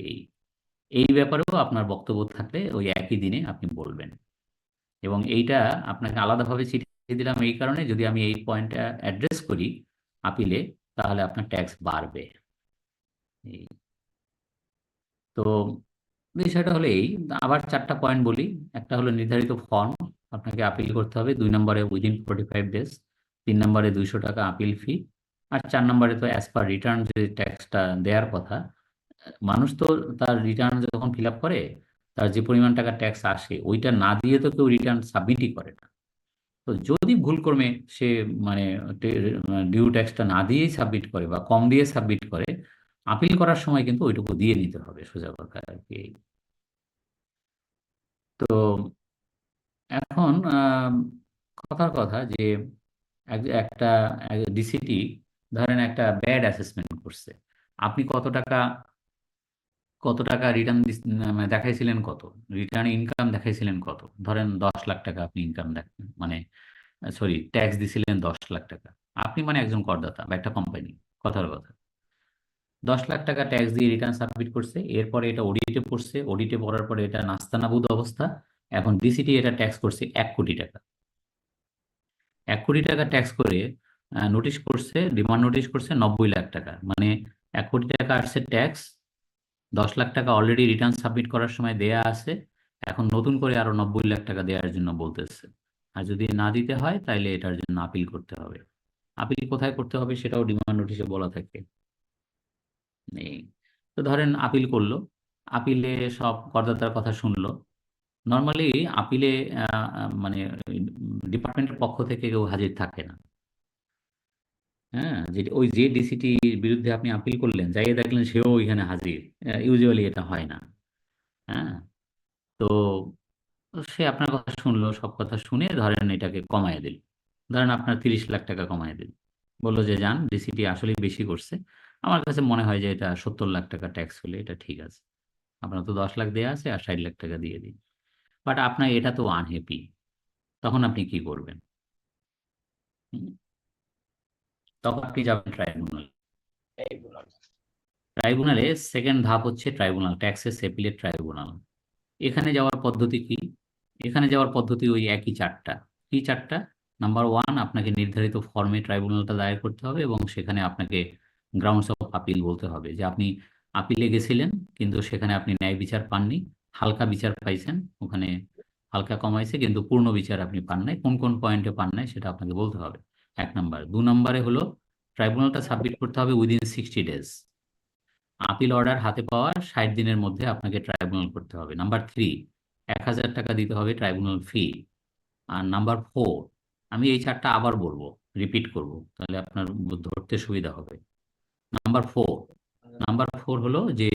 এই ব্যাপারেও আপনার বক্তব্য থাকলে ওই একই দিনে আপনি বলবেন। এবং এইটা আপনাকে আলাদাভাবে চিঠি দিলাম এই কারণে, যদি আমি এই পয়েন্টটা অ্যাড্রেস করি আপিলে, তাহলে আপনার ট্যাক্স বাড়বে। এই তো বিষয়টা হলো এই। আবার 4টা পয়েন্ট বলি। একটা হলো নির্ধারিত ফর্ম আপনাকে আপিল করতে হবে, 2 নম্বরে উইদিন 45 ডেজ, 3 নম্বরে 200 টাকা আপিল ফি, আর 4 নম্বরে তো অ্যাজ পার রিটার্ন যে ট্যাক্সটা দেওয়ার কথা। মানুষ তো তার রিটার্ন যখন ফিল আপ করে, তার যে পরিমাণ টাকা ট্যাক্স আসে ওইটা না দিয়ে তো কেউ রিটার্ন সাবমিটই করে না। তো যদি ভুলক্রমে সে মানে ডিউ ট্যাক্সটা না দিয়েই সাবমিট করে বা কম দিয়ে সাবমিট করে, আপিল করার সময় কিন্তু ওইটুকু দিয়ে নিতে হবে, সোজা কথা আর কি। তো এখন কথার কথা যে একটা ডিসিটি ধরেন একটা ব্যাড অ্যাসেসমেন্ট করছে, আপনি কত টাকা রিটার্ন দেখাইছিলেন, কত রিটার্ন ইনকাম দেখাইছিলেন, কত ধরেন 10 লাখ টাকা আপনি ইনকাম মানে সরি ট্যাক্স দিছিলেন 10 লাখ টাকা। আপনি মানে একজন করদাতা বা একটা কোম্পানি, কথার কথা 10 লাখ টাকা ট্যাক্স দিয়ে রিটার্ন সাবমিট করছে, এরপরে এটা অডিটে পড়ছে, অডিটে পড়ার পরে এটা নাস্তানাবুদ অবস্থা। এখন ডিসিটি এটা ট্যাক্স করছে 1 কোটি টাকা। 1 কোটি টাকা ট্যাক্স করে নোটিশ করছে, ডিমান্ড নোটিশ করছে 90 লাখ টাকা, মানে 1 কোটি টাকা আসছে ট্যাক্স, 10 লাখ টাকা অলরেডি রিটার্ন সাবমিট করার সময় দেয়া আছে, এখন নতুন করে আরো 90 লাখ টাকা দেওয়ার জন্য বলতেছে। আর যদি না দিতে হয় তাহলে এটার জন্য আপিল করতে হবে। আপিল কোথায় করতে হবে সেটাও ডিমান্ড নোটিশে বলা থাকে। নেই তো ধরেন আপিল করলো, আপিলে সব করদাতার কথা শুনলো। নর্মালি আপিলে মানে ডিপার্টমেন্টের পক্ষ থেকে কেউ হাজির থাকে না। হ্যাঁ, যে ওই যে ডিসিটির বিরুদ্ধে আপনি আপিল করলেন, যাইয়ে দেখলেন সেও ওইখানে হাজির, ইউজুয়ালি এটা হয় না। হ্যাঁ, তো সে আপনার কথা শুনলো, সব কথা শুনে ধরেন এটাকে কমায় দিল, ধরেন আপনার 30 লাখ টাকা কমায় দিল, বললো যে যান, ডিসিটি আসলে বেশি করছে, আমার কাছে মনে হয় যে এটা 70 লাখ টাকা ট্যাক্স হলে এটা ঠিক আছে, আপনার তো 10 লাখ দেওয়া আছে আর 60 লাখ টাকা দিয়ে দিন। বাট আপনার এটা তো আনহ্যাপি, তখন আপনি কি করবেন? তখন আপনি যাবেন ট্রাইব্যুনালে। সেকেন্ড ধাপ হচ্ছে ট্রাইব্যুনাল, ট্যাক্সেস অ্যাপিলেট ট্রাইব্যুনাল। এখানে যাওয়ার পদ্ধতি কি? এখানে যাওয়ার পদ্ধতি ওই একই চারটা। কি চারটা? নাম্বার ওয়ান, আপনাকে নির্ধারিত ফর্মে ট্রাইব্যুনালটা দায়ের করতে হবে এবং সেখানে আপনাকে গ্রাউন্ডস অফ আপিল বলতে হবে যে আপনি আপিলে গেছিলেন কিন্তু সেখানে আপনি ন্যায় বিচার পাননি, হালকা বিচার পাইছেন, ওখানে হালকা কমাইছে কিন্তু পূর্ণ বিচার আপনি পান নাই, কোন কোন পয়েন্টে পান নাই সেটা আপনাকে বলতে হবে। 1 নম্বর। 2 নম্বরে হলো ট্রাইব্যুনালটা সাবমিট করতে হবে উইদিন 60 ডেজ। আপিল অর্ডার হাতে পাওয়ার 60 দিনের মধ্যে আপনাকে ট্রাইব্যুনাল করতে হবে। নাম্বার 3, 1000 টাকা দিতে হবে ট্রাইব্যুনাল ফি। আর নাম্বার 4, আমি এই চারটা আবার বলবো, রিপিট করব, তাহলে আপনার ধরতে সুবিধা হবে। নাম্বার 4 হলো যে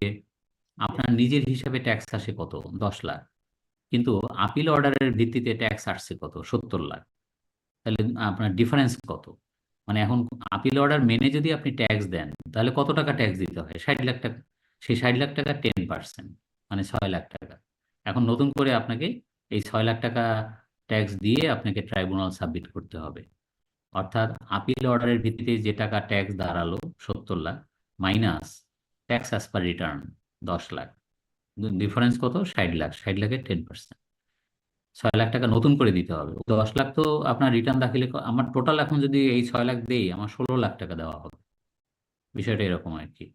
আপনার নিজের হিসাবে ট্যাক্স আসে কত? 10 লাখ, কিন্তু আপিল অর্ডারের ভিত্তিতে ট্যাক্স আসছে কত? 70 লাখ। তাহলে আপনার ডিফারেন্স কত? মানে এখন আপিল অর্ডার মেনে যদি আপনি ট্যাক্স দেন তাহলে কত টাকা ট্যাক্স দিতে হয়? 60 লাখ টাকা। সেই 60 লাখ টাকা 10%, মানে 6 লাখ টাকা। এখন নতুন করে আপনাকে এই 6 লাখ টাকা ট্যাক্স দিয়ে আপনাকে ট্রাইব্যুনাল সাবমিট করতে হবে। অর্থাৎ আপিল অর্ডারের ভিত্তিতে যে টাকা ট্যাক্স দাঁড়ালো 70 lakh minus tax as per return 10 lakh, difference কত? 60 লাখ। 60 লাখের 10%, 6 লাখ টাকা নতুন করে দিতে হবে। 10 লাখ তো আপনার রিটার্ন দাখিলে আমার টোটাল এখন যদি এই 6 লাখ দেই আমার 16 লাখ টাকা দেওয়া হবে। বিষয়টা এরকম আর কি।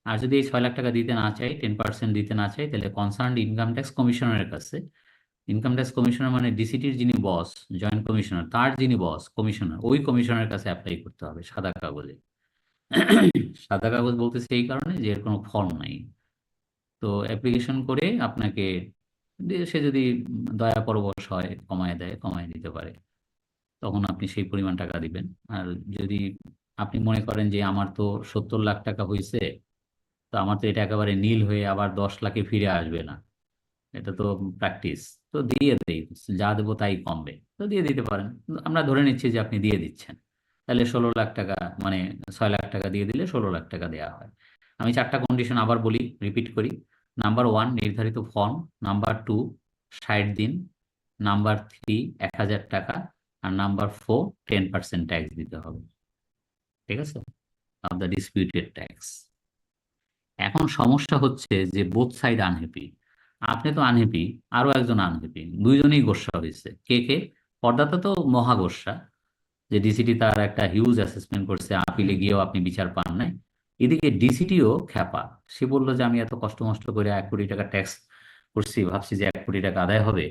আর যদি এই 6 লাখ টাকা দিতে না চাই, 10% দিতে না চাই, তাহলে কনসার্ন ইনকাম ট্যাক্স কমিশনারের কাছে, ইনকাম ট্যাক্স কমিশনার মানে ডিসিটির যিনি বস, জয়েন্ট কমিশনার, তার যিনি বস কমিশনার, ওই কমিশনারের কাছে অ্যাপ্লাই করতে হবে সাদা কাগজে। সাদা কাগজ বলতেছে এই কারণে যে এর কোনো ফর্ম নাই। তো অ্যাপ্লিকেশন করে আপনাকে সে যদি দয়া পরবশ হয় কমায় দেয়, কমায় দিতে পারে, তখন আপনি সেই পরিমাণ টাকা দিবেন। আর যদি আপনি মনে করেন যে আমার তো 70 লাখ টাকা হয়েছে, তো আমার তো এটা একেবারে নীল হয়ে আবার 10 লাখে ফিরে আসবে না, এটা তো প্র্যাকটিস, তো দিয়ে দেই, যা দেবো তাই কমবে, তো দিয়ে দিতে পারেন। আমরা ধরে নিচ্ছি যে আপনি দিয়ে দিচ্ছেন, তাহলে 16 লাখ টাকা, মানে 6 লাখ টাকা দিয়ে দিলে 16 লাখ টাকা দেওয়া হয়। আমি চারটা কন্ডিশন আবার বলি, রিপিট করি। নাম্বার 1, নির্ধারিত ফর্ম। নাম্বার 2, 60 দিন। নাম্বার 3, 1000 টাকা। আর নাম্বার 4, 10% ট্যাক্স দিতে হবে। ঠিক আছে, অফ দ্য ডিসপিউটেড ট্যাক্স। এখন সমস্যা হচ্ছে যে বোথ সাইড আনহ্যাপি। আপনি তো আনহ্যাপি, আরো একজন আনহ্যাপি, দুইজনেই গোস্বা হয়েছে। কে কে? পর্দাতে তো মহা গোস্বা যে ডিসিটি তার একটা হিউজ অ্যাসেসমেন্ট করছে, আপিলে গিয়েও আপনি বিচার পান নাই। এদিকে ডিসিটিও খ্যাপা, সে বললো যে আমি এত কষ্ট মষ্ট করে 1 কোটি টাকা ট্যাক্স করছি, ভাবছি যে 1 কোটি টাকা আদায় হবে,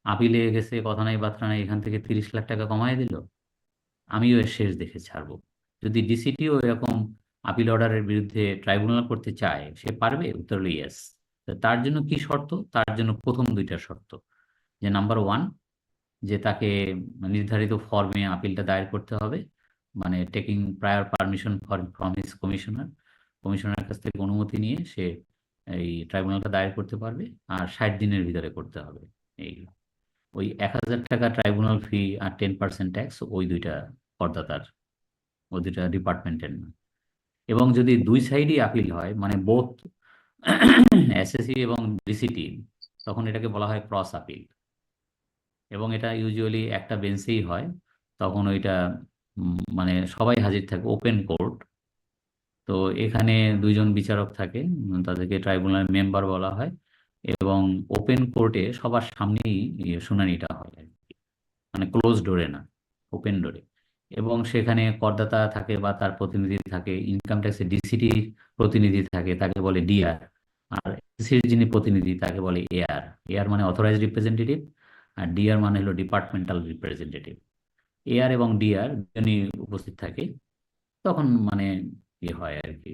আপিলে গেছে, কথা নাই বার্তা নাই, এখান থেকে 30 লাখ টাকা কমায় দিল, আমিও এর শেষ দেখে ছাড়বো। যদি ডিসিটিও এরকম আপিল অর্ডারের বিরুদ্ধে ট্রাইব্যুনাল করতে চায়, সে পারবে? উত্তর হলো ইয়েস। তার জন্য কি শর্ত? তার জন্য প্রথম 2টা শর্ত, যে নাম্বার 1, যে তাকে নির্ধারিত ফর্মে আপিলটা দায়ের করতে হবে, মানে taking prior permission from his commissioner, কমিশনারের কাছ থেকে অনুমতি নিয়ে সে এই ট্রাইব্যুনালটা দায়ের করতে পারবে, আর 60 দিনের ভিতরে করতে হবে। এই ওই 1000 টাকা ট্রাইব্যুনাল ফি আর 10% ট্যাক্স, ওই 2টা করদাতার, ওই 2টা ডিপার্টমেন্টের না। এবং যদি 2 সাইডই আপিল হয়, মানে বোথ এসএসসি এবং ডিসিটি, তখন এটাকে বলা হয় ক্রস আপিল, এবং এটা ইউজুয়ালি একটা বেঞ্চেই হয়। তখন ওইটা মানে সবাই হাজির থাকে, ওপেন কোর্ট। তো এখানে 2জন বিচারক থাকে, তাদেরকে ট্রাইব্যুনাল মেম্বার বলা হয়, এবং ওপেন কোর্টে সবার সামনেই শুনানিটা হয় আর কি, মানে ক্লোজ ডোরে না, ওপেন ডোরে। এবং সেখানে করদাতা থাকে বা তার প্রতিনিধি থাকে, ইনকাম ট্যাক্সের ডিসিটির প্রতিনিধি থাকে, তাকে বলে ডিআর। আর এসএসসির যিনি প্রতিনিধি তাকে বলে এআর। এআর মানে অথরাইজড রিপ্রেজেন্টেটিভ, আর ডিআর মানে হলো ডিপার্টমেন্টাল রিপ্রেজেন্টেটিভ। এআর এবং ডিআর দুজনই উপস্থিত থাকে, তখন মানে ইয়ে হয় আর কি,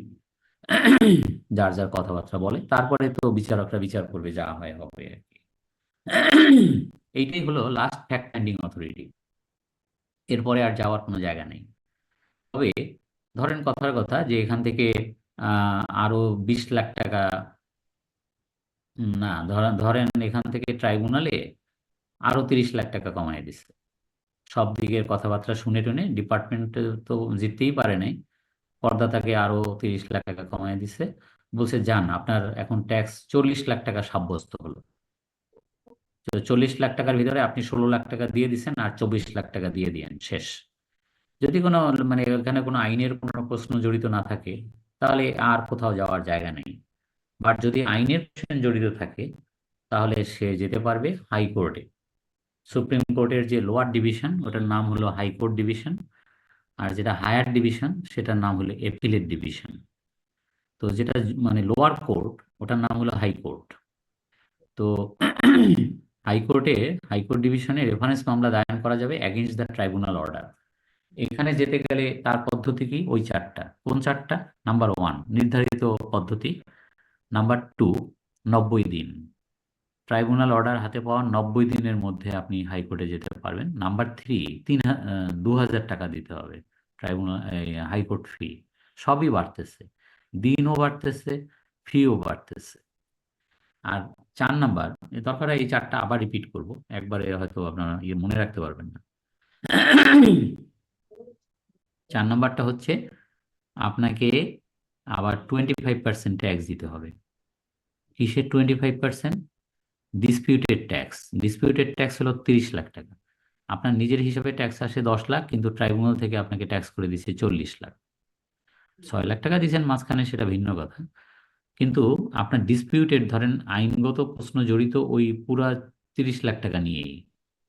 যার যার কথাবার্তা বলে, তারপরে তো বিচারকরা বিচার করবে, যা হয় হবে আর কি। এইটাই হলো লাস্ট ফ্যাক্ট ফাইন্ডিং অথরিটি, এরপরে আর যাওয়ার কোনো জায়গা নেই। তবে ধরেন কথার কথা যে এখান থেকে আরো 20 লাখ টাকা, না ধরেন এখান থেকে ট্রাইব্যুনালে আরো 30 লাখ টাকা কমায় দিচ্ছে, সব দিকের কথাবার্তা শুনে টুনে, ডিপার্টমেন্ট তো জিততেই পারে নাই, করদাতাকে আরো 30 লাখ টাকা কমায় দিচ্ছে, বলছে যান আপনার এখন ট্যাক্স 40 লাখ টাকা সাব্যস্ত হলো। তো 40 লাখ টাকার ভিতরে আপনি 16 লাখ টাকা দিয়ে দিচ্ছেন, আর 24 লাখ টাকা দিয়ে দিয়েন, শেষ। যদি কোনো মানে এখানে কোনো আইনের কোনো প্রশ্ন জড়িত না থাকে, তাহলে আর কোথাও যাওয়ার জায়গা নেই। বাট যদি আইনের প্রশ্ন জড়িত থাকে, তাহলে সে যেতে পারবে হাইকোর্টে। সুপ্রিম কোর্টের যে লোয়ার ডিভিশন ওটার নাম হলো হাইকোর্ট ডিভিশন, আর যেটা হায়ার ডিভিশন সেটার নাম হলো এপিলেট ডিভিশন। তো যেটা মানে লোয়ার কোর্ট ওটার নাম হলো হাইকোর্ট। তো হাইকোর্ট ডিভিশনে রেফারেন্স মামলা দায়ের করা যাবে এগেইনস্ট দ্য ট্রাইব্যুনাল অর্ডার। এখানে যেতে গেলে তার পদ্ধতি কি? ওই চারটা। কোন চারটা? নাম্বার 1 নির্ধারিত পদ্ধতি, নাম্বার 2 90 দিন, ট্রাইব্যুনাল অর্ডার হাতে পাওয়ার 90 দিনের মধ্যে আপনি হাইকোর্টে যেতে পারবেন। নাম্বার 3 2000 টাকা দিতে হবে ট্রাইব্যুনাল হাইকোর্ট ফি। সবই বাড়তেছে, দিনও বাড়তেছে, ফিও বাড়তেছে। আর 4 নাম্বার, দরকার হয় এই চারটা আবার রিপিট করব, একবারে হয়তো আপনারা মনে রাখতে পারবেন না। 4 নাম্বারটা হচ্ছে আপনাকে আবার 25% ট্যাক্স দিতে হবে। কিসের 25%? Disputed tax. ডিসপিউটেড ট্যাক্স হলো 30 লাখ টাকা। আপনার নিজের হিসাবে ট্যাক্স আসে 10 লাখ, কিন্তু ট্রাইব্যুনাল থেকে আপনাকে ট্যাক্স করে দিচ্ছে 40 লাখ। 6 লাখ টাকা দিয়েছেন মাঝখানে, সেটা ভিন্ন কথা, কিন্তু আপনার ডিসপিউটেড ধরেন আইনগত প্রশ্ন জড়িত ওই পুরা 30 লাখ টাকা নিয়েই,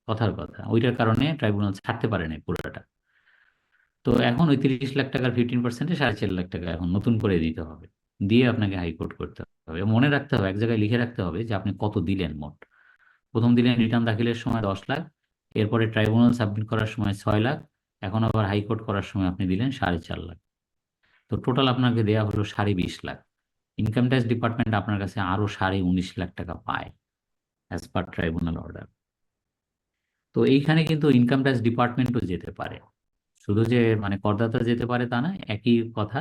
কথার কথা, ওইটার কারণে ট্রাইব্যুনাল ছাড়তে পারে না পুরোটা। তো এখন ওই 30 লাখ টাকার 15%-এ 4.5 লাখ টাকা এখন নতুন করে দিতে হবে, দিয়ে আপনাকে হাইকোর্ট করতে হবে। মনে রাখতে হবে, এক জায়গায় লিখে রাখতে হবে যে আপনি কত দিলেন মোট। প্রথম দিলেন রিটার্ন দাখিলের সময় 10 লাখ, এরপরে ট্রাইব্যুনাল সাবমিট করার সময় 6 লাখ, এখন আবার হাইকোর্ট করার সময় আপনি দিলেন 4.5 লাখ। তো টোটাল আপনাকে দেয়া হলো 20.5 লাখ। ইনকাম ট্যাক্স ডিপার্টমেন্ট আপনার কাছে আরো 19.5 লাখ টাকা পায় অ্যাজ পার ট্রাইব্যুনাল অর্ডার। তো এইখানে কিন্তু ইনকাম ট্যাক্স ডিপার্টমেন্টও যেতে পারে, শুধু যে মানে করদাতা যেতে পারে তা না, একই কথা।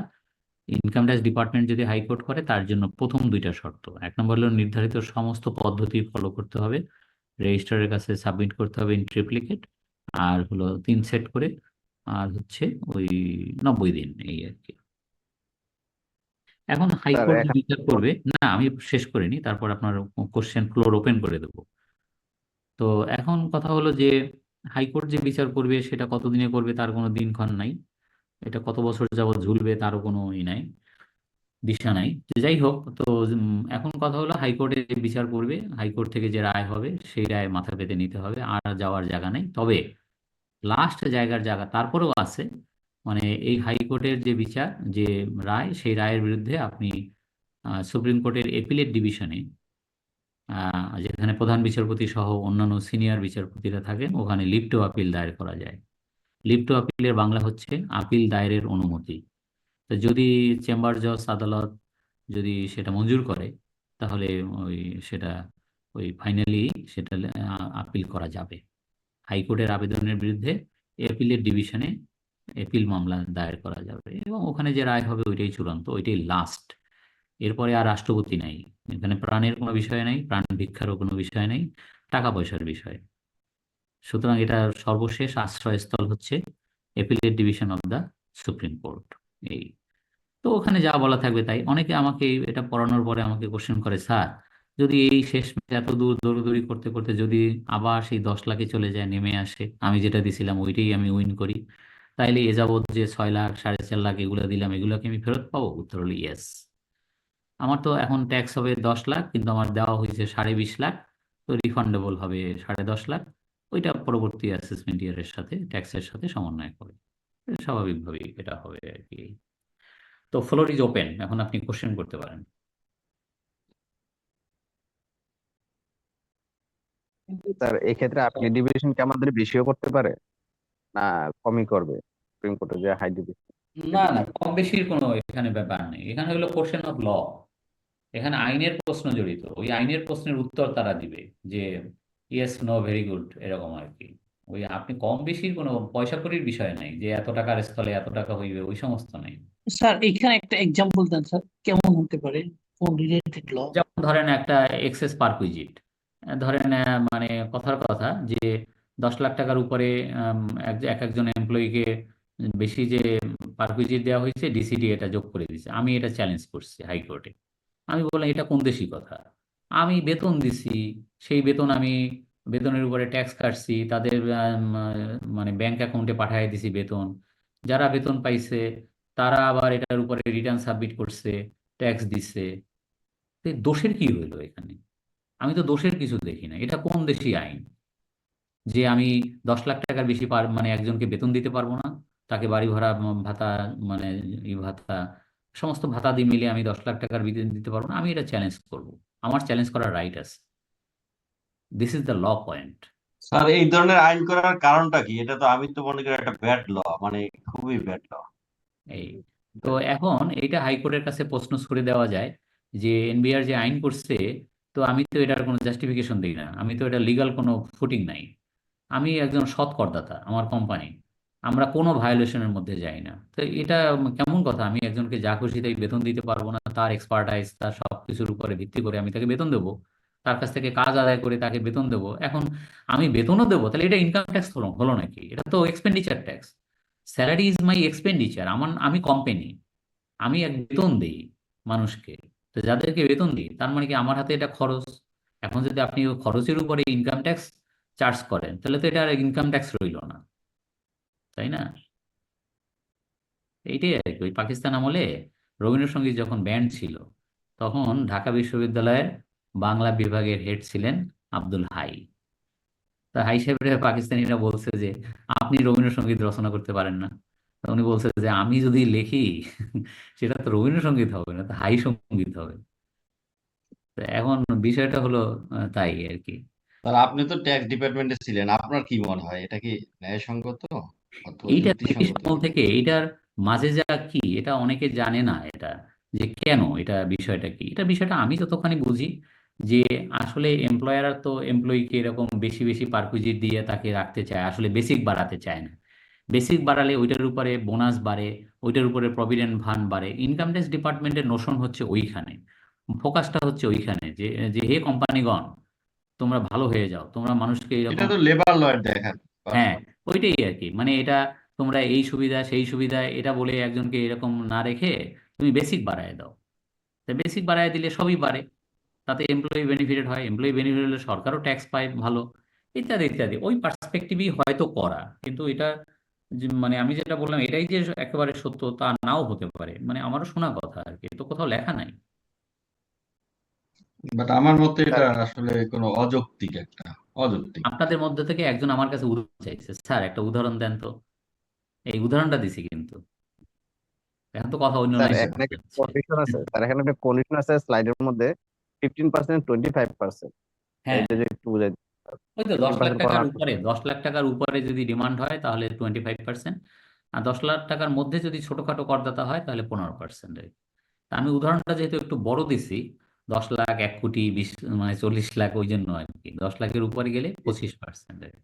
ইনকাম ট্যাক্স ডিপার্টমেন্ট যদি হাইকোর্ট করে তার জন্য প্রথম 2টা শর্ত, 1 নম্বর হলো নির্ধারিত সমস্ত পদ্ধতি ফলো করতে হবে, রেজিস্ট্রারের কাছে সাবমিট করতে হবে ইন ট্রিপ্লিকেট, আর হলো 3 সেট করে, আর হচ্ছে ওই 90 দিন, এই আর কি। এখন স্যার হাইকোর্ট এখানে বিচার করবে না, আমি শেষ করিনি, তারপর আপনার কোশ্চেন ফ্লোর ওপেন করে দেবো। তো এখন কথা হলো যে হাইকোর্ট যে বিচার করবে সেটা কতদিনে করবে তার কোনো দিনক্ষণ নাই, এটা কত বছর যাবত ঝুলবে তারও কোনো নাই, দিশা নাই। তো যাই হোক, তো এখন কথা হলো হাইকোর্টে যে বিচার করবে, হাইকোর্ট থেকে যে রায় হবে সেই রায় মাথা পেতে নিতে হবে, আর যাওয়ার জায়গা নেই। তবে লাস্ট জায়গা তারপরেও আছে, মানে এই হাইকোর্টের যে বিচার, যে রায়, সেই রায়ের বিরুদ্ধে আপনি সুপ্রিম কোর্টের এপিলেট ডিভিশনে, যেখানে প্রধান বিচারপতি সহ অন্যান্য সিনিয়র বিচারপতিরা থাকেন, ওখানে লিভ টু আপিল দায়ের করা যায়। লিভ টু আপিলের বাংলা হচ্ছে আপিল দায়েরের অনুমতি। তো যদি চেম্বার জজ আদালত যদি সেটা মঞ্জুর করে, তাহলে সেটা ফাইনালি সেটা আপিল করা যাবে। হাইকোর্টের আবেদনের বিরুদ্ধে এপিলের ডিভিশনে এপিল মামলা দায়ের করা যাবে, এবং ওখানে যে রায় হবে ওইটাই চূড়ান্ত, ওইটাই লাস্ট। এরপরে আর রাষ্ট্রপতি নাই, এখানে প্রাণের কোনো বিষয় নাই, প্রাণ ভিক্ষারও কোনো বিষয় নেই, টাকা পয়সার বিষয়। সুতরাং এটা সর্বশেষ আশ্রয়স্থল হচ্ছে appellate division of the supreme court. এই তো ওখানে যা বলা থাকবে তাই। অনেকে আমাকে এটা পড়ানোর পরে আমাকে কোশ্চেন করে, স্যার যদি এই শেষ এত দূর দৌড়দৌড়ি করতে করতে যদি আবার সেই 10 লাখে চলে যায়, নেমে আসে, আমি যেটা দিছিলাম ওইটাই আমি উইন করি, তাইলে এ যাবৎ যে 6 লাখ 4.5 লাখ এগুলো দিলাম, এগুলোকে আমি ফেরত পাবো? উত্তর হলো ইয়েস। আমার তো এখন ট্যাক্স হবে 10 লাখ, কিন্তু আমার দেওয়া হয়েছে 20.5 লাখ, তো রিফান্ডেবল হবে 10.5 লাখ। ওইটা পরবর্তী অ্যাসেসমেন্ট ইয়ারের সাথে ট্যাক্সের সাথে সমন্বয় করে স্বাভাবিকভাবেই এটা হবে আর কি। তো ফ্লোর ইজ ওপেন, এখন আপনি কোশ্চেন করতে পারেন। স্যার এক্ষেত্রে আপনি ডিভিশন কি আমাদের বেশিও করতে পারে না কমই করবে সুপ্রিম কোর্টে যে হাই ডিভিশন? না, কম বেশির কোনো এখানে ব্যাপার নেই, এখানে হলো কোশ্চেন অফ ল। এখানে আইনের প্রশ্ন জড়িত, ওই আইনের প্রশ্নের উত্তর তারা দিবে যে ইয়েস নো ভেরি গুড, এরকম আর কি। ওই আপনি কম বেশির কোনো পয়সা কড়ির বিষয় নাই, যে এত টাকার স্থলে এত টাকা হইবে, ওই সমস্ত নাই। স্যার এখানে একটা এক্সাম্পল দেন স্যার, কেমন হতে পারে, কোন রিলেটেড ল? যেমন ধরেন একটা এক্সেস পারকুইজিট, ধরেন মানে কথার কথা যে 10 লাখ টাকার উপরে একজন এমপ্লয়িকে বেশি যে পারকুইজিট দেওয়া হয়েছে, ডিসিডি এটা যোগ করে দিয়েছে, আমি এটা চ্যালেঞ্জ করছি হাইকোর্টে। আমি বললাম এটা কোন দেশি কথা, আমি বেতন দিছি, সেই বেতন আমি বেতনের উপরে ট্যাক্স কাটছি, তাদের মানে ব্যাংক অ্যাকাউন্টে পাঠিয়ে দিছি বেতন, যারা বেতন পাইছে তারা আবার এটার উপরে রিটার্ন সাবমিট করছে, ট্যাক্স দিচ্ছে, দোষের কি হইলো এখানে? আমি তো দোষের কিছু দেখি না, এটা কোন দেশি আইন? যে আমি 10 লাখ টাকার বেশি মানে একজনকে বেতন দিতে পারবো না, তাকে বাড়ি ভাড়া ভাতা মানে এই ভাতা সমস্ত ভাতা দিয়ে মিলে আমি 10 লাখ টাকার বেতন দিতে পারবো না, আমি এটা চ্যালেঞ্জ করব। আমার চ্যালেঞ্জ করার রাইট আছে। This is the law point. Sir এই ধরনের আইন করার কারণটা কি? এটা তো আমি তো মনে করি একটা ব্যাড ল, মানে খুবই ব্যাড ল। এই তো এখন এইটা হাইকোর্টের কাছে প্রশ্ন ছুড়ে দেওয়া যায় যে এনবিআর যে আইন করছে, তো আমি তো এটার কোনো জাস্টিফিকেশন দিই না, আমি তো এটা লিগাল কোনো ফুটিং নাই। আমি একজন সৎ করদাতা, আমার কোম্পানি, আমরা কোনো ভায়োলেশনের মধ্যে যাই না। তো এটা কেমন কথা? আমি একজনকে যা খুশি তাই বেতন দিতে পারবো না? তার এক্সপার্টাইজ, তার সব কিছুর উপরে ভিত্তি করে আমি তাকে বেতন দেবো, তার কাছ থেকে কাজ আদায় করে তাকে বেতন দেবো। এখন আমি বেতনও দেবো, তাহলে এটা ইনকাম ট্যাক্স হলো হলো নাকি? এটা তো expenditure tax. Salary is my expenditure. আমি কোম্পানি, আমি এক বেতন দিই মানুষকে। তো যাদেরকে বেতন দিই তার মানে কি আমার হাতে এটা খরচ। এখন যদি আপনি ওই খরচের উপরে ইনকাম ট্যাক্স চার্জ করেন, তাহলে তো এটা আর ইনকাম ট্যাক্স রইল না, তাই না? এইটাই আর কি। ওই পাকিস্তান আমলে রবীন্দ্রসঙ্গীত যখন ব্যান্ড ছিল, তখন ঢাকা বিশ্ববিদ্যালয়ের বাংলা বিভাগের হেড ছিলেন আব্দুল হাই। তা হাই সাহেবের পাকিস্তানিরা বলছে যে আপনি রবীন্দ্রসঙ্গীত রচনা করতে পারেন না। তা উনি বলছে যে আমি যদি লিখি সেটা তো রবীন্দ্রসঙ্গীত হবে না, তো হাই সঙ্গীত হবে। তো এখন বিষয়টা হলো তাই আর কি। স্যার আপনি তো ট্যাক্স ডিপার্টমেন্টে ছিলেন, আপনার কি মনে হয় এটা কি ন্যায়সঙ্গত অথবা এইটা ব্রিটিশ যুক্তিসঙ্গত? আমল থেকে, এইটার মাঝে যা কি এটা অনেকে জানে না, এটা যে কেন এটা বিষয়টা কি। এটা বিষয়টা আমি যতখানি বুঝি যে আসলে এমপ্লয়াররা তো এমপ্লয়িকে এরকম বেশি বেশি পারকুইজিট দিয়ে তাকে রাখতে চায়, আসলে বেসিক বাড়াতে চায় না। বেসিক বাড়ালে ওইটার উপরে বোনাস বাড়ে, ওইটার উপরে প্রভিডেন্ট ফান্ড বাড়ে। ইনকাম ট্যাক্স ডিপার্টমেন্টের নোশন হচ্ছে ওইখানে, ফোকাসটা হচ্ছে ওইখানে যে যে হে কোম্পানিগণ, তোমরা ভালো হয়ে যাও, তোমরা মানুষকে এটা এরকম। তো লেবার লয়ের দেখার হ্যাঁ, পারপাস। ওইটাই আর কি। মানে এটা তোমরা এই সুবিধা সেই সুবিধা এটা বলে একজনকে এরকম না রেখে তুমি বেসিক বাড়ায় দাও। তা বেসিক বাড়ায় দিলে সবই বাড়ে, তাতে এমপ্লয়ি বেনিফিটেড হয়, এমপ্লয়ি বেনিফিট হলে সরকারও ট্যাক্স পায় ভালো, ইত্যাদি ইত্যাদি। ওই পার্সপেক্টিভই হয়তো করা, কিন্তু এটা মানে আমি যেটা বললাম এটাই যে একেবারে সত্য তা নাও হতে পারে, মানে আমারও শোনা কথা আর কি, তো কোথাও লেখা নাই। বাট আমার মতে স্যার এটা আসলে কোনো অযৌক্তিক। আপনাদের মধ্যে থেকে একজন আমার কাছে উদাহরণ চাইছে, স্যার একটা উদাহরণ দেন তো। এই উদাহরণটা দিছি কিন্তু, এখন তো কথা অন্য স্যার নাই এখানে একটা কন্ডিশন আছে, স্যার এখানে একটা কন্ডিশন আছে স্লাইডের মধ্যে 15%, 25%। হ্যাঁ, এইটা যে একটু বুঝাই দিন। ওই তো 10 লাখ 15% টাকার করা উপরে, 10 লাখ টাকার উপরে যদি ডিমান্ড হয় তাহলে 25%, আর 10 লাখ টাকার মধ্যে যদি ছোটখাটো করদাতা হয় তাহলে 15%। তা আমি উদাহরণটা যেহেতু একটু বড় দিছি, 10 লাখ, 1 কোটি 20 মানে 40 লাখ, ওই জন্য আর কি 10 লাখের উপরে গেলে 25%। এই স্যার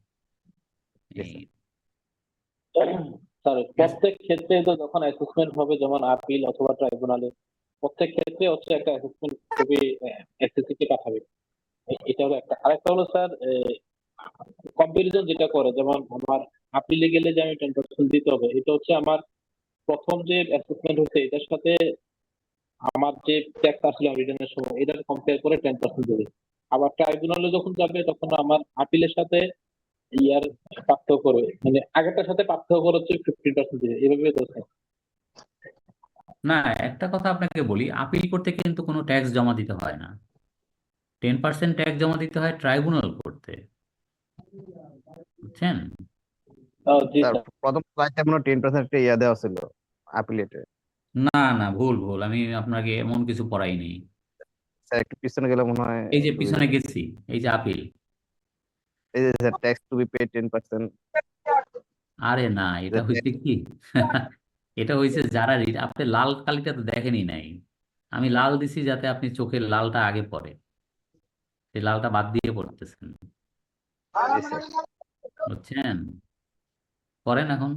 ঠিক আছে? প্রত্যেক ক্ষেত্রে তো যখন অ্যাসেসমেন্ট হবে, যেমন আপিল অথবা ট্রাইব্যুনালে, প্রত্যেক ক্ষেত্রে হচ্ছে একটা অ্যাসেসমেন্ট কপি এসএসসি কে পাঠাবে। এটা হলো একটা। আরেকটা হলো স্যার, কম্পারিজন যেটা করে, যেমন আমার আপিলে গেলে যে আমি 10% দিতে হবে, এটা হচ্ছে আমার প্রথম যে অ্যাসেসমেন্ট হচ্ছে এটার সাথে আমার যে ট্যাক্স আসলে রিটার্নের সময় এটার কম্পেয়ার করে 10% দেবে। আবার ট্রাইব্যুনালে যখন যাবে তখন আমার আপিলের সাথে ইয়ার পার্থক্য করে, মানে আগেরটার সাথে পার্থক্য করে হচ্ছে 15% দেবে, এভাবে তো স্যার। না, একটা কথা আপনাকে বলি, আপিল করতে কিন্তু কোনো ট্যাক্স জমা দিতে হয় না। 10% ট্যাক্স জমা দিতে হয় ট্রাইব্যুনাল করতে, বুঝছেন? জি স্যার স্যার। প্রথম স্লাইডটা মনে হয় 10% একটা ইয়া দেওয়া ছিল আপিলেটে। না না, ভুল ভুল, আমি আপনাকে এমন কিছু পড়াইনি। স্যার একটু পিছনে গেলে মনে হয় এই যে একটু পিছনে গেছি, এই যে আপিল। এই যে sir tax to be paid 10%। আরে না, এটা হয়েছে কি এটা হয়েছে যারা আপনি লাল কালিটা তো দেখেনি নাই, আমি লাল দিছি যাতে আপনি চোখের লালটা আগে পড়ে, সেই লালটা বাদ দিয়ে পড়তেছেন, জি স্যার। বুঝছেন? করেন এখন।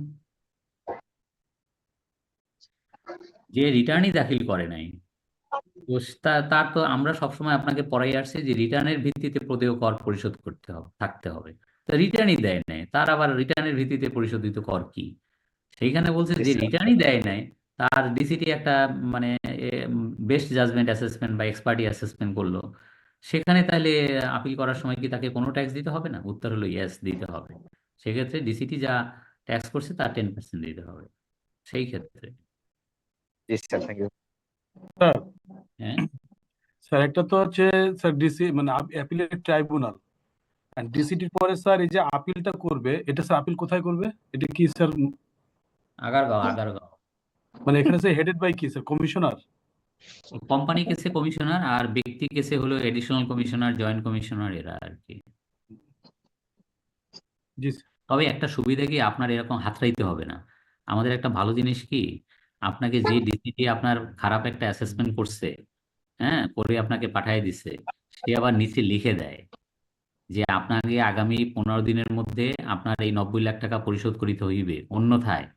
যে রিটার্নই দাখিল করে নাই, তো তার তো আমরা সবসময় আপনাকে পড়াই আসছি যে রিটার্নের ভিত্তিতে প্রদেয় কর পরিশোধ করতে হবে, থাকতে হবে। তো রিটার্নই দেয় নাই, তার আবার রিটার্নের ভিত্তিতে পরিশোধিত কর কি? সেইখানে বলছে জি যে স্যার। রিটার্নই দেয় নাই, তার ডিসিটি একটা মানে বেস্ট জাজমেন্ট অ্যাসেসমেন্ট বা এক্সপার্টি অ্যাসেসমেন্ট করলো, সেখানে তাহলে আপিল করার সময় কি তাকে কোনো ট্যাক্স দিতে হবে না? উত্তর হলো ইয়েস, দিতে হবে। সেক্ষেত্রে ডিসিটি যা ট্যাক্স করছে তার 10% দিতে হবে সেই ক্ষেত্রে। জি স্যার, থ্যাংক ইউ। স্যার হ্যাঁ, স্যার একটা তো হচ্ছে স্যার ডিসি মানে অ্যাপিলেট ট্রাইব্যুনাল, আর ডিসিটির পরে স্যার এই যে আপিলটা করবে, এটা স্যার আপিল কোথায় করবে? এটা কি স্যার, আগারগাঁও। মানে এখানে স্যার হেডেড বাই কি স্যার, কমিশনার? কোম্পানি কেসে কমিশনার, আর ব্যক্তি কেসে হলো এডিশনাল কমিশনার, জয়েন্ট কমিশনার, এরা আর কি। জি তবে একটা সুবিধা কি, আপনার এরকম হাতড়াইতে হবে না। আমাদের একটা ভালো জিনিস কি, আপনাকে যে ডিসিটি আপনার খারাপ একটা অ্যাসেসমেন্ট করছে, হ্যাঁ, করে আপনাকে পাঠিয়ে দিছে, সে আবার নিচে লিখে দেয় যে আপনাকে আগামী 15 দিনের মধ্যে আপনার এই 90 লাখ টাকা পরিশোধ করিতে হইবে, অন্যথায়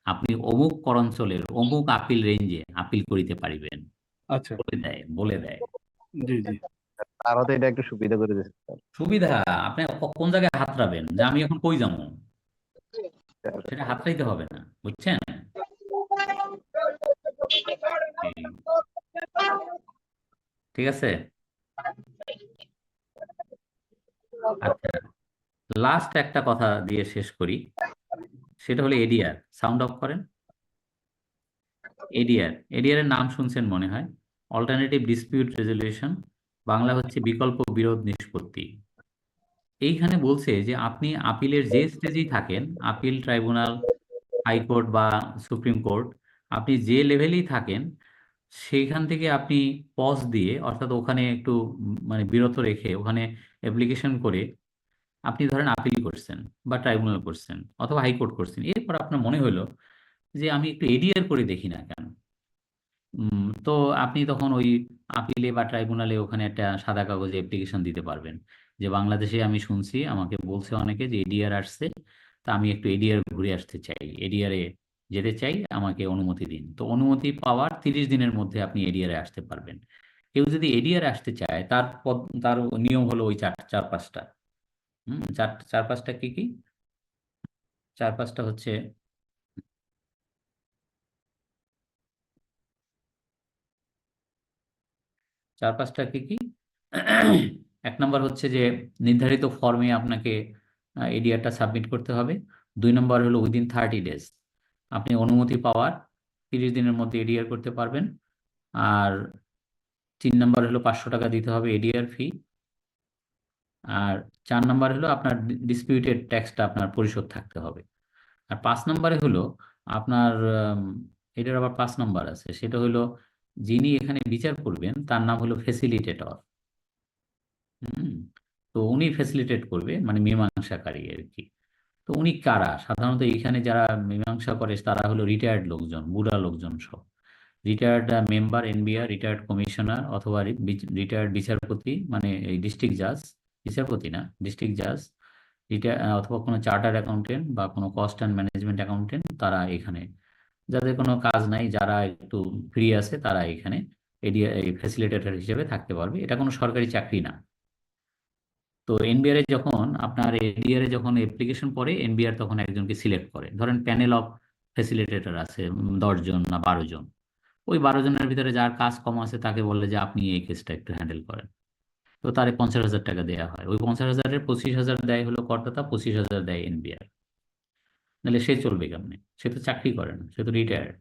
আপনি অমুক করঞ্চলের অমুক আপিল রেঞ্জে আপিল করিতে পারিবেন, আচ্ছা, বলে দেয়। জি জি। তারা তো এটা একটু সুবিধা করে দিচ্ছে স্যার। সুবিধা, আপনি কোন জায়গায় হাতড়াবেন যে আমি এখন কই যাবো, সেটা হাতড়াইতে হবে না, বুঝছেন? এই, ঠিক আছে। আচ্ছা, লাস্ট একটা কথা দিয়ে শেষ করি, সেটা হলো এডিআর। সাউন্ড অফ করেন। এডিআর এর নাম শুনছেন মনে হয়, অল্টারনেটিভ ডিসপিউট রেজলিউশন, বাংলা হচ্ছে বিকল্প বিরোধ নিষ্পত্তি। এইখানে বলছে যে আপনি আপিলের যে স্টেজেই থাকেন, আপিল ট্রাইব্যুনাল, হাইকোর্ট বা সুপ্রিম কোর্ট, আপনি যে লেভেলেই থাকেন, সেইখান থেকে আপনি পজ দিয়ে, অর্থাৎ ওখানে একটু মানে বিরত রেখে ওখানে অ্যাপ্লিকেশন করে আপনি ধরেন আপিল করছেন বা ট্রাইব্যুনাল করছেন অথবা হাইকোর্ট করছেন, এরপর আপনার মনে হলো যে আমি একটু এডিআর করে দেখি না কেন, তো আপনি তখন ওই আপিলে বা ট্রাইব্যুনালে ওখানে একটা সাদা কাগজে অ্যাপ্লিকেশন দিতে পারবেন যে বাংলাদেশে আমি শুনছি, আমাকে বলছে অনেকে যে এডিআর আসছে, তা আমি একটু এডিআর ঘুরে আসতে চাই, এডিআরে যেতে চাই, আমাকে অনুমতি দিন। তো অনুমতি পাওয়ার 30 দিনের মধ্যে আপনি এডিআরে আসতে পারবেন। কেউ যদি এডিআর আসতে চায়, তার নিয়ম হলো ওই চার পাঁচটা। চার পাঁচটা কি কি? চার পাঁচটা হচ্ছে, কি কি? এক নম্বর হচ্ছে যে নির্ধারিত ফর্মে আপনাকে এডিআরটা সাবমিট করতে হবে। 2 নম্বর হলো উইদিন 30 ডেজ, আপনি অনুমতি পাওয়ার 30 দিনের মধ্যে এডিআর করতে পারবেন। আর 3 নম্বর হলো 500 টাকা দিতে হবে এডিআর ফি। আর 4 নম্বর হলো আপনার ডিসপিউটেড ট্যাক্সটা আপনার পরিশোধ থাকতে হবে। আর 5 নম্বরে হলো আপনার এটার আবার 5 নম্বর আছে, সেটা হলো যিনি এখানে বিচার করবেন তার নাম হলো ফেসিলিটেটর। তো উনি ফেসিলিটেট করবে, মানে মীমাংসাকারী আর কি। তো উনি কারা? সাধারণত এখানে যারা মীমাংসা করে তারা হলো রিটায়ার্ড লোকজন, বুড়া লোকজন সব, retired member NBR, retired commissioner অথবা রিটায়ার্ড বিচারপতি, মানে এই ডিস্ট্রিক্ট জাজ, বিচারপতি না, ডিস্ট্রিক্ট জাজ, অথবা কোনো চার্টার্ড অ্যাকাউন্টেন্ট বা কোনো কস্ট অ্যান্ড ম্যানেজমেন্ট অ্যাকাউন্টেন্ট, তারা এখানে, যাদের কোনো কাজ নাই, যারা একটু ফ্রি আছে, তারা এখানে এই ফ্যাসিলিটেটর হিসেবে থাকতে পারবে। এটা কোনো সরকারি চাকরি না। তো এনবিআর যখন আপনার এডিআর যখন অ্যাপ্লিকেশন পড়ে, এনবিআর তখন একজনকে সিলেক্ট করে, ধরেন প্যানেল অফ ফ্যাসিলিটেটর আছে 10 জন না 12 জন, ওই 12 জনের ভিতরে যার কাজ কম আছে তাকে বলে যে আপনি এই কেসটা একটু হ্যান্ডেল করেন। তো তারে 50,000 টাকা দেওয়া হয়, ওই 50,000-এর 25,000 দেয় হলো করদাতা, 25,000 দেয় এনবিআর। নাহলে সে চলবে কেমনে? সে তো চাকরি করে না, সে তো রিটায়ার্ড।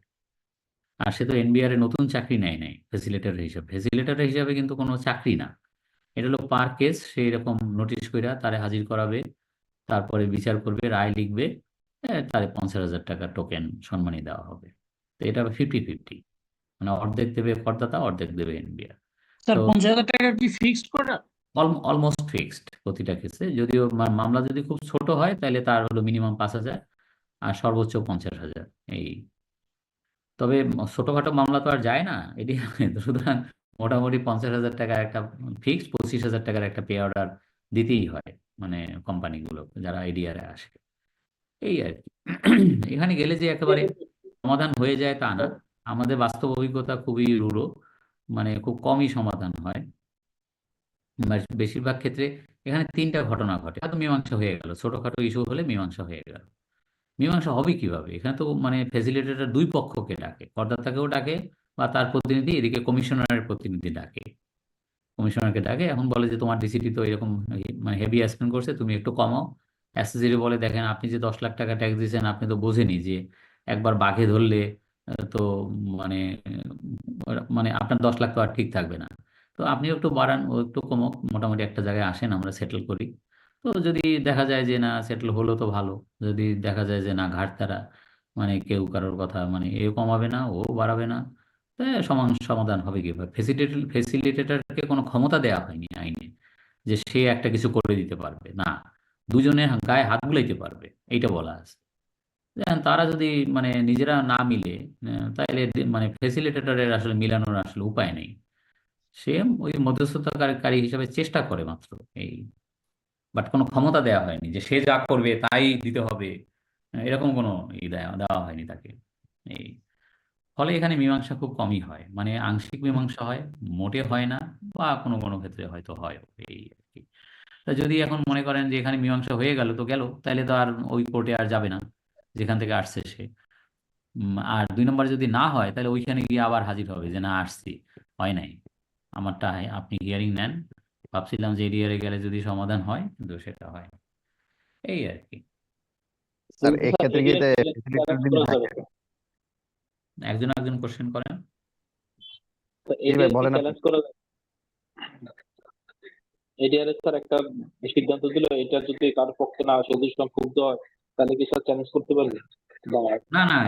আর সে তো এনবিআর এ নতুন চাকরি নেয় নাই ফ্যাসিলিটেটর হিসাবে কিন্তু কোনো চাকরি না। এটা হলো পার কেস, সেই রকম নোটিশ কইরা তারে হাজির করাবে, তারপরে বিচার করবে, রায় লিখবে, তারে 50,000 টাকা টোকেন সম্মানী দেওয়া হবে। তো এটা 50-50, মানে অর্ধেক দেবে করদাতা, অর্ধেক দেবে এনবিআর। স্যার তো 50,000 টাকা কি ফিক্সড করা? অলমোস্ট ফিক্সড প্রতিটা কেসে, যদিও মামলা যদি খুব ছোট হয় তাহলে তার হলো মিনিমাম 5,000 আর সর্বোচ্চ 50,000 এই। তবে ছোটখাটো মামলা তো আর যায় না এটি, সুতরাং মোটামুটি 50,000 টাকার একটা ফিক্সড, 25,000 টাকার একটা পে অর্ডার দিতেই হয়, মানে কোম্পানিগুলো যারা এডিআর এ আসে, এই আর কি। এখানে গেলে যে একেবারে সমাধান হয়ে যায় তা না, আমাদের বাস্তব অভিজ্ঞতা খুবই রূঢ়, মানে খুব কমই সমাধান হয়। বেশিরভাগ ক্ষেত্রে এখানে 3টা ঘটনা ঘটে, হয়তো মীমাংসা হয়ে গেল, ছোটখাটো ইস্যু হলে মীমাংসা হয়ে গেল। মীমাংসা হবে কিভাবে? এখানে তো মানে ফ্যাসিলিটেটর 2 পক্ষকে ডাকে, করদাতাকেও ডাকে বা তার প্রতিনিধি, এদিকে কমিশনারের প্রতিনিধি ডাকে, কমিশনারকে ডাকে, এখন বলে যে তোমার ডিসিটি তো এরকম মানে হেভি অ্যাসপেন্ড করছে, তুমি একটু কমাও। এসএসসি বলে দেখেন আপনি যে 10 লাখ টাকা ট্যাক্স দিয়েছেন, আপনি তো বোঝেনি যে একবার বাঘে ধরলে তো মানে মানে আপনার 10 লাখ তো আর ঠিক থাকবে না, তো আপনি একটু বাড়ান, ও একটু কমক, মোটামুটি একটা জায়গায় আসেন, আমরা সেটেল করি। তো তো যদি দেখা যায় যে না সেটেল হলো তো ভালো, যদি দেখা যায় যে না ঘাটতারা মানে কেউ কারোর কথা মানে এও কমাবে না ও বাড়াবে না, তা সমাধান হবে কিভাবে? ফেসিলিটেটরকে কোনো ক্ষমতা দেওয়া হয়নি আইনে যে সে একটা কিছু করে দিতে পারবে না, দুজনে গায়ে হাত বুলাইতে পারবে এইটা বলা আছে। দেখেন তারা যদি মানে নিজেরা না মিলে তাহলে মানে ফেসিলিটেটরের আসলে মিলানোর আসলে উপায় নেই, সে ওই মধ্যস্থতাকারী হিসাবে চেষ্টা করে মাত্র এই, বাট কোনো ক্ষমতা দেওয়া হয়নি যে সে যা করবে তাই দিতে হবে, এরকম কোনো দেওয়া দেওয়া হয়নি তাকে এই। ফলে এখানে মীমাংসা খুব কমই হয়, মানে আংশিক মীমাংসা হয়, মোটে হয় না, বা কোনো কোনো ক্ষেত্রে হয়তো হয় এই আর কি। তা যদি এখন মনে করেন যে এখানে মীমাংসা হয়ে গেল তো গেল, তাহলে তো আর ওই কোর্টে আর যাবে না যেখান থেকে আসছে সে। আর 2 নম্বর যদি না হয় তাহলে ওইখানে গিয়ে আবার হাজির হবে যে না আসছি, হয় নাই আমারটা, আপনি হিয়ারিং নেন, ভাবছিলাম যে এরিয়ারে গেলে যদি সমাধান হয়, কিন্তু সেটা হয় না। এই আর কি। স্যার কিন্তু স্যার এক্ষেত্রে কি এডিআর ফেসিলিটেটর চ্যালেঞ্জ যদি করা থাকে? যাবে একজন একজন কোশ্চেন করেন। জি ভাই এডিআর কি বলেন আপনি। চ্যালেঞ্জ করা যাবে? এডিআর স্যার একটা সিদ্ধান্ত দিল, এটা যদি কার পক্ষে না আসে, যদি সংক্ষুব্ধ হয়, তাহলে কি স্যার চ্যালেঞ্জ করতে পারবে? বা না না,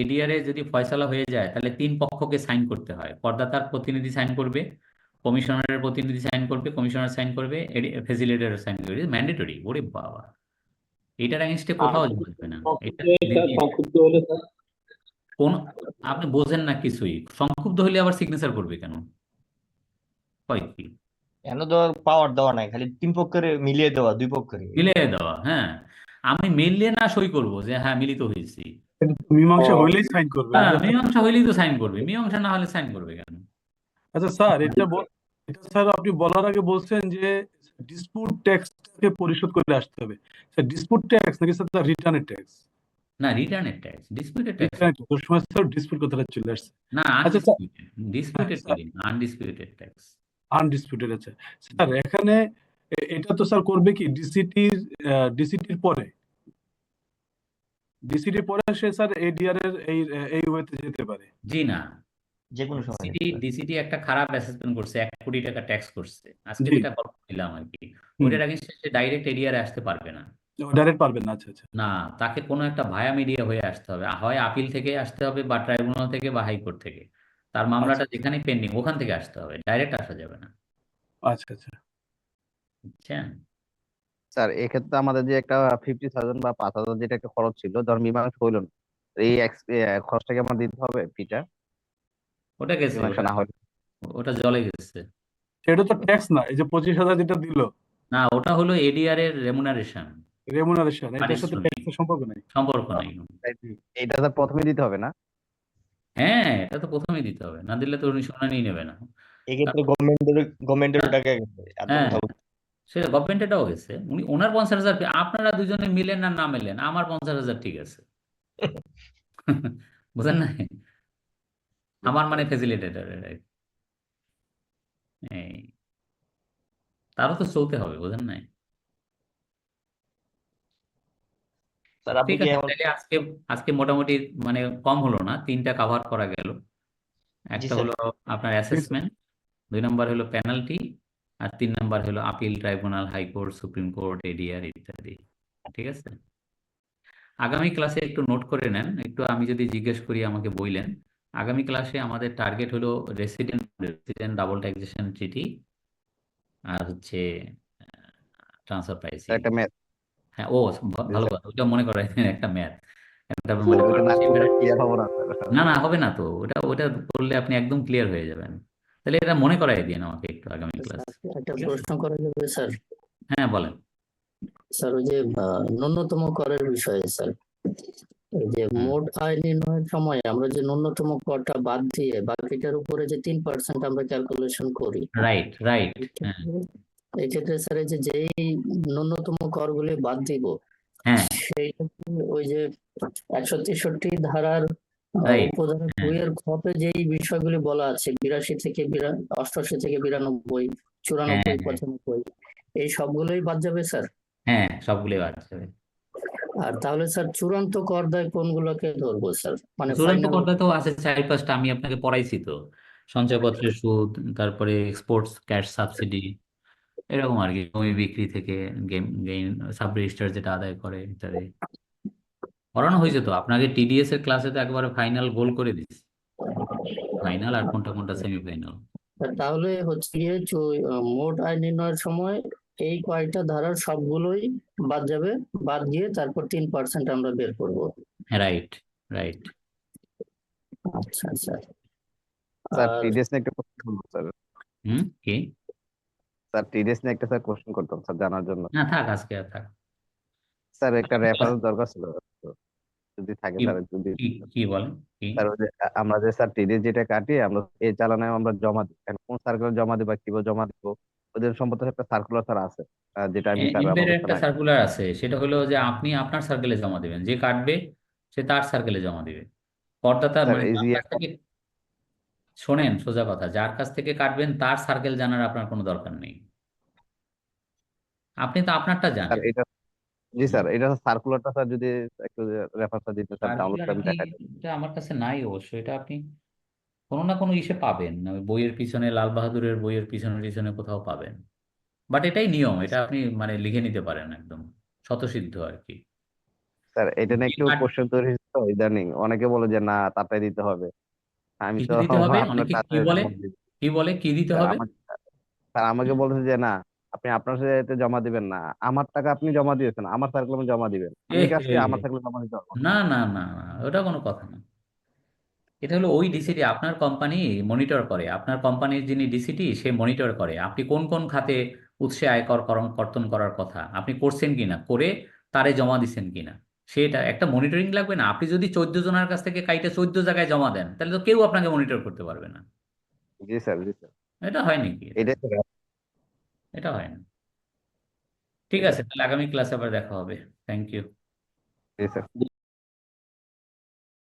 এডিআরে যদি ফয়সালা হয়ে যায় তাহলে 3 পক্ষকে সাইন করতে হয়, করদাতার প্রতিনিধি সাইন করবে, কমিশনারের প্রতিনিধি সাইন করবে, কমিশনার সাইন করবে, ফেসিলিটেটর সাইন করবে, ম্যান্ডেটরি। ওরে বাবা, এটার এগেনস্টে আর কোথাও যদি যাবে না এটা। সংক্ষুব্ধ হলে স্যার কোন, আপনি বোঝেন না কিছুই, সংক্ষুব্ধ হলে আবার সিগনেচার করবে কেন, হয় কি? কেন দেওয়ার পাওয়ার দেওয়া নাই, খালি 3 পক্ষের মিলিয়ে দেওয়া, 2 পক্ষের। মিলিয়ে দেওয়া, হ্যাঁ। আমি মিললে না সই করব যে হ্যাঁ মিলিত হয়েছি, মীমাংসা ও হইলেই সাইন করবে। হ্যাঁ এটা মীমাংসা হইলেই তো সাইন করবে, মীমাংসা না হলে সাইন করবে কেন? আচ্ছা স্যার, এটা স্যার আপনি বলার আগে বলছেন যে ডিসপুট ট্যাক্সকে পরিশোধ করে আসতে হবে। স্যার ডিসপুট ট্যাক্স নাকি স্যার রিটার্নের ট্যাক্স? না, রিটার্নের ট্যাক্স, ডিসপিউটেড ট্যাক্স রিটার্নের ট্যাক্স, ওই সময় স্যার ডিসপুট কথাটা চলে আসছে। না, আচ্ছা স্যার, ডিসপিউটেড স্যার বলি, আনডিসপিউটেড ট্যাক্স। আনডিসপুটেড। আচ্ছা স্যার, এখানে এটা তো স্যার করবে কি ডিসিটির পরে, ডিসিটির পরে সে স্যার এডিআর এর এই ওয়েতে যেতে পারে। জি না, যে কোনো সময় ডিসিটি একটা খারাপ অ্যাসেসমেন্ট করছে, 1 কোটি টাকা ট্যাক্স করছে, আজকে জি, যেটা গল্প দিলাম আর কি, হুম, ওইটার আগে সে ডাইরেক্ট এরিয়ারে আসতে পারবে না। ডাইরেক্ট পারবেন না। আচ্ছা আচ্ছা না, তাকে কোনো একটা ভায়া মিডিয়া হয়ে আসতে হবে, হয় আপিল থেকে আসতে হবে, বা ট্রাইব্যুনাল থেকে, বা হাইকোর্ট থেকে, তার আচ্ছা মামলাটা যেখানে পেন্ডিং ওখান থেকে আসতে হবে, ডাইরেক্ট আসা যাবে না, আচ্ছা আচ্ছা। বুঝছেন? স্যার এক্ষেত্রে আমাদের যে একটা 50,000 বা 5,000 যেটা একটা খরচ ছিল, ধর মীমাংসা হইল না, এই খরচটাকে আমার দিতে হবে ফিটা, ওটা গেছে, মীমাংসা না হলে? ওটা জলে গেছে। এটা তো ট্যাক্স না, এই যে 25,000 যেটা দিল, না, ওটা হলো এডিআর এর রেমুনারেশন, রেমুনারেশন, এটার সাথে পারিশ্রমিক, ট্যাক্সের সম্পর্ক নাই। সম্পর্ক নাই। এইটা স্যার প্রথমে দিতে হবে না? হ্যাঁ, এটা তো প্রথমেই দিতে হবে, না দিলে তো উনি শুনানি নেবে না। এক্ষেত্রে গভর্নমেন্টের টাকা গেছে, এত হ্যাঁ, কথা বলতে। সে গভর্নমেন্টেরটাও গেছে, ওনার 50,000, আপনারা দুজনে মিলেন আর না মিলেন, আমার 50,000 ঠিক আছে। বুঝেন না, আমার মানে ফেসিলিটেটর এই, তারও তো চলতে হবে, বুঝেন নাই? স্যার আপনি ঠিক কি আছে, এখন? তাহলে আজকে আজকে মোটামুটি মানে কম হলো না, 3টা কাভার করা গেল। জি একটা স্যার। হলো আপনার অ্যাসেসমেন্ট, 2 নম্বর হলো পেনাল্টি, আর 3 নম্বর হলো appeal tribunal, high court, supreme court, ADR ইত্যাদি। ঠিক আছে, আগামী ক্লাসে একটু নোট করে নেন, একটু আমি যদি জিজ্ঞেস করি আমাকে বললেন। আগামী ক্লাসে আমাদের টার্গেট হলো রেসিডেন্ট ডাবল ট্যাক্সেশন ট্রিটি, আর হচ্ছে ট্রান্সফার প্রাইসিং। একটা ম্যাথ। হ্যাঁ, ও ভালো কথা, ওটা মনে করাই দেন, একটা ম্যাথ, একটা মানে ওইটা না partnership করলে এর- ক্লিয়ার হবো না স্যার। না না, হবে না তো, ওটা করলে আপনি একদম ক্লিয়ার হয়ে যাবেন। তাহলে এটা মনে করাই দিন আমাকে একটু আগামী ক্লাস। একটা প্রশ্ন করা যাবে স্যার? হ্যাঁ বলেন। স্যার ওই যে ন্যূনতম করের বিষয়ে স্যার, এই যে মোট আয় নির্ণয়ের সময় আমরা যে ন্যূনতম করটা বাদ দিয়ে বাকিটার উপরে যে 3% আমরা ক্যালকুলেশন করি, রাইট রাইট, হ্যাঁ এই ক্ষেত্রে স্যার এই যে যেই ন্যূনতম করগুলি বাদ দিব, হ্যাঁ সেইটা কি ওই যে 163 ধারার রাইট, উপধারা হ্যাঁ 2 এর খতে যেই বিষয়গুলি বলা আছে 82 থেকে 88 থেকে 92, 94, হ্যাঁ 95, এই সবগুলোই বাদ যাবে স্যার? হ্যাঁ, সবগুলোই বাদ যাবে। আর তাহলে স্যার চূড়ান্ত কর দায় কোনগুলোকে ধরবো স্যার, মানে চূড়ান্ত ফাইনাল? করতে তো আছে 4-5টা, আমি আপনাকে পড়াইছি তো, সঞ্চয়পত্রের সুদ, তারপরে এক্সপোর্টস ক্যাশ সাবসিডি, এরকম আর কি, জমি বিক্রি থেকে গেইন সাব রেজিস্ট্রার যেটা আদায় করে ইত্যাদি পড়ানো হয়েছে। তো আপনাকে টিডিএস এর ক্লাসে তো একবারে ফাইনাল গোল করে দিচ্ছে, ফাইনাল আর কোনটা কোনটা সেমিফাইনাল। তাহলে হচ্ছে গিয়ে মোট আয় নির্ণয়ের সময় এই কয়টা ধারার সবগুলোই বাদ যাবে, বাদ দিয়ে তারপর 3% আমরা বের করব। Right, right. আচ্ছা আচ্ছা। স্যার আর টিডিএস নিয়ে একটা কোশ্চেন করবো স্যার। কি স্যার টিডিএস নিয়ে একটা স্যার কোশ্চেন করতাম স্যার জানার জন্য। না, থাক আজকে আর থাক। স্যার একটা রেফারেন্স দরকার ছিল, তো যদি থাকে কি স্যার যদি। কি বলেন কি? স্যার ওই যে আমরা যে স্যার টিডিএস যেটা কাটি আমরা এই চালানে আমরা জমা দিই, এখন কোন সার্কুলার জমা দিই বা কিভাবে জমা দিব ওদের সম্পর্কে একটা সার্কুলার স্যার আছে, যেটা আমি স্যার এমবের আমাকে একটা স্যার সার্কুলার আছে, সেটা হলো যে আপনি আপনার সার্কেলে জমা দিবেন, যে কাটবে সে তার সার্কেলে জমা দিবে। করদাতা স্যার মানে এই যার যে কাছ থেকে, শোনেন সোজা কথা, যার কাছ থেকে কাটবেন তার সার্কেল জানার আপনার কোনো দরকার নেই, আপনি তো আপনারটা স্যার জানেন। এটা, জি স্যার এটা সার্কুলারটা স্যার যদি একটু রেফারেন্সটা দিতে স্যার ডাউনলোড সার্কুলার করে আমি আপনি, দেখাই। এটা আমার কাছে নাই অবশ্য, এটা আপনি কোনো না কোনো ইসে পাবেন, ওই বইয়ের পিছনে, লাল বাহাদুরের বইয়ের পিছনে পিছনে কোথাও পাবেন। বাট এটাই নিয়ম, এটা আপনি মানে লিখে নিতে পারেন, একদম স্বতঃসিদ্ধ আর কি। স্যার এটা নিয়ে একটু কোশ্চেন তৈরি হয়েছে তো ইদানিং, অনেকে বলে যে না তারটাই দিতে হবে, আমি তো কিসে দিতে হবে, আপনার অনেকে ক্লাসে কি বলে, জমা দিই। কি বলে কি দিতে স্যার হবে? আমাকে, স্যার আমাকে বলতেছে যে না আপনি আপনার সাথে জমা দিবেন না, আমার টাকা আপনি জমা দিয়েছেন আমার সার্কেলে জমা দিবেন, এ আমি কাজটি আমার সার্কেলে জমা দিতে পারবো না। না না না না, ওটা কোনো কথা না। এটা হলো ওই ডিসিটি আপনার কোম্পানি মনিটর করে, আপনার কোম্পানির যিনি ডিসিটি সে মনিটর করে আপনি কোন কোন খাতে উৎসে আয়কর কর্তন করার কথা আপনি করছেন কিনা, করে তারে জমা দিচ্ছেন কিনা, সেটা একটা মনিটরিং লাগবে না। আপনি যদি 14 জনের কাছ থেকে কাইটা 14 জায়গায় জমা দেন তাহলে তো কেউ আপনাকে মনিটর করতে পারবে না। জি স্যার, জি স্যার, এটা হয় নাকি? এটাই স্যার। এটা হয় না। ঠিক জি আছে, তাহলে আগামী ক্লাসে আবার দেখা হবে। Thank you. স্যার।